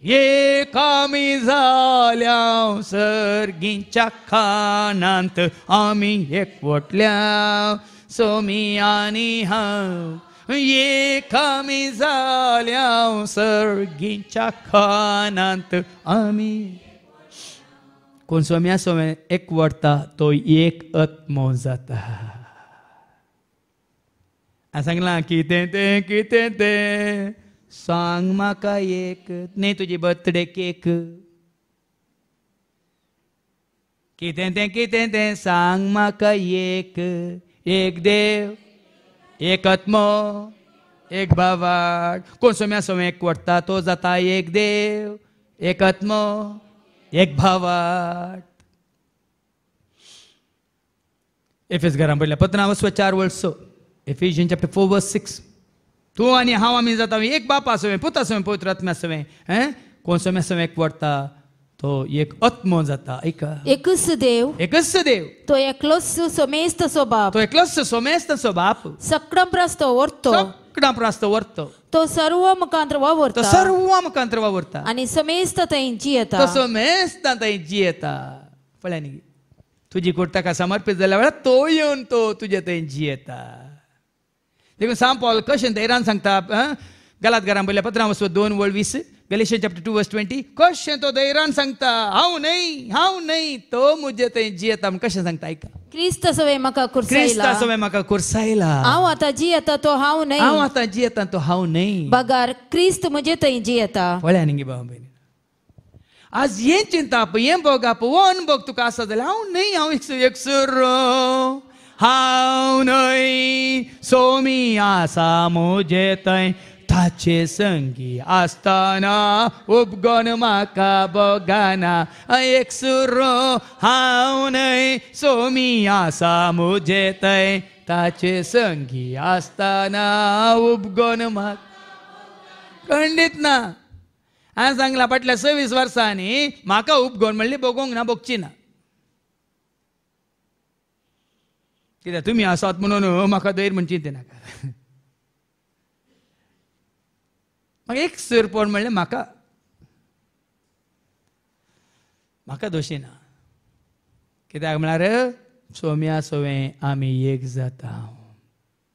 एक आमी जाल्या, सर्गीच्या खाणांत आमी एकवटल्या. सोमी आनी हांव एक आमी जाल्या, सर्गीच्या खाणांत आमी. कोण सोम्या सोम्या एकवटता तो एक आत्मो जाता. हांवें सांगलां कितें तें सांग म्हाका एक, न्ही तुजी बर्थडे केक. कितें तें सांग म्हाका एक. एक देव, एक आत्मो, एक भावाड. कोण सोम्या सोम्या एकवटता तो जाता एक देव, एक आत्मो, एक भावाड. एफेसकारांक पयल्या पत्रां 4:6. Ephesians chapter 4 verse 6. तूं आनी हांव आमी जाता एक बापा सवें, पुता सवें, पवित्र आत्म्या सवें. कोण सोम्या सवें एकवटता तो एक आत्मो जाता. ऐका, एकच देव, एकच देव, तो एकलोच सोमेस्त स्वभाव, तो एकलोच सोमेस्त स्वभाव, सक्कम प्रस्त वर्तो, सगळां प्रास्त वर्तो, तो सर्व मुखांतर तो वावरता सर्व मुखांतर वावरता, आनी समेस्त थंय जियेता. तो सोमेस्त थंय जियेता. पळया न्ही, तुजी कूड ताका समर्पीत जाल्या वेळार तो येवन तो तुजे थंय जियेता. देखून सांग पॉल कशें धैर्यान सांगता, गलातकारांक पयल्या पत्रां 2:20, Galatians chapter 2 verse 20, कशें तो धैर्यान सांगता, हांव न्हय तो मुजे थंय जियेता म्हूण कशें सांगता. ऐका, क्रिस्त सवे म्हाका कुरसायला, क्रिस्ता सवें म्हाका कुरसायला. हांव आतां जियेता तो हांव न्हय, हांव आतां जियेता तो हांव न्हय, बगार क्रिस्त म्हजे थंय जियेता. पळया न्ही भाव भयणी, आज हें चिंताप, हें भोगाप, हो अनुभव तुका आसा जाल्यार हांव न्हय, हांव एकसुर, हांव न्हय, सोमी आसा मुजे थंय, ताचे संगी आसतना उपगोन म्हाका बोगाना. एकसुर, हांव न्हय, सोमी आसा मुजे थंय, ताचे संगी आसतना उपगोन म्हाका. खंडीत ना. हांवें सांगलां फाटल्या 26 वर्सांनी म्हाका उपगोन म्हणली बोगोंक ना, बोगची ना. कित्याक तुमी आसात म्हणून म्हाका धैर्य म्हणची ते नाका. म्हाका एक सरपण म्हणलें म्हाका दोशी ना. कित्याक म्हळ्यार सोम्या सवें आमी एक जाता.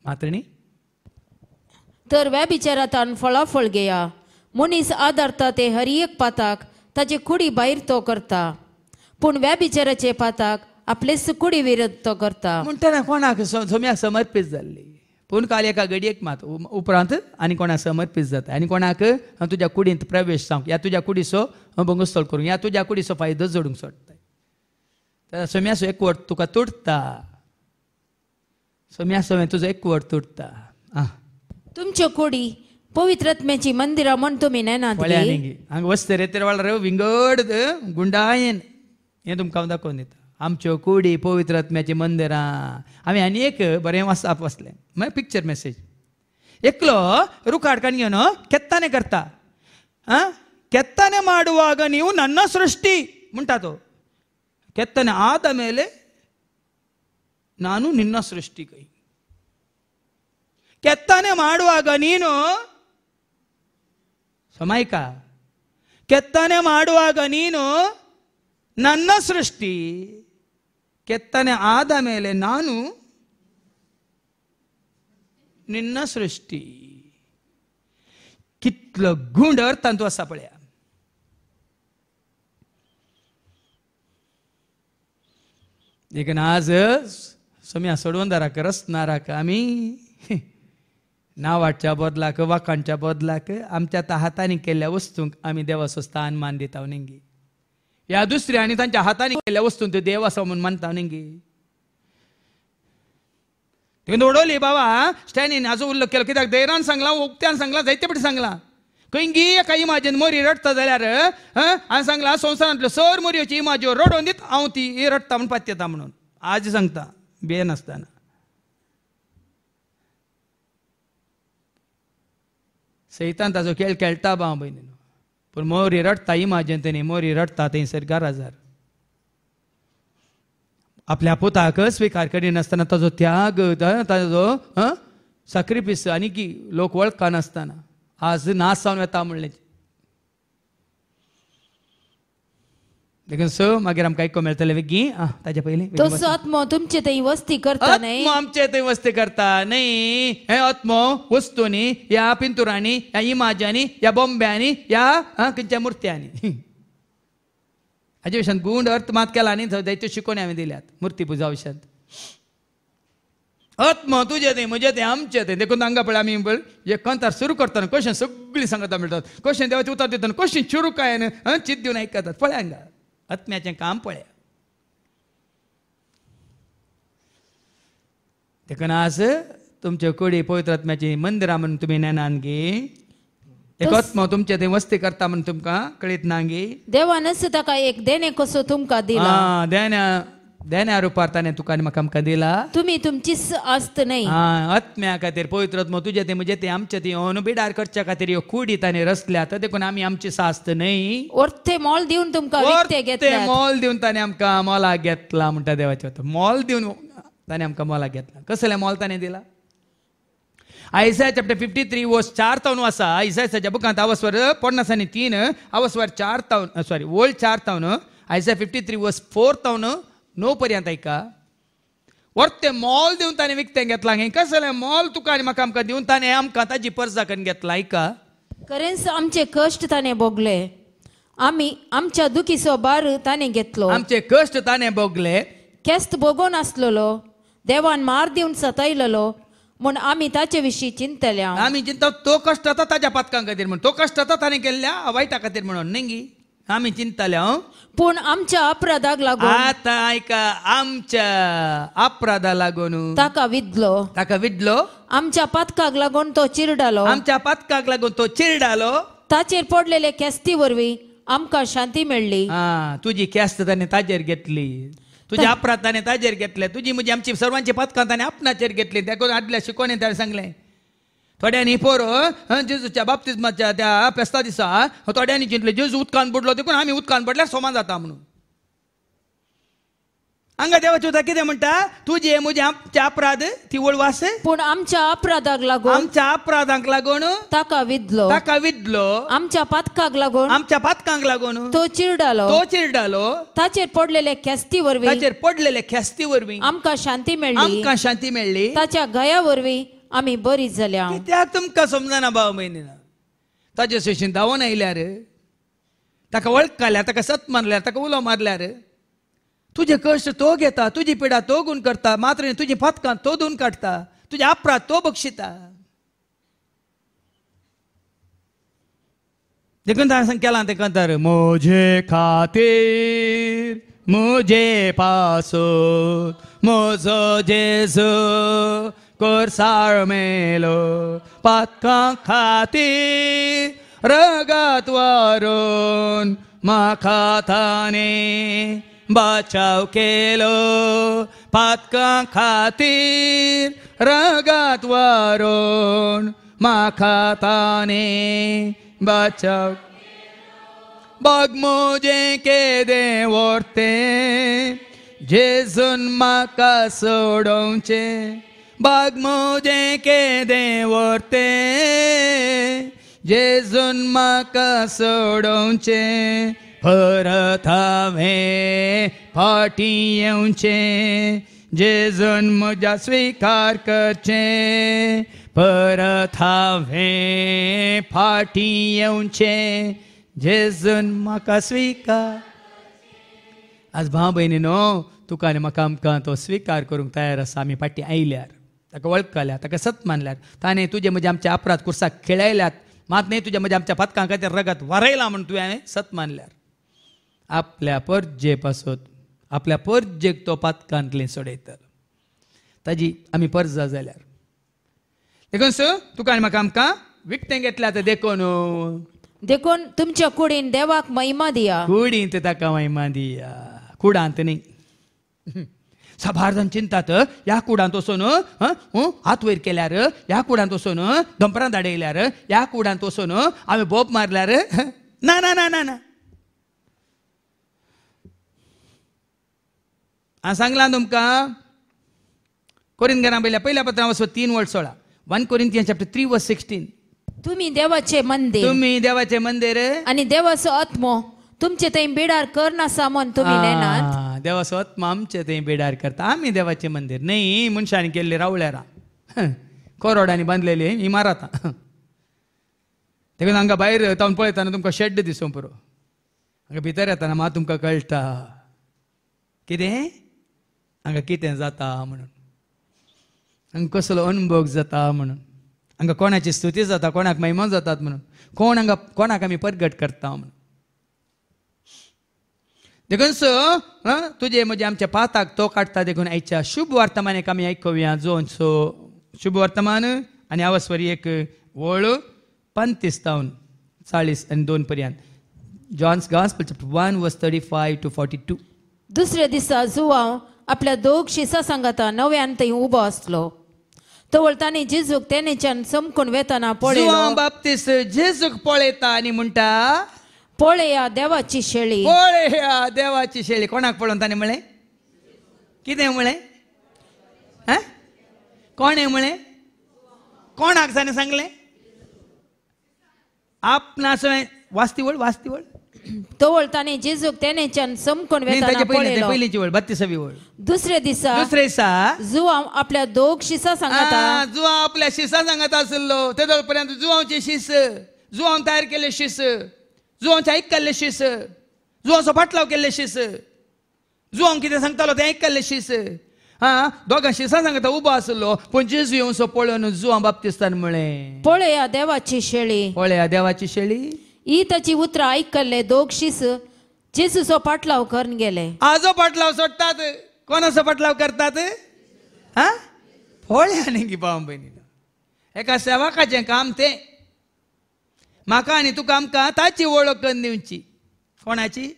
मात्र न्ही, तर व्यभिचारांतल्यान फळाफळ घेया. मनीस आदारता ते हर एक पाताक ताचे कुडी भायर तो करता, पूण व्यभिचाराचे पाताक आपले कुडी विरोध तो करता. म्हणटना कोणाक सोम्याक समर्पीत जाल्ली, पूण काल एका घडयेक मात उपरांत आनी कोणाक समर्पीत जाता, आनी कोणाक तुज्या कुडींत प्रवेश जावंक, या तुज्या कुडीचो भंगस्थळ करूंक, या तुज्या कुडीचो फायदो जोडूंक सोडटा. सोम्या सो एकवट तुका तुटता, सोम्या सवें तुजो एकवट तुटता. तुमच्यो कुडी पवित्र आत्म्याची मंदिरां म्हण तुमी नेनात. हांगा वस्ते रेतेर वाळार विंगड गुंडायेन हें तुमकां दाखोवन दिता. आमच्यो कुडी पवित्र आत्म्याची मंदिरां. आमी आनी एक बरें वाचप वाचलें, मागीर पिक्चर मेसेज. एकलो रुखाड काಣಿಯೋನು ಕೆತ್ತನೆ करता ಕೆತ್ತನೆ ಮಾಡುವಾಗ ನೀವು ನನ್ನ ಸೃಷ್ಟಿ ಮುಂಟಾತು ಕೆತ್ತನೆ ಆದ ಮೇಲೆ ನಾನು ನಿನ್ನ ಸೃಷ್ಟಿ ಕೈ ಕೆತ್ತನೆ ಮಾಡುವಾಗ ನೀನು ಸಮಾಯಿಕ ಕೆತ್ತನೆ ಮಾಡುವಾಗ ನೀನು ನನ್ನ ಸೃಷ್ಟಿ ಕೆತ್ತನೆ ಆದ ಮೇಲೆ ನಾನು निन्न सृष्टी कितलं गुंड अर्थान तू असा पळया देखीन आज सम्या सोडवंदाराक रचणाराक आमी नावाच्या बदलाक वाखाणच्या बदलाक आमच्या हातांनी केल्ल्या वस्तूंक आमी देवाचो स्थान मान दिता नेंगी ह्या दुसऱ्यांनी तांच्या हातांनी केल्ल्या वस्तूंक त्यो देव आसा म्हणून मानता नेंगी ओडवली बाबा स्टॅनीन हाजो उल्लेख केलो कित्याक दैरान सांगला उक्त्यान सांगला जायते फाटी सांगला खंयगी एका इमाजेन मोरी रडता जाल्यार हांवें सांगला संवसारांतल्यो सर मोरयेची इमाज्यो रडोवन दीत हांव ती रडटा म्हणून पात्यता म्हणून आज सांगता बे नासतना सैतान ताजो खेळ खेळटा भाव भयणीनो पूण मोरी रडता इमाजेन तेणी मोरी रडता थंयसर गाराजार आपल्या पुताक स्वीकार करिनासतना ताजो त्याग ताजो सॅक्रिफीस आनी की लोक वळखा नासतना आज नास जावन येता म्हणलें देखून स मागीर आमकां आयको मेळटलें वेगी ताचे पयलीं तो आत्मो तुमचे थंय वस्ती करता न्हय आत्मो आमचे थंय वस्ती करता न्हय हे आत्मो वस्तूंनी ह्या पिंतुरांनी ह्या इमाजांनी ह्या बोंब्यांनी ह्या खंयच्या मुर्त्यांनी हाजे विशयान गुंड अर्थ मात केला न्ही थंय जायत्यो शिकोवणी हांवें दिल्यात मुर्ती पुजा विशयांत आत्मा तुजे तें म्हजें तें आमचें तें देखून हांगा पळय आमी पळय हे कंतार सुरू करतना क्वेश्चन सगळीं सांगता मेळटात क्वेश्चन देवाचें उतर दितना क्वेश्चन शुरू काय चित दिवन आयकतात पळय हांगा आत्म्याचें काम पळया देखून आज तुमचे कुडी पवित्र आत्म्याची मंदिरां म्हणून तुमी नेनान गे एक आत्मा तुमचे थंय वस्ती करता म्हणून तुमकां कळीत ना गे देवानच ताका एक देणे कसो तुमकां दिला देण्या रुपार ताणें तुका आनी म्हाका आमकां दिला तुमी तुमचीच आस्त न्हय आत्म्या खातीर पवित्र आत्मा तुजें तें म्हजें तें आमचें तें होन बिडार करच्या खातीर ह्यो कुडी ताणें रचल्यात देखून आमी आमची सास्त न्हय वर्थे मोल दिवन तुमकां विकते घेतले मोल दिवन ताणें आमकां मोलाक घेतला म्हणटा देवाचें मोल दिवन ताणें आमकां मोलाक घेतला कसलें मोल ताणें दिला आयसाया चॅप्टर 53 वर्स 4 तावन आसा आयसायाच्या बुकांत आवस्वर पन्नास आनी 3 आवस्वर 4 तावन सॉरी वोल्ड 4 तावन आयसाया 53 वर्स 4 तावन 9 पर्यंत ऐका वर्ते मोल दिवन ताणें विकतें घेतलां हें कसलें मोल तुका आनी म्हाका आमकां दिवन ताणें आमकां ताजी परजा करून घेतला ऐका खरेंच आमचे कश्ट ताणें भोगले आमी आमच्या दुखीचो भार ताणें घेतलो आमचे कश्ट ताणें भोगले केस्त भोगोन आसलेलो देवान मार दिवन सतायलेलो म्हूण आमी ताचे विशीं चिंतल्या आमी चिंता तो कश्ट जाता ताज्या पातकां खातीर म्हण तो कश्ट जाता ताणें केल्ल्या वायटा खातीर म्हणून न्ही आमी चिंतल्या पूण आमच्या अपराधाक लागून आतां आयका आमच्या अपराधा लागून ताका विधलो आमच्या पातकाक लागून तो चिरडालो आमच्या पातकाक लागून तो चिरडालो ताचेर पडलेले केस्ती वरवीं आमकां शांती मेळ्ळी तुजी केस्त ताणें ताजेर घेतली तुज्या अपराध ताणें ताजेर घेतले तुजी म्हजी आमची सर्वांची पातकां ताणें आपणाचेर घेतली देखून आदल्या शिकोवणें ताणें सांगलें थोड्यांनी पोरो जेजूच्या बाप्तिस्माच्या त्या फेस्ता दिसा थोड्यांनी चिंतले जेजू उदकान बुडलो देखून आमी उदकान बुडल्यार सोमान जाता म्हणून हांगा देवाचें उतर कितें म्हणटा तुजे म्हजे आमचे अपराध ती वळवास पूण आमच्या अपराधाक लागून आमच्या अपराधांक लागून ताका विधलो आमच्या पातकाक लागून तो चिरडालो ताचेर पडलेले केस्ती वरवीं आमकां शांती मेळ्ळी ताच्या गया वरवीं आमी बरी जाल्या कित्याक तुमकां समजना भाव भयणीनो ताजे सुशीन धांवून आयल्यार ताका वळखल्यार ताका सत मारल्यार ताका उलो मारल्यार तुजे कश्ट तो घेता तुजी पिडा तो गुण करता मात्र तुजी पातकां तो धुवन काडटा तुजे अपराध तो बक्षिता देखून ताणें केलां तें कंतर म्हजे खातीर म्हजे पासून म्हजो जेजू कोरसाळ मेलो पातकां खातीर रगत व्हरून म्हाका ताणें बचाव केलो पातकां खातीर रगत व्हरून म्हाका ताणे बचाव बग मुझे केदे व्हरते जेजून म्हाका सोडोवचे बग मुझे केदे व्हरते जेजून म्हाका सोडोवचे परत हांवें फाटी येवचे जेजून म्हज्या स्विकार करचे परत हांवें फाटी येवचे जेजून म्हाका स्विकार आज भाव भयणीनो तुका आनी म्हाका आमकां तो स्विकार करूंक तयार आसा आमी फाटी आयल्यार ताका वळखल्यार ताका सत मानल्यार ताणें तुजे म्हजे आमच्या अपराध कुर्साक खेळयल्यात मात न्ही तुज्या म्हज्या आमच्या पथकां खातीर रगत वारयला म्हूण तुवें सत मानल्यार आपल्या परजे पासून आपल्या परजेक तो पथकांतले सोडयतलो ताजी आमी परजा जाल्यार देखून तुका आनी म्हाका आमकां विकतें घेतल्या आतां देखून तुमच्या कुडीन देवाक महिमा दिया कुडींत ताका महिमा दिया कुडांत न्ही साबार जाण चिंतात ह्या कुडांत वचून हात वयर केल्यार ह्या कुडांत वचून दंपरां धाडयल्यार ह्या कुडांत वचून आमी बोप मारल्यार ना ना ना ना ना हांव सांगलां तुमकां कोरिंथीयांना पहिल्या पत्रां वचो 3:16 1 Corinthians chapter 3 verse 16 तुम्ही देवाचे मंदिर तुम्ही देवाचे मंदिर आणि देवाचो आत्मो तुमचे थंय बिडार करना सामोन तुम्ही नेनात देवाचो आत्मा आमचे थंय बिडार करता आमी देवाचे मंदिर न्ही मनशांनी केल्ले रावळ्यारां कोरोडांनी बांदलेली इमारतां देखून हांगा भायर तावन पळयतना तुमकां शेड्ड दिसूं पुरो हांगा भितर येतना मात तुमकां कळटा कितें हांगा कितें जाता म्हणून हांगा कसलो अनुभव जाता म्हणून हांगा कोणाची स्तुती जाता कोणाक महिमा जातात म्हणून कोण हांगा कोणाक आमी परगट करता म्हणून देखून तुजे म्हजे आमच्या पाताक तो काडटा देखून आयच्या शुभ वर्तमानाक आमी आयकुया जो शुभ वर्तमान आनी आवस्वरी एक वळ 35-40 पर्यंत Johns gospel chapter 1 verse 35 to 42 दुसऱ्या दिसा जुवांव आपल्या दोग शिसा सांगाता नव्यान थंय उबो आसलो तो तांणी जेजूक तेनेच्यान समकून वेतना पळयलो बाप्तिस्त जेजूक पळयता आनी म्हणटा पळया देवाची शेळी पळया देवाची शेळी कोणाक पळोवन ताणें म्हळें कितें म्हळें कोणें म्हळें कोणाक ताणें सांगलें आपणास वास्ती तो तांणी जेजूक तेनेच्यान समकून वेतना पळयलो पयलींची वळ 32वी वळ दुसऱ्या दिसा जुवांव आपल्या दोग शिसा सांगाता जुवांव आपल्या शिसा सांगत आसलो ते पर्यंत जुवांवचे शिस जुवांव तयार केले शिस जुवांवचे आयकल्ले शिस जुवांवचो फाटलाव केल्ले शिस जुवांव कितें सांगतालो तें आयकल्ले शिस दोगां शिसा सांगता उबो आसलो पूण जेजू येवचो पळोवन जुवांव बाप्तिस्तान म्हळें पळया देवाची शेळी पळया देवाची शेळी ही ताची उतरां आयकल्ले दोग शिस जेजूचो पाटलाव करून गेले आजो पाटलाव सोडटात कोणाचो पाटलाव करतात पळया न्ही गी भाव भयणी एका सेवकाचें काम तें म्हाका आनी तुका आमकां ताची वळख करून दिवची कोणाची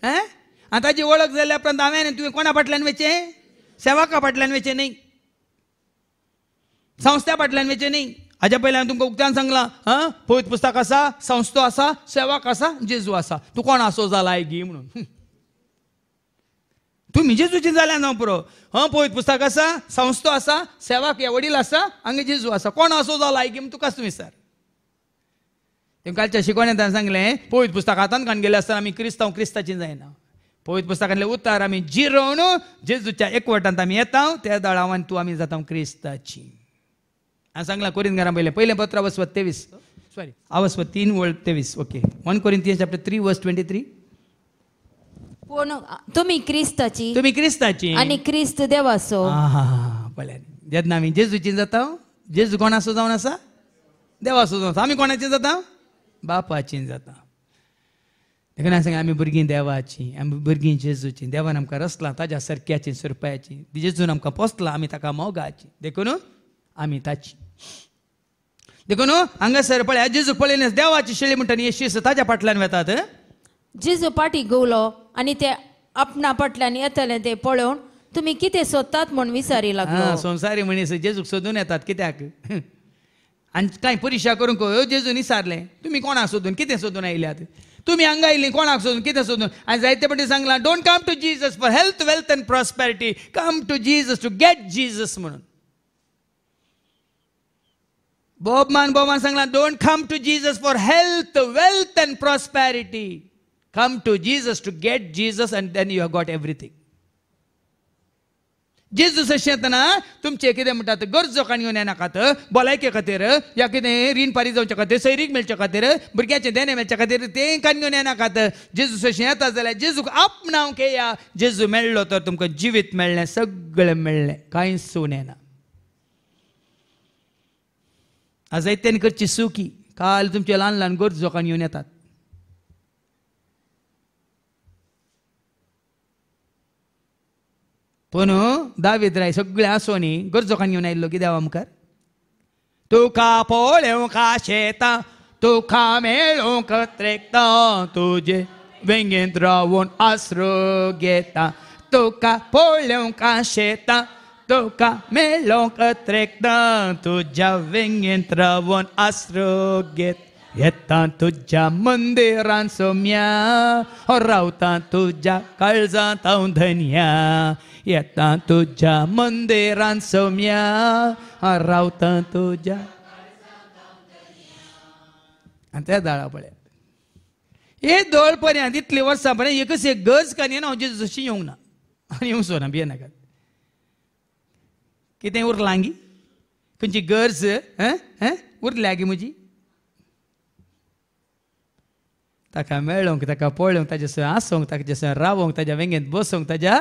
आनी ताची वळख जाल्या उपरांत हांवें आनी तुवें कोणा फाटल्यान वेचें सेवका फाटल्यान वेचें न्ही संस्था फाटल्यान वेचें न्ही हाज्या पयलीं हांवें तुमकां उक्त्यान सांगलां पवित्र पुस्तक आसा संस्थो आसा सेवक आसा जेजू आसा तूं कोण आसो जाला गी म्हणून तुमी जेजूची जाल्या न्हू पुरो पवित्र पुस्तक आसा संस्थो आसा सेवक हे वडील आसा हांगा जेजू आसा कोण आसो जाला गी म्हूण तुकाच विचार कालच्या शिकवण्यात सांगलें पवित्र पुस्तक हातान कान गेले आसतना आमी क्रिस्ताची जायना पवित्र पुस्तकांतले उतार आमी जिरोवन जेजूच्या एकवटांत आमी येता त्या दळावान तूं आमी जाता क्रिस्ताची हांवें सांगलां कोरिंथीयांना पयलें पत्र अवस्वत 3:23 ओके 1 Corinthians chapter 3 verse 23 पूण तुम्ही क्रिस्ताची आनी क्रिस्त देवाचो पळय जेन्ना आमी जेजूची जाता जेजू कोणाचो जावन आसा देवाचो जावन आसा आमी कोणाची जाता बापाची जाता देखून हांवें सांगलें आमी भुरगीं देवाची आमी भुरगीं जेजूची देवान आमकां रचलां ताज्या सारक्याची सुरपायाची जेजून आमकां पोसलां आमी ताका मोगाची देखून आमी ताची देखून हांगासर पळय जेजू पळयलें देवाची शेळी म्हणटा न्ही शिस ताज्या फाटल्यान वेतात जेजू पाटी गवलो आनी ते आपणा फाटल्यान येतले ते पळोवन तुमी कितें सोदतात म्हूण विचारी लागलो संवसारी मनीस जेजूक सोदून येतात कित्याक आनी कांय परिशा करूंक जेजून विचारलें तुमी कोणाक सोदून कितें सोदून आयल्यात तुमी हांगा आयलीं कोणाक सोदून कितें सोदून आनी जायते फावटी सांगलां don't come to Jesus for health wealth and prosperity come to Jesus to get Jesus म्हणून बोबमान सांगलां don't come to Jesus for health wealth and prosperity come to Jesus to get Jesus and then you have got everything Jesus अशें येतना तुमचे कितें म्हणटात गरजो काणयो नाकात भलायके खातीर या कितें रीण फारीक जावचे खातीर सैरीक मेळचे खातीर भुरग्याचें देणे मेळचे खातीर तें काणयो नाकात जेजूस अशें येता जाल्यार जेजूक आपणावंक येया जेजू मेळ्ळो तर तुमकां जिवीत मेळ्ळें सगळें मेळ्ळें कांय सून येना आज जायत्यांनी करची सुखी काल तुमचे ल्हान ल्हान गरजो काणयो येतात पूण दावीद राय सगळे आसोनी गरजो काणयो आयिल्लो कित्याक आमकां तुका पळोवंका शेतां तुका मेळोवंक त्रेकतां तुजे वेंगेंत रावून आसरो घेता तुका पळोवंका शेतां तुका मेळोवंक त्रेकतां तुज्या वेंगेंत रावून आसरो घेता येता तुज्या मंदिरांत सोम्या रावता तुज्या काळजांत हांव धन्या येता तुज्या मंदिरांत सोम्या रावता तुज्या आनी त्या दाळा पळयात हे दोळ पर्यंत इतली वर्सां पर्यंत एकच एक गरज कान्येन हांव जेजूची येवंक ना आनी येवंक सोना भियेनाकात कितें उरलां गी खंयची गरज उरल्या गी म्हजी ताका मेळोवंक ताका पळोवंक ताचे सयत आसोंक ताचे सयत रावोंक ताच्या वेंगेंत बसोंक ताच्या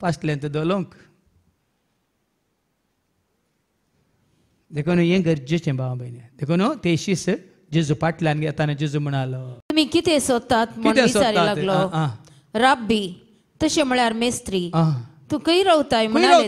फाटल्यान दोलोवंक देखून हें गरजेचें भावा भयणी देखून ते शीस जेजू फाटल्यान घेताना जेजू म्हणालो तुम्ही कितें सोदतात म्हूण विचारूंक लागलो राब्बी तशें म्हळ्यार मेस्त्री तूं खंय रावताय म्हणाले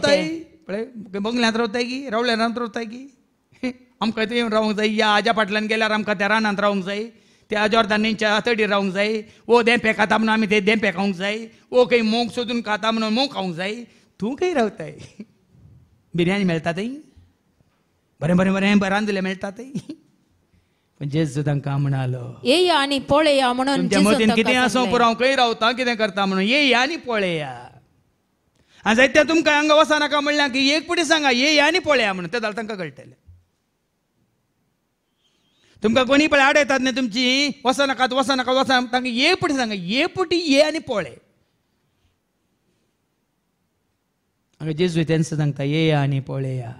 ते बंगल्यांत रावताय की रावल्या रानांत रावताय की आमकां थंय रावंक जाय या हाज्या फाटल्यान गेल्यार आमकां त्या रानांत रावंक जाय त्या जॉर्दानीच्या तडीर रावंक जाय वो देंपे खाता म्हणून आमी ते देंपे खावंक जाय वो खंय मोग सोदून खाता म्हणून मोग खावंक जाय तूं खंय रावताय बिर्याणी मेळटा थंय बरें बरें बरें रांदलें मेळटा थंय पण जेजू तांकां म्हणालो येया आनी पळया म्हणून तुमच्या मतीन कितें आसूं पुरो हांव खंय रावता कितें करता म्हणून येया आनी पळया आनी जायत्या तुमकां हांगा वचनाका म्हणल्यार की एक पुटी सांगा येया आनी पळया म्हणून तें जाल्यार तांकां कळटलें तुमकां कोणी पळय आडयतात न्ही तुमची वचनाकात वचनाका वचना तांकां ये पुटी सांगा ये पुटी ये आनी पळय हांगा जेजू तेंच सांगता येया आनी पळया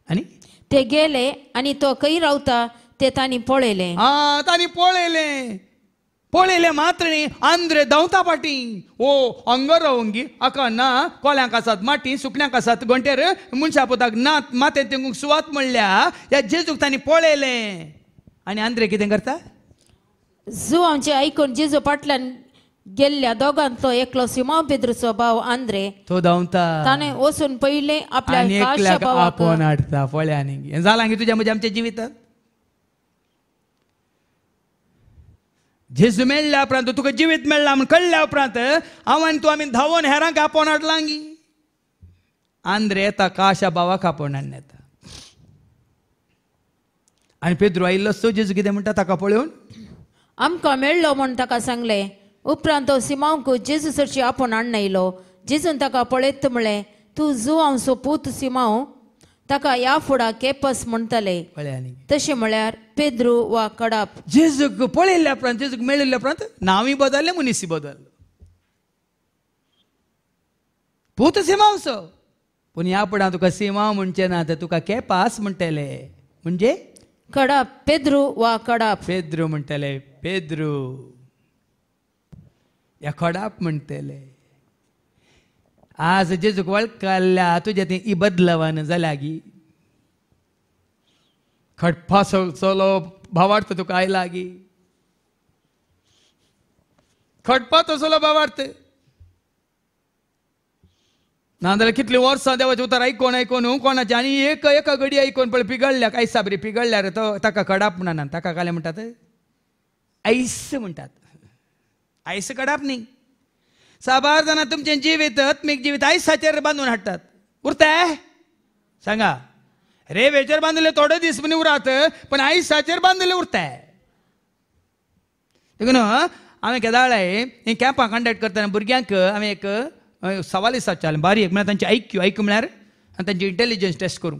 आनी ते गेले आनी तो खंय रावता ते तांणी पळयलें तांणी पळयलें मात्र न्ही आंद्रे धांवता फाटीं ओ हांगा रावंगी हाका ना कोल्यांक आसात माटी सुकण्यांक आसात गोंटेर मनशा पोताक ना मातेन तेंकूंक सुवात म्हणल्या ह्या जेजूक तांणी पळयलें आनी आंद्रे कितें करता जो आमचे आयकून जेजू फाटल्यान गेल्ल्या दोगांतलो एकलो सिमोन पेद्रूचो भाव आंद्रे तो धांवता ताणें वचून पयलें आपल्या आनी काळशा एकल्याक भावाक आपोवन हाडटा पळया न्ही हें जालां गी तुज्या म्हज्या आमच्या जिवितांत जेजू मेळ्ळ्या उपरांत तुका जिवीत मेळ्ळा म्हूण कळ्ळ्या उपरांत हांव आनी तूं आमी धांवोन हेरांक आपोवन हाडलां गी आंद्रे येता काशा भावाक आपोवन हाडून येता आनी पेद्रू आयिल्लो सो जेजू कितें म्हणटा ताका पळोवन आमकां मेळ्ळो म्हूण ताका सांगलें उपरांत तो सिमोनक जेजू चडशी आपोवन हाडून आयलो जेजून ताका पळयत म्हणलें तूं जो हांवचो पूत सिमोन ताका ह्या फुडा केपस म्हणटले पळया न्ही तशें म्हळ्यार पेद्रू वा कडाप जेजूक पळयल्ल्या उपरांत जेजूक मेळिल्ल्या उपरांत नांवूय बदललें मनीसय बदललो पूत सिमांवचो पूण ह्या फुडां तुका सिमांव म्हणचें ना तर तुका केपास म्हणटले म्हणजे कडाप पेद्रू वा कडाप पेद्रू म्हणटले पेद्रू या कडाप म्हणटले आज जेजूक वळखल्या तुज्या तें ई बदलवान जाल्या गी खटपासो चलो भावार्थ तुका आयला गी खटपाचो चलो भावार्थ नाजाल्यार कितलीं वर्सां देवाचें उतर आयकोन आयकोन कोणाचें आनी एका घडी आयकोन पळय पिगळ्ळ्या आयस साबरी पिगळ्ळ्यार तो ताका कडाप म्हणना ताका काले म्हणटात आयस म्हणटात आयस कडाप न्ही साबार जाणां तुमचें जिवीत आत्मीक जिवीत आयसाचेर बांदून हाडटात उरता सांगा रेवेचेर बांदले थोडे दीस म्हण उरात पण आयसाचेर बांदले उरताय देखून हांवें केदाळ्ळे ही कॅम्पां कंडक्ट करतना भुरग्यांक हांवें एक सवाल विचारचे बारी एक म्हळ्यार तांचे ऐक्यू म्हळ्यार आनी तांची इंटेलिजन्स टेस्ट करूं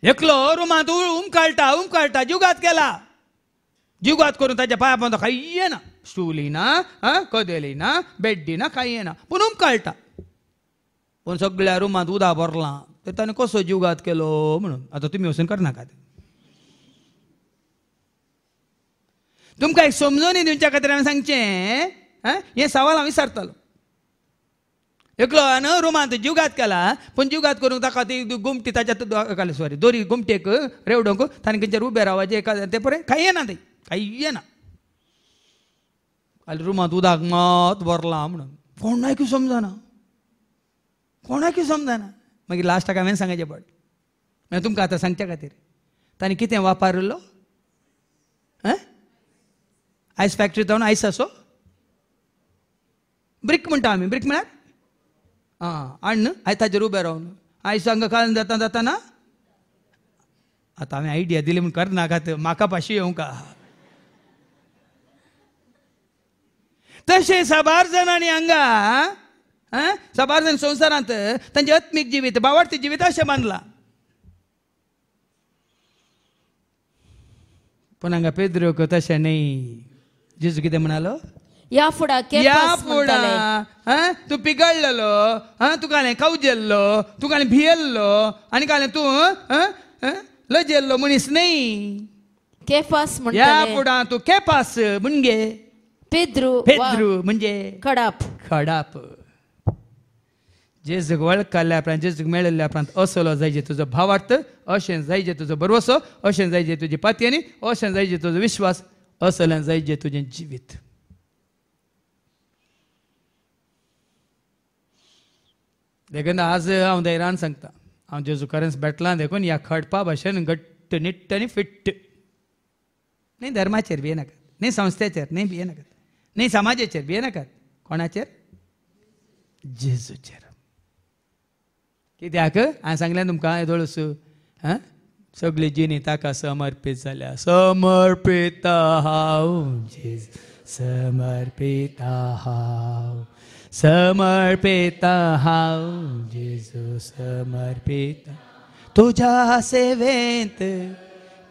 एकलो रुमांत उमकाळटा जुगात केला जुगात करून ताच्या पांया पावता काही येना स्टूल ना कदेली ना बेड्डी ना काही येना पूण उमकाळटा पूण सगळ्या रुमांत उदक भरलां तर ताणें कसो जुगात केलो म्हणून आतां तुमी वचून करनाकात तुमकां एक समजोनी दिवच्या खातीर हांवें सांगचें हें सवाल हांव विचारतलो एकलो रुमांत जुगात केला पूण जुगात करूंक ताका ती गुमटी ताच्या सॉरी दोरी गुमटेक रेवडोंक ताणें खंयचेर उबे रावपाचें ते पळय काही येना ते काही येना खाली रुमांत उदक मात भरलां म्हणून कोणाकूय समजना मागीर लास्टाक हांवें सांगचें पड मागीर तुमकां आतां सांगच्या खातीर ताणें कितें वापरलो आयस फॅक्टरींत जावन आयस असो ब्रिक म्हणटा आमी ब्रिक म्हळ्यार आण हांवें ताजेर उबें रावन आयसांक काळून जाता ना आतां हांवें आयडिया दिली म्हूण करनाकात म्हाका पाशी येवंका तशें साबार जाणांनी हांगा साबार जाण संवसारांत तांचें आत्मीक जिवीत भावार्थी जिवीत अशें बांदलां पूण हांगा पेद्रोक तशें न्ही जेजू कितें म्हणालो या फुडा तूं पिगळलेलो तुका हांवें खावजेल्लो तुका हांवें भियेल्लो आनी काय तूं लजेल्लो मनीस न्ही केफास या फुडा तूं केपास म्हणजे पेद्रू म्हणजे खडाप जेजूक वळखल्या उपरांत जेजूक मेळिल्ल्या उपरांत असलो जायजे तुजो भावार्थ अशें जायजे तुजो बरवसो अशें जायजे तुजी पातयेनी अशें जायजे तुजो विश्वास असलें जायजे तुजें जिवीत देखून आज हांव धैर्यान सांगता हांव जेजू खरेंच बेटलां देखून ह्या खडपा भाशेन घट्ट निट्ट आनी फिट्ट न्ही धर्माचेर भियेनाकात न्ही संस्थेचेर न्ही भियेनाकात न्ही समाजाचेर भियेनाकात कोणाचेर जेजूचेर कित्याक हांवें सांगलें तुमकां येदोळस सगळी जिणी ताका समर्पीत जाल्या समर्पित हांव जेजू समर्पित हांव जेजू समर्पित तुझ्या सेवेंत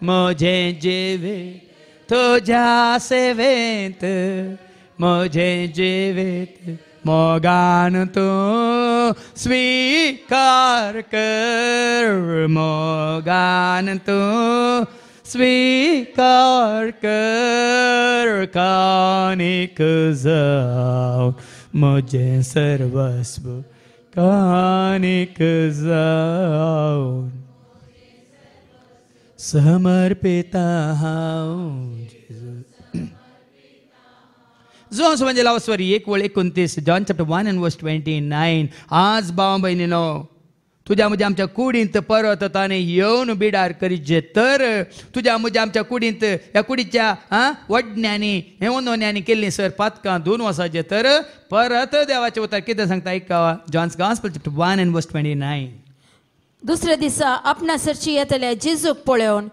म्हजें जिवीत तुझ्या सेवेंत म्हजें जिवीत मोगान तूं स्वीकार कर मोगान तूं स्वीकार कर कानीक जावं म्हजें सर्वस्व कानीक जावं समर्पित हांव जोन्स म्हणजे लावस्वरी 1:29 जॉन चॅप्टर 1 and verse 29 आज भाव भयणीनो तुझ्या म्हज्या आमच्या कुडींत परत ताणें येवन बिडार करीत तर तुझ्या म्हज्या आमच्या कुडींत ह्या कुडीच्या वडण्यांनी हेवनोन्यांनी केल्लीं सर पातकां धुवन वसाचें तर परत देवाचें उतर कितें सांगता आयकावा John's gospel chapter 1 and verse 29 दुसऱ्या दिसा आपणासरची येतल्या जेजूक पळोवन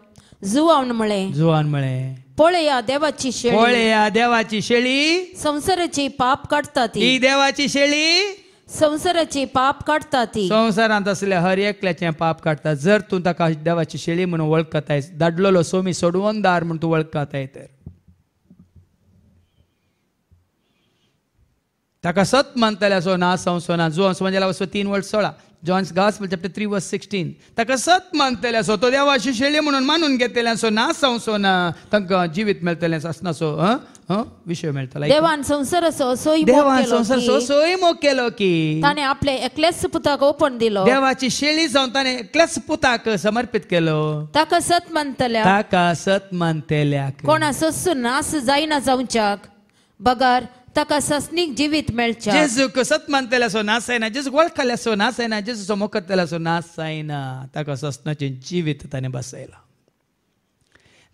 जुवान म्हळें पळया देवाची शेळी संसाराची पाप काडटा ती देवाची शेळी संसाराची पाप काडटा ती संवसारांत असल्या हर एकल्याचें पाप काडटा जर तूं ताका देवाची शेळी म्हणून वळखताय दाडलोलो सोमी सोडवून दार म्हणून तूं वळखताय तर ताका सत मानतल्या सो ना संसोना जुवांस म्हणजे 3:16 जॉन्स गॉस्पेल चॅप्टर 3 verse 16 ताका सत मानतल्या सो तो देवाची शेळी म्हणून मानून घेतल्यासो ना संसोना तांकां जिवीत मेळटलें आसना सो विषय मेळटलो देवान संसार सोय मोग केलो की ताणें आपले एकलेच पुताक ओपन दिलो देवाची शेळी जावन ताणें एकल्याच पुताक समर्पित केलो ताका सत मानतल्या कोणा सस्सू नास जायना जावच्याक बगार ताका सस्नीक जिवीत मेळच्या जेजूक सत मानतल्या सो नास जायना जेजूक वळखल्या सो नास जायना जेजूचो मोग करतल्या सो नास जायना ताका ससनाचें जिवीत ताणें बसयलां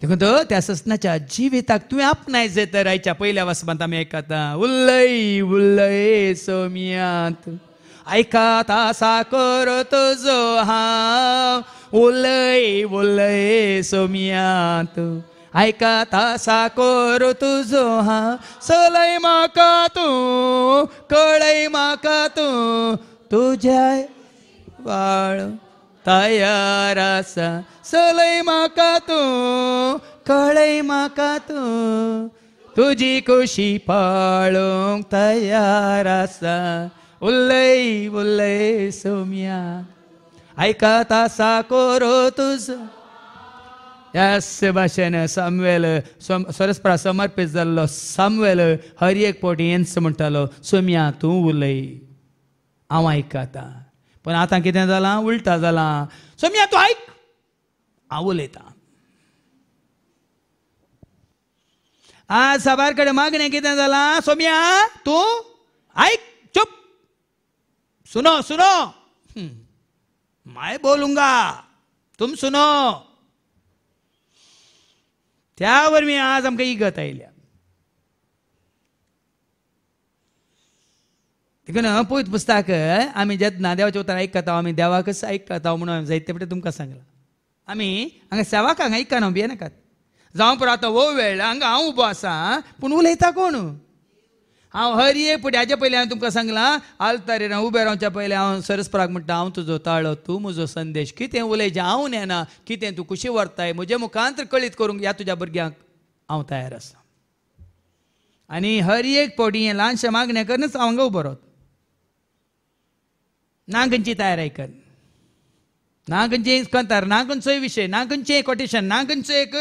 देखून त्या ससनाच्या जिविताक तुवें आपणाय जर तर आयच्या पयल्या वसपांत आमी आयकता उल्लय उल्लय सोमयांत ऐकात आसा कर तुजो हांव उलय उलय सोम्या तूं ऐकात आसा कर तुजो हांव चलय म्हाका तूं कळय म्हाका तूं तुज्या वाळ तयार आसा चलय म्हाका तूं कळय म्हाका तूं तुजी खुशी पाळूंक तयार आसा उलय उलय सोम्या ऐकात आसा करो तुजो ह्याच भाशेन सामुएल सरस्प्रा समर्पीत जाल्लो सामुएल हर एक फावटी हेंच म्हणटालो सोम्या तूं उलय हांव आयकतां पण आतां कितें जालां उलटा जालां सोम्या तूं आयक हांव उलयतां आज सभार कडेन मागणें कितें जालां सोम्या तूं आयक चुप सुनो सुनो मैं बोलूंगा तुम सुनो त्या वरवीं आज आमकां इगत आयल्या देखून पळयत पुस्तक आमी जेन्ना देवाचें उतर आयकता आमी देवाकच आयकता म्हणून जायते फावटी तुमकां सांगलां आमी हांगा सेवाकांक आयकना भियेनाकात जावं पळय आतां वो वेळ हांगा हांव उबो आसा पूण उलयता कोण हांव हर एक फावटी हाचे पयलीं हांवें तुमकां सांगलां आल्तारीर उबें रावच्या पयलीं हांव सरस्प्राक म्हणटा हांव तुजो ताळो तूं म्हजो संदेश कितें उलयचें हांव नेना कितें तूं कशी व्हरताय म्हजे मुखांतर कळीत करूंक ह्या तुज्या भुरग्यांक हांव तयार आसा आनी हर एक फावटी हें ल्हानशें मागणें करूनच हांव हांगा उबो रावता ना खंयची तयाराय कर ना खंयचें कंतार ना खंयचोय विशय ना खंयचें कोटेशन ना खंयचो एक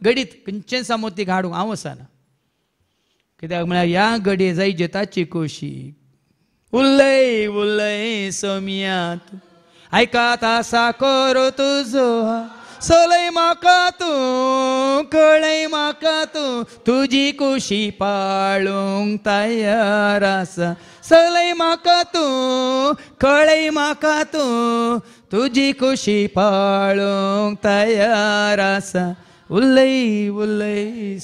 गडीत खंयचें सामोतीक हाडूंक हांव वचना कित्याक म्हळ्यार ह्या घडये जाय जेताची खोशी उलय उलय सोम्या तूं ऐकात आसा कर तुजो चलय म्हाका तूं कळय म्हाका तूं तुजी खुशी पाळूंक तयार आसा चलय म्हाका तूं कळय म्हाका तूं तुजी खुशी पाळूंक तयार आसा उलय उलय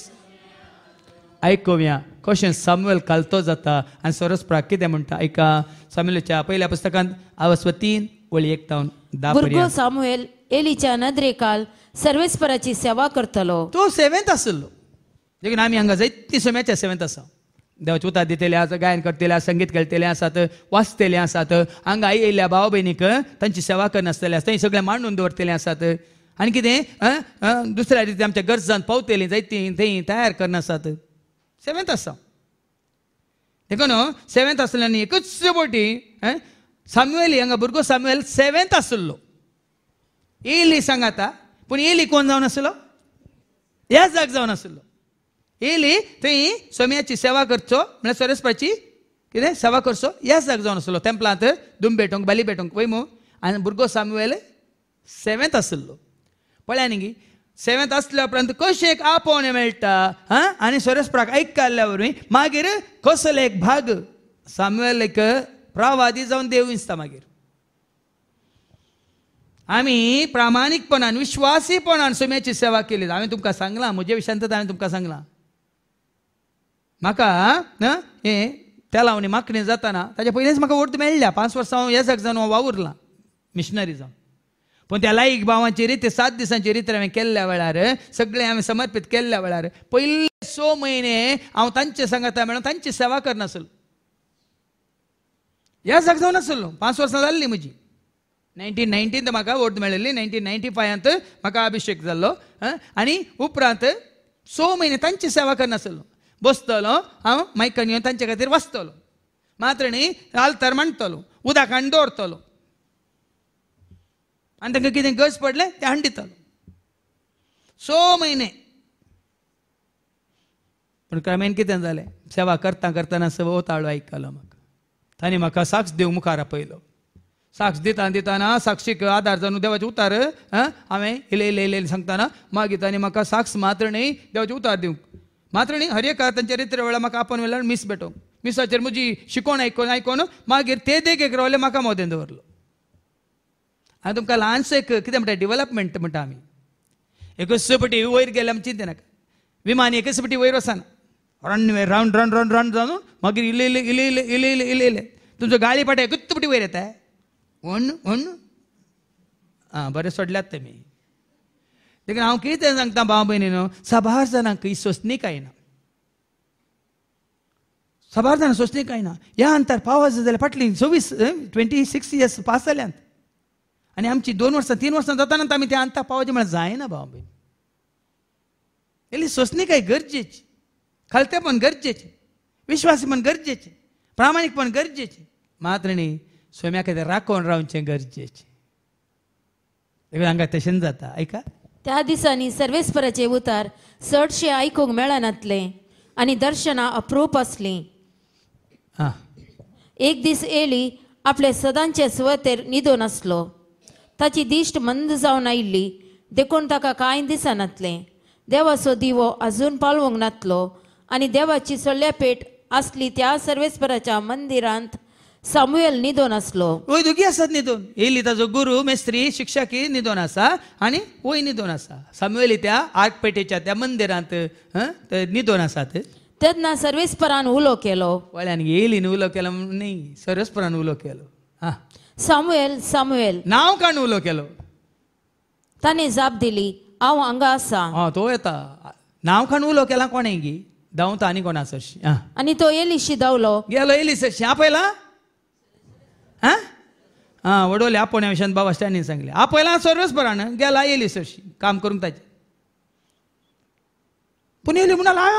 आयकुया कशें सामुएल कालतो जाता आनी सरस्प्राक कितें म्हणटा ऐका सामुएलाच्या पहिल्या पुस्तकांत आवस्व 3 वळी 1 तावन 10 भुरगो सामुएल एलीच्या नदरेकाल सर्वेस्पराची सेवा करतलो तो सेवेंत आसलो देखून आमी हांगा जायती सोम्याच्या सेवेंत आसा देवाचे उतार दितेले आसा गायन करतले आसा संगीत खेळटले आसात वाचतले आसात हांगा येयल्ल्या भाव भयणीक तांची सेवा करनासतले आसा थंय सगळें मांडून दवरतले आसात आनी कितें दुसऱ्या रिती आमच्या गरजांत पावतलीं जायतीं थंय तयार करनासात सेवेंत आसा देखून सेवेंत आसल्यानी एकूच फावटी सामुएल हांगा भुरगो सामुएल सेवेंत आसलो एली सांगाता पूण एली कोण जावन आसलो ह्याच जाग जावन आसलो एली थंय सोम्याची सेवा करचो म्हळ्यार सरस्पाची कितें सेवा करचो ह्याच जाग जावन आसलो टेंपलांत दुम भेटोंक बाली भेटोंक वय मू आनी भुरगो सामुएल सेवेंत आसलो पळया न्ही सेवेंत आसल्या उपरांत कशें एक आपोवणें मेळटा आनी सरस्प्राक आयकल्या वरवीं मागीर कसलो एक भाग सामुएल एक प्रवादी जावन देव दिसता मागीर आमी प्रामाणीकपणान विश्वासीपणान सोम्याची सेवा केली हांवें तुमकां सांगलां म्हजे विशयांत हांवें तुमकां सांगलां म्हाका हें त्या लावणी मागणी जाताना ताच्या पयलींच म्हाका वर्त मेळ्ळ्या 5 वर्सां हांव ह्या जाग जावन वावुरलां मिशनरी जावन पूण त्या लायक भावांची रीत 7 दिसांची रीत हांवें केल्ल्या वेळार सगळें हांवें समर्पीत केल्ल्या वेळार पयले 6 म्हयने हांव तांचे सांगाता मेळून तांची सेवा करनासलो ह्या जाग जावन आसलो 5 वर्सां जाल्लीं म्हजी 1919 म्हाका वोट मेळिल्ली 1995 म्हाका अभिषेक जाल्लो आनी उपरांत 6 म्हयने तांची सेवा करनासलो बसतलो हांव मायकान येवन तांचे खातीर वाचतलो मात्र न्ही आल्तार मांडटलो उदक हाडून दवरतलो आनी तांकां कितें गरज पडलें तें हाडून दितलो 6 म्हयने पूण क्रमेन कितें जालें सेवा करता करतना सगळो ताळो आयकलो म्हाका तांणी म्हाका साक्ष दिवंक मुखार आपयलो साक्ष दिताना साक्षीक आदार जावन देवाचे उतार हांवें इले सांगतना मागीर तांणी म्हाका साक्ष मात्र न्ही देवाचे उतार दिवंक मात्र न्ही हर एक तांच्या रित्रे वेळार म्हाका आपोवन व्हेल्यार मिस भेटोवंक मिसाचेर म्हजी शिकोवण आयकोन मागीर ते देखेक रावले म्हाका मोदें दवरलो हांवें तुमकां ल्हानसो एक कितें म्हणटा डेव्हलपमेंट म्हणटा आमी एकूच फावटी वयर गेले आमी चिंते नाका विमान एकच फावटी वयर वचना रावंड रावंड रावंड रावंड जावन मागीर इले तुमचो गाळी पाट्या गुत्तपटी वयर येता म्हण आं बरें सोडल्यात तेमी देखून हांव कितें सांगता भाव भयणीनो साबार जाणांक ही सोंसणी कांय साबार जाणां सोंसणी कांय ना ह्या अंतर पावस जाल्यार फाटलीं 26 इयर्स पास जाल्यांत आनी आमची 2 वर्सां 3 वर्सां जाताना आमी त्या अंताक पावचे म्हळ्यार जायना भाव भयण इल्ली सोंसणी कांय गरजेची खलतेपण गरजेचें विश्वासीपण गरजेचें प्रामाणीकपण गरजेचें मात्र न्ही सोम्या खातीर राखून रावचें गरजेचें देखून हांगा तशें जाता ऐका त्या दिसांनी सर्वेस्पराचे उतार चडशे आयकूंक मेळनातले आनी दर्शनां अप्रूप आसलीं हां एक दीस एली आपले सदांचे सुवातेर न्हिदून आसलो ताची दिश्ट मंद जावन आयिल्ली देखून ताका कांय दिसनातलें देवाचो दिवो आजून पालवंक नातलो आनी देवाची सळ्या पेट आसली त्या सर्वेस्पराच्या मंदिरांत सामुएल न्हिदून आसलो वय दोगी आसात न्हिदून येयली ताजो गुरू मेस्त्री शिक्षकी न्हिदून आसा आनी वय न्हिदून आसा सामुएली त्या आर्क पेटेच्या त्या मंदिरांत न्हिदून आसात तेन्ना सर्वेस्परान उलो केलो वळ्यान येयलीन उलो केलो न्ही सर्वेस्परान उलो केलो हां सामुएल सामुएल नांव काडून उलो केलो ताणें जाप दिली हांव हांगा आसा हां तो येता नांव काडून उलो केला कोणें गी धांवता आनी कोण आसा हरशीं हां आनी तो एलिशी धांवलो गेलो येयली सरशी आपयला हां हां वडोले आपोण्या विशयान बाबा स्टँडीन सांगले आपयला सर्वेस्परान गेला येयली सरशी काम करूंक ताजें पूण येयली म्हणाल हांवें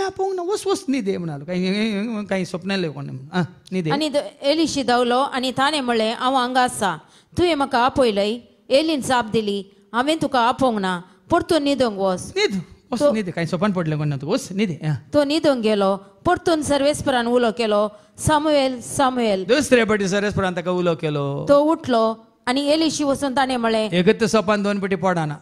आपोवंक ना वस न्ही दे म्हणालो काही स्वप्नाले कोण आं न्ही दे आनी एलिशी धांवलो आनी ताणें म्हणलें हांव हांगा आसा तुवें म्हाका आपयलय एलीन जाप दिली हांवें तुका आपोवंक ना परतून न्हिदूंक वच न्हीद वस न्ही काही स्वप्न पडलें कोण ना तूं वस न्ही दे तो न्हिदूंक गेलो परतून सर्वेस्परान उलो केलो सामुएल सामुएल दुसरे फावटी सर्वेस्परान ताका उलो केलो तो उठलो आनी एलिशी वचून ताणें म्हणलें एकच सोपान 2 फावटी पडना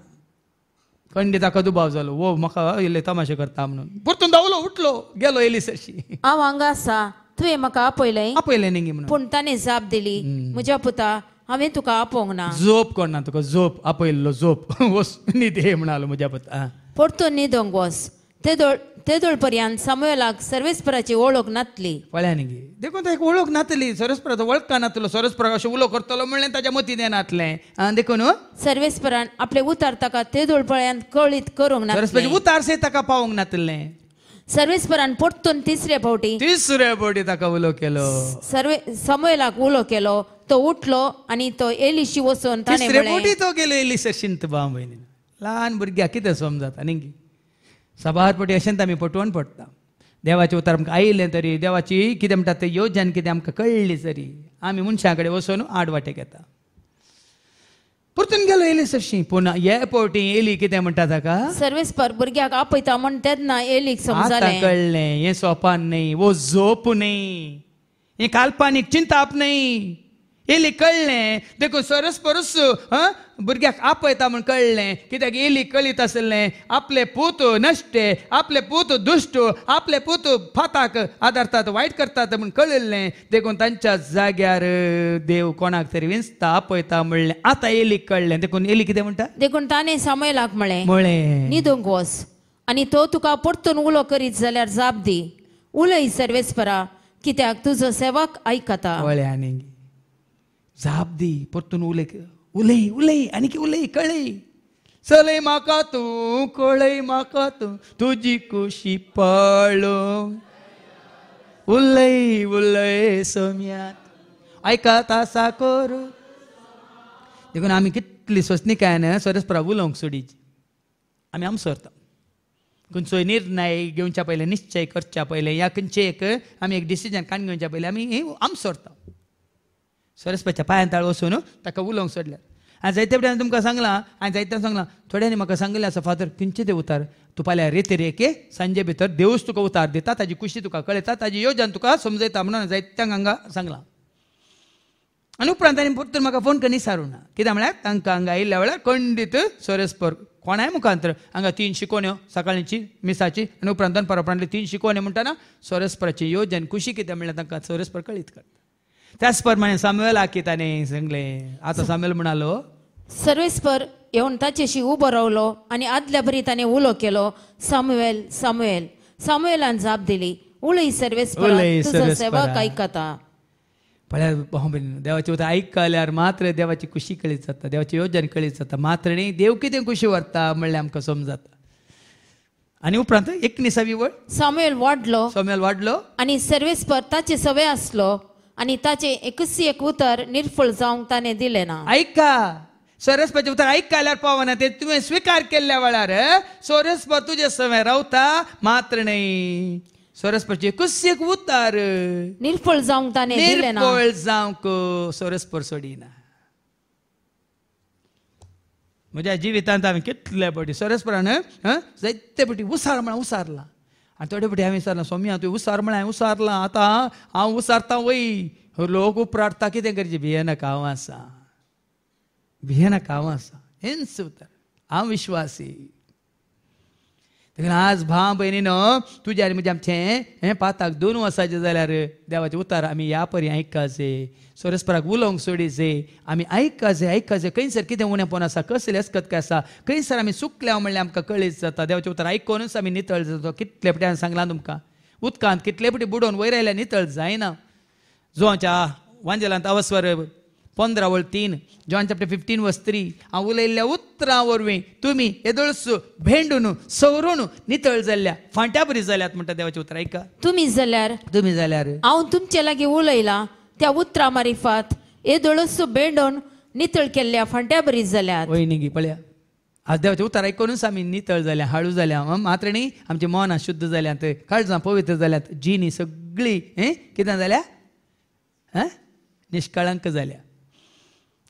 खंडी ताका दुबाव जालो वो म्हाका इल्ले तमाशे करता म्हणून परतून धांवलो उठलो गेलो येयली सरशी हांव हांगा आसा तुवें म्हाका आपयलय आपयलें न्ही म्हणून पूण ताणें जाप दिली म्हज्या पुता हांवें तुका आपोवंक ना झोप कोण ना तुका झोप आपयल्लो झोप वस न्ही दे म्हणालो म्हज्या पुता परतून न्हिदूंक वच तेदोळ पर्यंत सामुएलाक सर्वेस्पराची वळख नातली पळ्या न्ही गे देखून ताका वळख नातली सर्वेस्पराचो वळखा नातलो सर्वेस्पराक अशें उलो करतलो म्हणलें ताच्या मतीन येनातलें आं देखून सर्वेस्परान आपले उतार ताका तेदोळ पर्यंत कळीत करूंक ना सर्वेस्पराचें उतार से ताका पावोंक नातलें सर्वेस्परान परतून तिसरे फावटी ताका उलो केलो सामुएलाक उलो केलो तो उठलो आनी तो एलिशी वचून ताणें तिसरे म्हणलें फावटी तो गेलो येयली सरशींत भाव भयणी ल्हान भुरग्याक कितें समजता न्ही साबार फावटी अशेंत आमी पटवून पडटा देवाचें उतार आमकां आयिल्लें तरी देवाची कितें म्हणटा तें योजन कितें आमकां कळ्ळी तरी आमी मनशां कडेन वचून आडवाटे घेता परतून गेलो येयली सरशी पूण हे फावटी येयली कितें म्हणटा ताका सर्वेस्पर भुरग्याक आपयता म्हण तेन्ना एलीक समजलें कळ्ळें हें सोपान न्ही वो झोप न्ही हें काल्पनीक चिंताप न्ही येयली कळ्ळें देखून सरस्परस भुरग्याक आपयता म्हूण कळ्ळें कित्याक येयली कळीत आसलें आपले पूत नश्टे आपले पूत दुश्ट आपले पूत फाताक आदारतात वायट करतात म्हूण कळिल्लें देखून तांच्या जाग्यार देव कोणाक तरी विंचता आपयता म्हणलें आतां येयली कळ्ळें देखून येयली कितें म्हणटा देखून ताणें सामुएलाक म्हळें न्हिदूंक वच आनी तो तुका परतून उलो करीत जाल्यार जाप दी उलय सर्वेस्परा कित्याक तुजो सेवक आयकता आनी जाप दी परतून उलय उलय आनी उलय कळय चलय म्हाका तूं कळय म्हाका तूं तुजी खुशी पळो उलय उलय सोम्यात आयकात आसा करू देखून आमी कितली सोंसणीकायन सरस्परा उलोवंक सोडीची आमी आमसरता खंयचोय निर्णय घेवच्या पयले निश्चय करच्या पयले या खंयचे आमी एक डिसिजन काडून घेवच्या पयले आमी आमसरता सरस्वतीच्या पांयांताळ वचून ताका उलोवंक सोडल्यार हांवें जायते फावटी तुमकां सांगलां हांवें जायते सांगलां थोड्यांनी म्हाका सांगलें आसा फादर खंयचे ते उतार तूं फाल्यां रेके सांजे भितर देवूच तुका उतार दिता ताजी खुशी तुका कळयता ताजी योजन तुका समजयता म्हणून जायत्यांक हांगा सांगलां आनी उपरांत तांणी परतून म्हाका फोन करून विचारूं ना कित्याक म्हळ्यार तांकां हांगा येयल्ल्या वेळार खंडीत सरस्पर कोणाय मुखांतर हांगा 3 शिकोवण्यो सकाळीची मिसाची आनी उपरांत दनपारां 3 शिकोवण्यो म्हणटाना सरस्पराची योजन खुशी कितें म्हणल्यार तांकां सरस्पर कळीत करता त्याच प्रमाणे सामुएलाक ताणें सांगलें आतां सामुएल म्हणालो सर्वेस्पर येवन ताचेशी उबो रावलो आनी आदल्या बरी ताणें उलो केलो सामुएल सामुएल सामुएलान जाप दिली उलय सर्वेस्पर तुजो सेवक आयकता पळ्यार भाव भयणीनो, देवाची उतर आयकल्यार मात्र देवाची खुशी कळीत जाता, देवाची योजना कळीत जाता. मात्र न्ही देव कितें खुशी व्हरता म्हणल्यार आमकां समजता. आनी उपरांत 19वी वळ सामुएल वाडलो सोम्याल वाडलो आणि सर्वेस्पर ताचे सवय असलो आणि ताचे एकूच एक उतर निर्फळ जावंक ताणें दिलें ना. ऐका, सोरेस्पाचें उतर आयकल्यार पावना, ते तुवें स्विकार केल्ल्या वेळार सोरेस्पर तुजे सवय रावता. मात्र न्ही सोरेस्परचें एकूच एक उतर निर्फळ जावंक ताणें दिलें ना. निर्फळ जावंक सोरेस्पर सोडिना. म्हज्या जिवितांत हांवें कितले फावटी सोरेस्परान जायते फावटी उसार म्हळ्यार उसारला. आनी थोडे फावटी हांवें विचारलां, सोम्या तुवें उसार म्हळ्यार उसारलां, आतां हांव उसारतां वय. लोक उपराडटा कितें करचें, भियेनाका हांव आसा, भियेनाका हांव आसा. हेंच उतर, हांव विश्वासी. देखून आज भाव भयणीनो, तुज्या आनी म्हजें आमचें पाताक 2 वर्सांचें जाल्यार देवाचें उतर आमी ह्या परी आयकपाचें. सोरेस्पराक उलोवंक सोडिचें, आमी आयकपाचें. खंयसर कितें उणेपण आसा, कसलें अस्कतकाय आसा, खंयसर आमी चुकल्या म्हणल्यार आमकां कळीत जाता. देवाचें उतर आयकूनच आमी नितळ जाता. कितले फावटी हांवें सांगलां तुमकां, उदकांत कितले फावटी बुडोवन वयर आयल्यार नितळ जायना. जोआच्या वांजेलांत अवस्वर 15:3, जॉन चॅप्टर 15:3. हांव उलयल्ल्या उतरां वरवीं तुमी येदळस भेंडून सवरून नितळ जाल्ल्या फांट्या बरी जाल्यात म्हणटा देवाचें उतर. आयका, तुम्ही जाल्यार हांव तुमचे लागीं उलयलां त्या उतरां मारिफात येदळस भेंडोन नितळ केल्ल्या फांट्या बरी जाल्यात. वयनी गी पळया, आज देवाचें उतर आयकूनच आमी नितळ जाल्या, हाळू जाल्या. मात्र न्ही आमचें मनां शुद्ध जाल्यात, काळजां पवित्र जाल्यात, जिनी सगळीं कितें जाल्या, निश्कळंक जाल्या.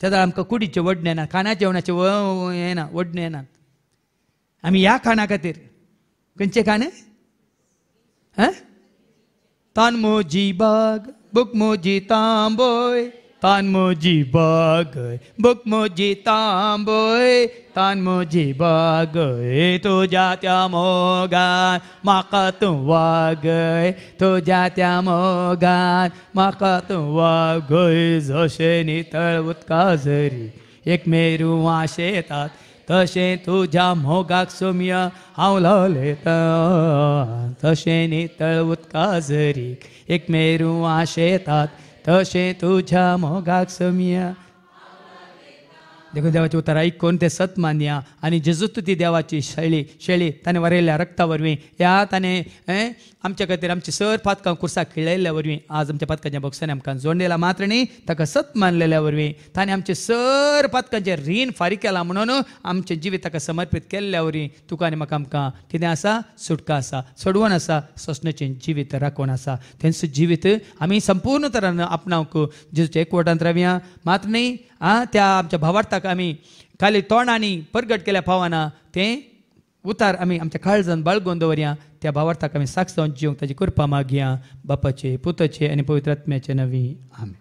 तेन्ना आमकां कुडीचे वडणे ना, खाणा जेवणाचे हें ना, वडणे नात. आमी ह्या खाणा खातीर खंयचे खाण, तान मोजी बाग बुक मोजी तांबोय, तान मोजी बाग बुक मोजी तांबोय, तान मोजी बाग तुज्या त्या मोगान म्हाका तूं वागय, तुज्या त्या मोगान म्हाका तूं वागय. जशें नितळ उदका जरी एक मेरू आशेतात, तशें तुज्या मोगाक सोम्या हांव लावलेता. तशें नितळ उदका जरी एक मेरू आशेतात, तशें तुज्या मोगाक सोम्या. देखून देवाचें उतर आयकून तें सत मानया आनी जेजूत ती देवाची शेळी ताणें वरयल्ल्या रक्ता वरवीं, ह्या ताणें आमच्या खातीर आमची सर पातकां कुर्साक खिळयल्ल्या वरवीं आज आमच्या पातकांच्या बॉक्सांनी आमकां जोडलेला. मात्र न्ही ताका सत मानलेल्या वरवीं ताणें आमचे सर पातकांचें रीण फारीक केलां. म्हणून आमचें जिवीत ताका समर्पीत केल्ल्या वरवीं तुका आनी म्हाका आमकां कितें आसा, सुटका आसा, सोडवण आसा, सोंसणेचें जिवीत राखण आसा. तेंच जिवीत आमी संपूर्ण तरान आपणावंक जेजूच्या एकवटांत रावया. मात्र न्ही त्या आमच्या भावार्थाक आमी खाली तोंडांनी परगट केल्या फावना तें उतार आमी आमच्या काळजांत बाळगून दवरया. त्या भावार्थाक आमी साक्ष जावन जिवंक ताची कृपा मागया. बापाचे, पुताचे आनी पवित्र आत्म्याचे नवी आमेन.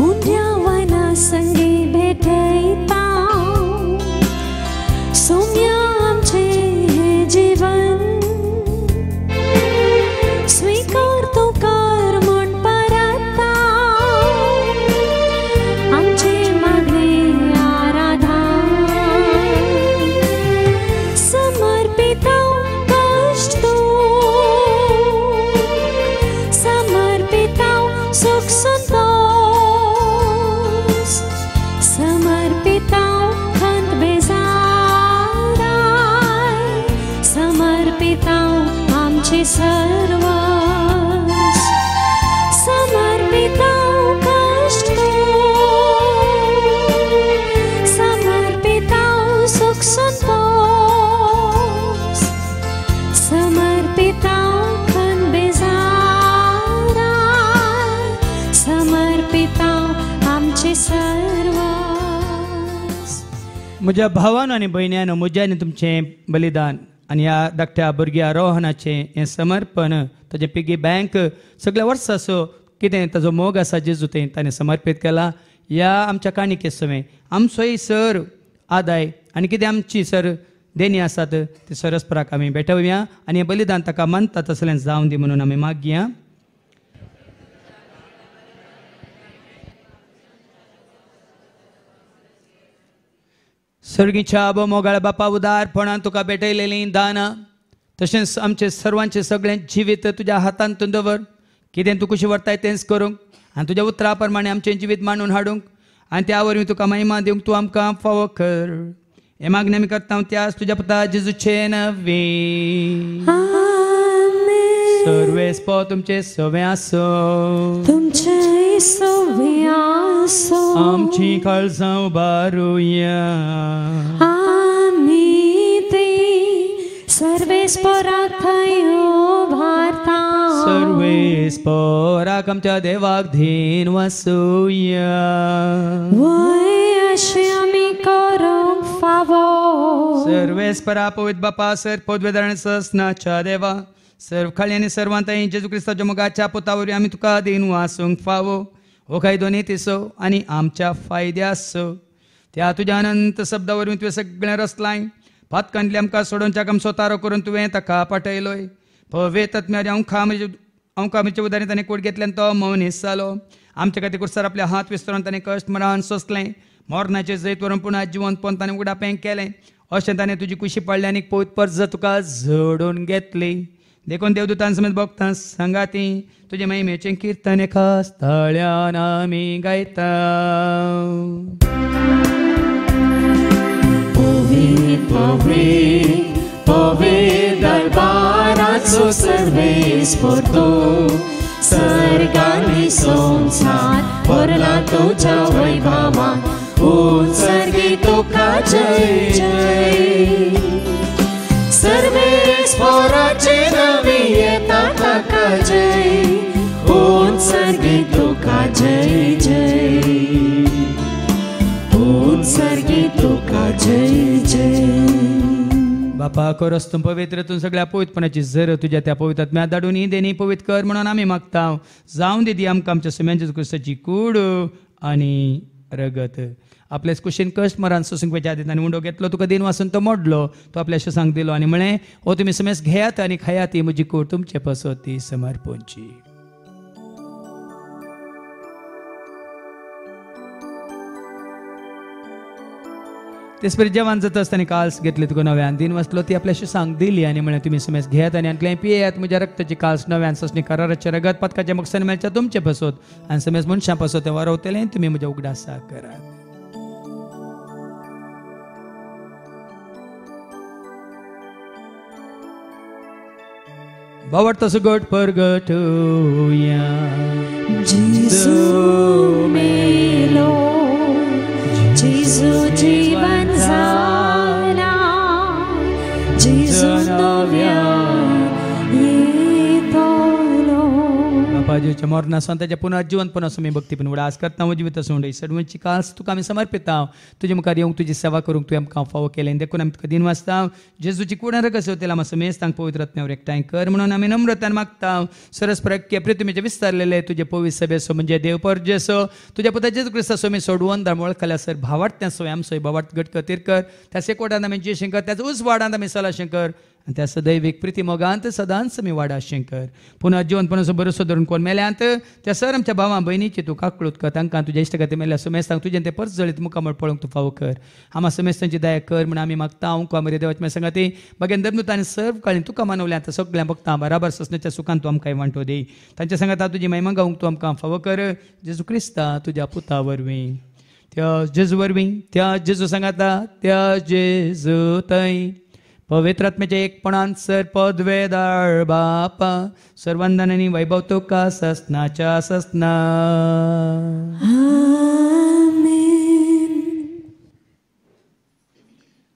उद्यावना संगे भेटयता सोम्या आमचे हे जीवन, स्वीकार तो कर म्हण परता आमचे मागणे आराधन. समर्पिता कष्ट समर्पिता सुख संतोष, समर्पिता खंत बेजाराय, समर्पिता आमचे सर्वस. समर्पिता कष्ट समर्पिता सुख संतोष, समर्पिता खंत बेजाराय, समर्पिता आमचे सर्वस. म्हज्या भावान आनी भयण्यान म्हज्यान तुमचें बलिदान आनी ह्या धाकट्या भुरग्या रोहनाचें हें समर्पण, ताजें पिगी बँक सगळ्या वर्साचो कितें ताजो मोग आसा जेजूतें ताणें समर्पीत केला. ह्या आमच्या काणिके समें आमचोय सर आदाय आनी कितें आमची सर देणी आसात ते सरस्पराक आमी भेटवया आनी हें बलिदान ताका मानता तसलें जावं दी म्हणून आमी मागया. सर्गीच्या आबो मोगाळ बापा, उदारपणान तुका भेटयलेलीं दानां तशेंच आमचे सर्वांचे सगळें जिवीत तुज्या हातांत दवर. कितें तूं कशी व्हरताय तेंच करूंक आनी तुज्या उतरा प्रमाणे आमचें जिवीत मांडून हाडूंक आनी त्या वरवीं तुका महिमा दिवंक तूं आमकां फावो कर. हे मागणी आमी करता हांव त्याच तुज्या पुता जेजूचे नवी. सर्वेस्पो तुमचे सवे आसो. तुमचे सवे आसो. आमची काळजां उबारुया. आमी ते सर्वेस्पराथाय उबारता. सर्वेस्पराक आमच्या देवाक धीन वासुया. वय अशें आमी करूंक फावो. सर्वेस्परा पवित्र बापा सर पदवेदार ससनाच्या देवा सर्व खाली आनी सर्वांताय जेजू क्रिस्ताच्या मोगाच्या पुता वरवीं आमी तुका दिन वासूंक फावो. हो काय दोनी तिसो आनी आमच्या फायद्यासो. त्या तुज्या अनंत शब्दा वरवीं तुवें सगळें रचलाय. फातकांतली आमकां सोडोवच्याक आमचो तारो करून तुवें ताका पाठयलोय. पवित्र आत्म्याच्या अंकामिच्या उदारी ताणें कोड घेतल्यान तो मौनीस जालो. आमचे खातीर कुर्सार आपले हात विस्तरून ताणें कश्ट मरान सोंसलें. मोरणाचें जैत व्हरून पुना जिवन पोवन ताणें उगडापें केलें. अशें ताणें तुजी कुशी पडली आनी पवित्र पर्ज तुका झोडून घेतली. देखून देवदूतां समेत भक्तां सांगाती तुजे महिमेचें किर्तन खास ताळ्यान आमी गायता. पवित्र दरबाराचो सर्वेस्पर तूं. सर्गानी संसार भरला तुज्या वैभवान. उत्सर्गी तुका जय जय. सर्वेस्पराचे नवी येता ताका जय. उत्सर्गी तुका जय जय. उत्सर्गी तुका जय जय. बापा करस तूं पवित्र तूं सगळ्या पवित्रपणाची झर तुज्या त्या पवित्र आत्म्याक धाडून ही देणी पवित्र कर म्हणून आमी मागता. जावं दिदी आमकां आमच्या सुम्यांच्या क्रिस्ताची कूड आनी रगत. आपले कुशीन कश्ट मरान सोसूंक वेच्या आदी ताणें उंडो घेतलो तुका दिन वासून तो मोडलो. तो आपल्या शेसांक दिलो आनी म्हळें हो तुमी समेस घेयात आनी खायात ही म्हजी कूड तुमचे पासत ती समर्पणची. तेच परी जेवण जाता आसतना काल्स घेतली तुका नव्यान दिन वाचलो ती आपल्या शेसांक दिली आनी म्हळें तुमी समेस घेयात आनी आटलें पियेयात म्हज्या रक्ताची काल्स नव्यान ससणी कराराचे रगत पथकाच्या मकसन मेळच्या तुमचे पासत आनी समेस मनशां पासत तें वारवतलें तुमी म्हज्या उगडासा करात. बावडता सुगट परगटुया. जेजू मेलो. जेजू जीवन जाला. जेजू नव्यान येतलो. बापाजीच्या मरणासून ताच्या पुनर्जीवनपण असो मी भक्तीपण उडास करता म्हजी जिवीत सोंडय सडवणची काल्स तुका आमी समर्पिता. तुजे मुखार येवंक तुजी सेवा करूंक तुवें आमकां फावो केलें देखून आमी तुका दिन वाचता. जेजूची कुडार कशें होतेला आमी समेज तांक पवित्र आत्म्यावर एकठांय कर म्हणून आमी नम्रतान मागता. सरस्प्रक्य प्रितुमेचे विस्तारलेले तुजे पवित्र सभेसो म्हणजे देवपर्जेसो तुज्या पुता जेजू क्रिस्तासो मी सोडवून दामोळ खाल्या सर भावार्थ्यासो आमचो भावार्थ घट खातीर कर. त्या सेकोटांत आमी जे शंकर त्याच उच वाडांत आमी सला शंकर आनी त्या सदैविक प्रिती मोगांत सदांच आमी वाडा शंकर. पुन्हा जिवनपणाचो बरोसो धरून कोण मेल्यांत त्या सर आमच्या भावां भयणीची तूं काकळूत कर. तांकां तुज्या इश्ट खातीर मेल्या सुमेस्तांक तुजें तें परस जळीत मुखामळ पळोवंक तूं फावो कर. आमा सुमेस्तांची दया कर म्हण आमी मागता. हांव आमरे देवाच्या सांगाती बागेन धर्मतांनी सर्व काळी तुका मानवल्या आतां सगळ्या भक्तां बराबर ससण्याच्या सुखान तूं आमकां वांटो दी. तांच्या सांगात तुजी महिमा गावंक तूं आमकां फावो कर. जेजू क्रिस्ता तुज्या पुता वरवीं त्या जेजू वरवीं त्या जेजू सांगाता त्या जेजू थंय पवित्र आत्म्याच्या एकपणान सर पदवेदार बापा सर्वांदानी वैभव तुका ससनाच्या ससना.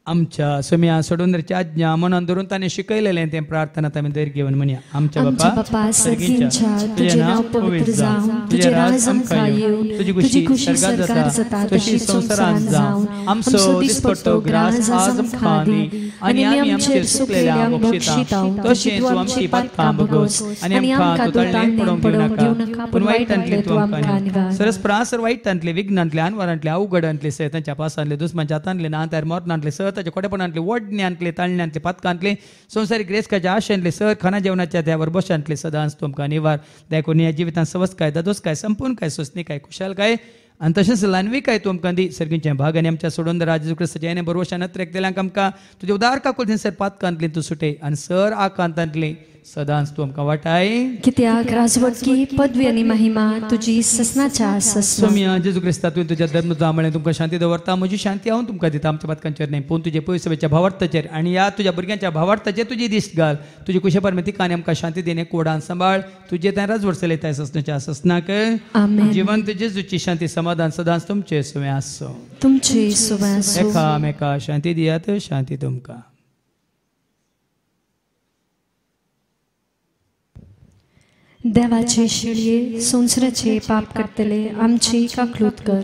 आमच्या सुम्या सोडून आज्ञा मनान धरून ताणें शिकयलेलें तें प्रार्थनात आमी दर घेवन म्हणया. आमच्या बापा सर्गीच्या तुजें नांव पवित्र जावं. तुजें राज आमकां येवं. तुजी खुशी सर्गार जाता तशी संवसारांत जावं. आमचो दिसपट्टो ग्रास आज आमकां दी आनी आमी आमचेर चुकलेल्या बक्षिता तशें तूं आमची पातकां बगोस आनी आमकां तूं ताळणें पडोवंक दिवनाका पूण वायटांतली तूं आमकां निवार. सरस्प्रासर वायटांतले विघ्नांतले आनवारांतले अवघडांतले सैतांच्या पासांतले दुस्मांच्या हातांतले नांतार मोरणांतले ताच्या कोटेपणांतले वडण्यांतले ताळण्यांतले पातकांतले संवसारीक रेस्काच्या आशेंतले सर खाना जेवणाच्या त्या वरबशांतले सदांच तुमकां निवार. देखून ह्या जिवितांत सवस काय ददोस काय संपूर्ण काय सोसणी काय खुशाल काय आनी तशेंच लानवीकाय तूं आमकां दी सर्गींच्या भाग आनी आमच्या सोडून राजेजू क्रिस्ताच्या येणे बरोवशा नत्रेक दिल्यांक आमकां तुजे उदार काकूल थंयसर पातकांतली तूं सुटय आनी सर आकांतांतली सदांच तूं आमकां वाटाय कित्याक राजवटकी पदवी आनी महिमा तुजी ससनाच्या आसस सोम्या जेजू क्रिस्ता तुवें तुज्या धर्म जांबळें तुमकां शांती दवरता म्हजी शांती हांव तुमकां दिता आमच्या पातकांचेर न्ही पूण तुजे पयसवेच्या भावार्थाचेर आनी ह्या तुज्या भुरग्यांच्या भावार्थाचेर तुजी दिश्ट घाल तुजी कुशे परमेतीक आनी आमकां शांती दिने कोडान सांबाळ तुजे थंय राजवट चलयताय ससनाच्या ससनाक आमेन. जिवंत जेजूची शांती समाधान सदांच तुमचे सुवें आसो तुमचे सुवास आसूं. एकामेका शांती दियात शांती तुमकां. देवाचे शिळये संवसाराचे पाप करतले आमची काकलूत कर.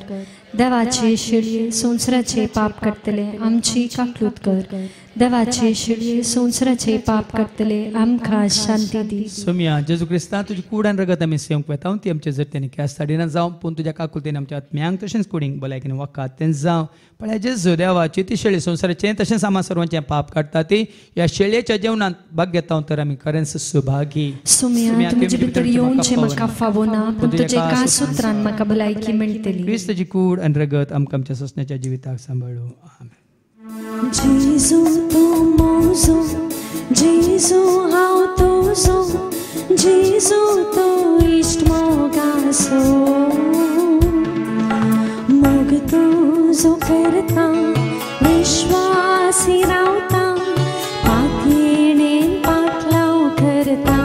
देवाचे शिळये संवसाराचे पाप करतले आमची काकलूत कर. देवाचे शिळये संवसाराचे पाप करतले आमकां शांती दी. सोम्या जेजू क्रिस्ता तुजी कुडान रगत आमी सेवंक वेता ती आमचे जरतेनी केस्ताडिना जावं पूण तुज्या काकुलतेन आमच्या आत्म्यांक तशेंच कुडींक भलायकेन वकात तें जावं पण हेजे देवाची ती शेळी संवसाराचें तशेंच आमा सर्वांचें पाप काडटा ती ह्या शेळयेच्या जेवणांत भाग घेता हांव तर आमी खरेंच सुभागी. सुम्या तुमचे भितर येवनचें म्हाका फावना पूण तुजे कास उतरान म्हाका भलायकी मेळटली. क्रिस्ताची कूड आनी रगत आमकां आमच्या ससण्याच्या जिविताक सांबाळू. आमेन. जेजू तूं मोजो जेजू हांव तुजो जेजू तूं इश्ट मोगासो मोग तुजो करता विश्वासी रावता पातयेणेन पातलाव करता.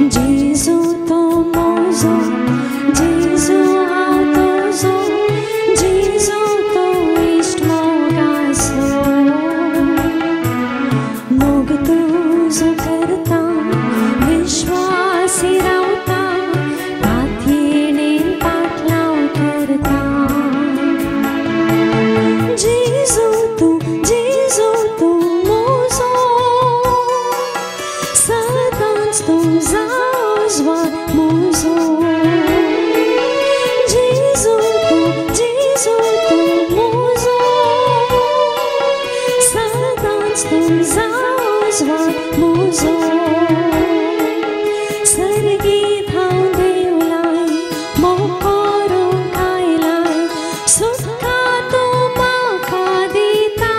जेजू तूं मोजो जेजू हांव तुजो जेजू तूं इश्ट मोगासो मोग तुजो करता विश्वासी रावता पातयेणेन पातलाव करता. जेजू तूं मोजो सदांच तूं जावोस वा मोजो. जेजू तूं मोजो सदांच तूं जावोस वा मोजो. सर्गीत हांव देवलाय मोकोरूंक आयलाय सुटका तूं म्हाका दिता.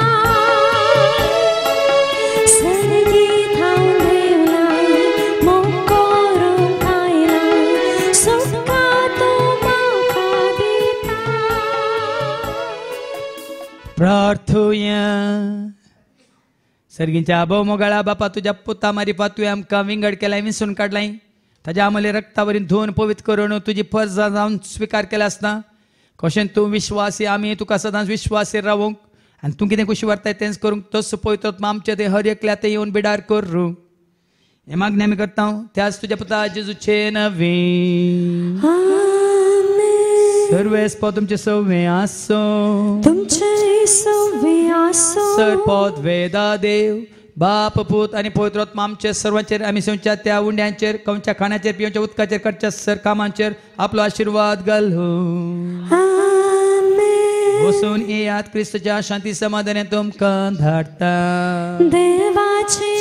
सर्गीत हांव देवलाय मोकोरूंक आयलाय सुटका तूं म्हाका दिता. प्रार्थुया सर्गींच्या आबो मोगाळा बापा तुज्या पुता मारिफात तुवें आमकां विंगड केलाय विसरून काडलाय ताज्या आमले रक्तावरीन धुवन पवित्र करून तुजी फर्जां जावन स्विकार केला आसता कशें तूं विश्वासी आमी तुका सदांच विश्वासी रावूंक आनी तूं कितें कुशी व्हरताय तेंच करूंक तस पळयतो आमचे ते हर एकल्या ते येवन बिडार करूं हे मागणी आमी करता त्याच तुज्या पुता जेजूचे नवी सर्वेस्प तुमचे सव्वे आसो तुमचे सव्वे आसो सरपद वेदा देव बाप पूत आनी पवित्रोत्मा आमचे सर्वांचेर आमी सेवच्या त्या उंड्यांचेर कवच्या खाण्याचेर पिवच्या उदकाचेर कडच्या सर कामांचेर आपलो आशिर्वाद घालूं. वसून येयात क्रिस्तच्या शांती समाधानान तुमकां धाडटा. देवाचे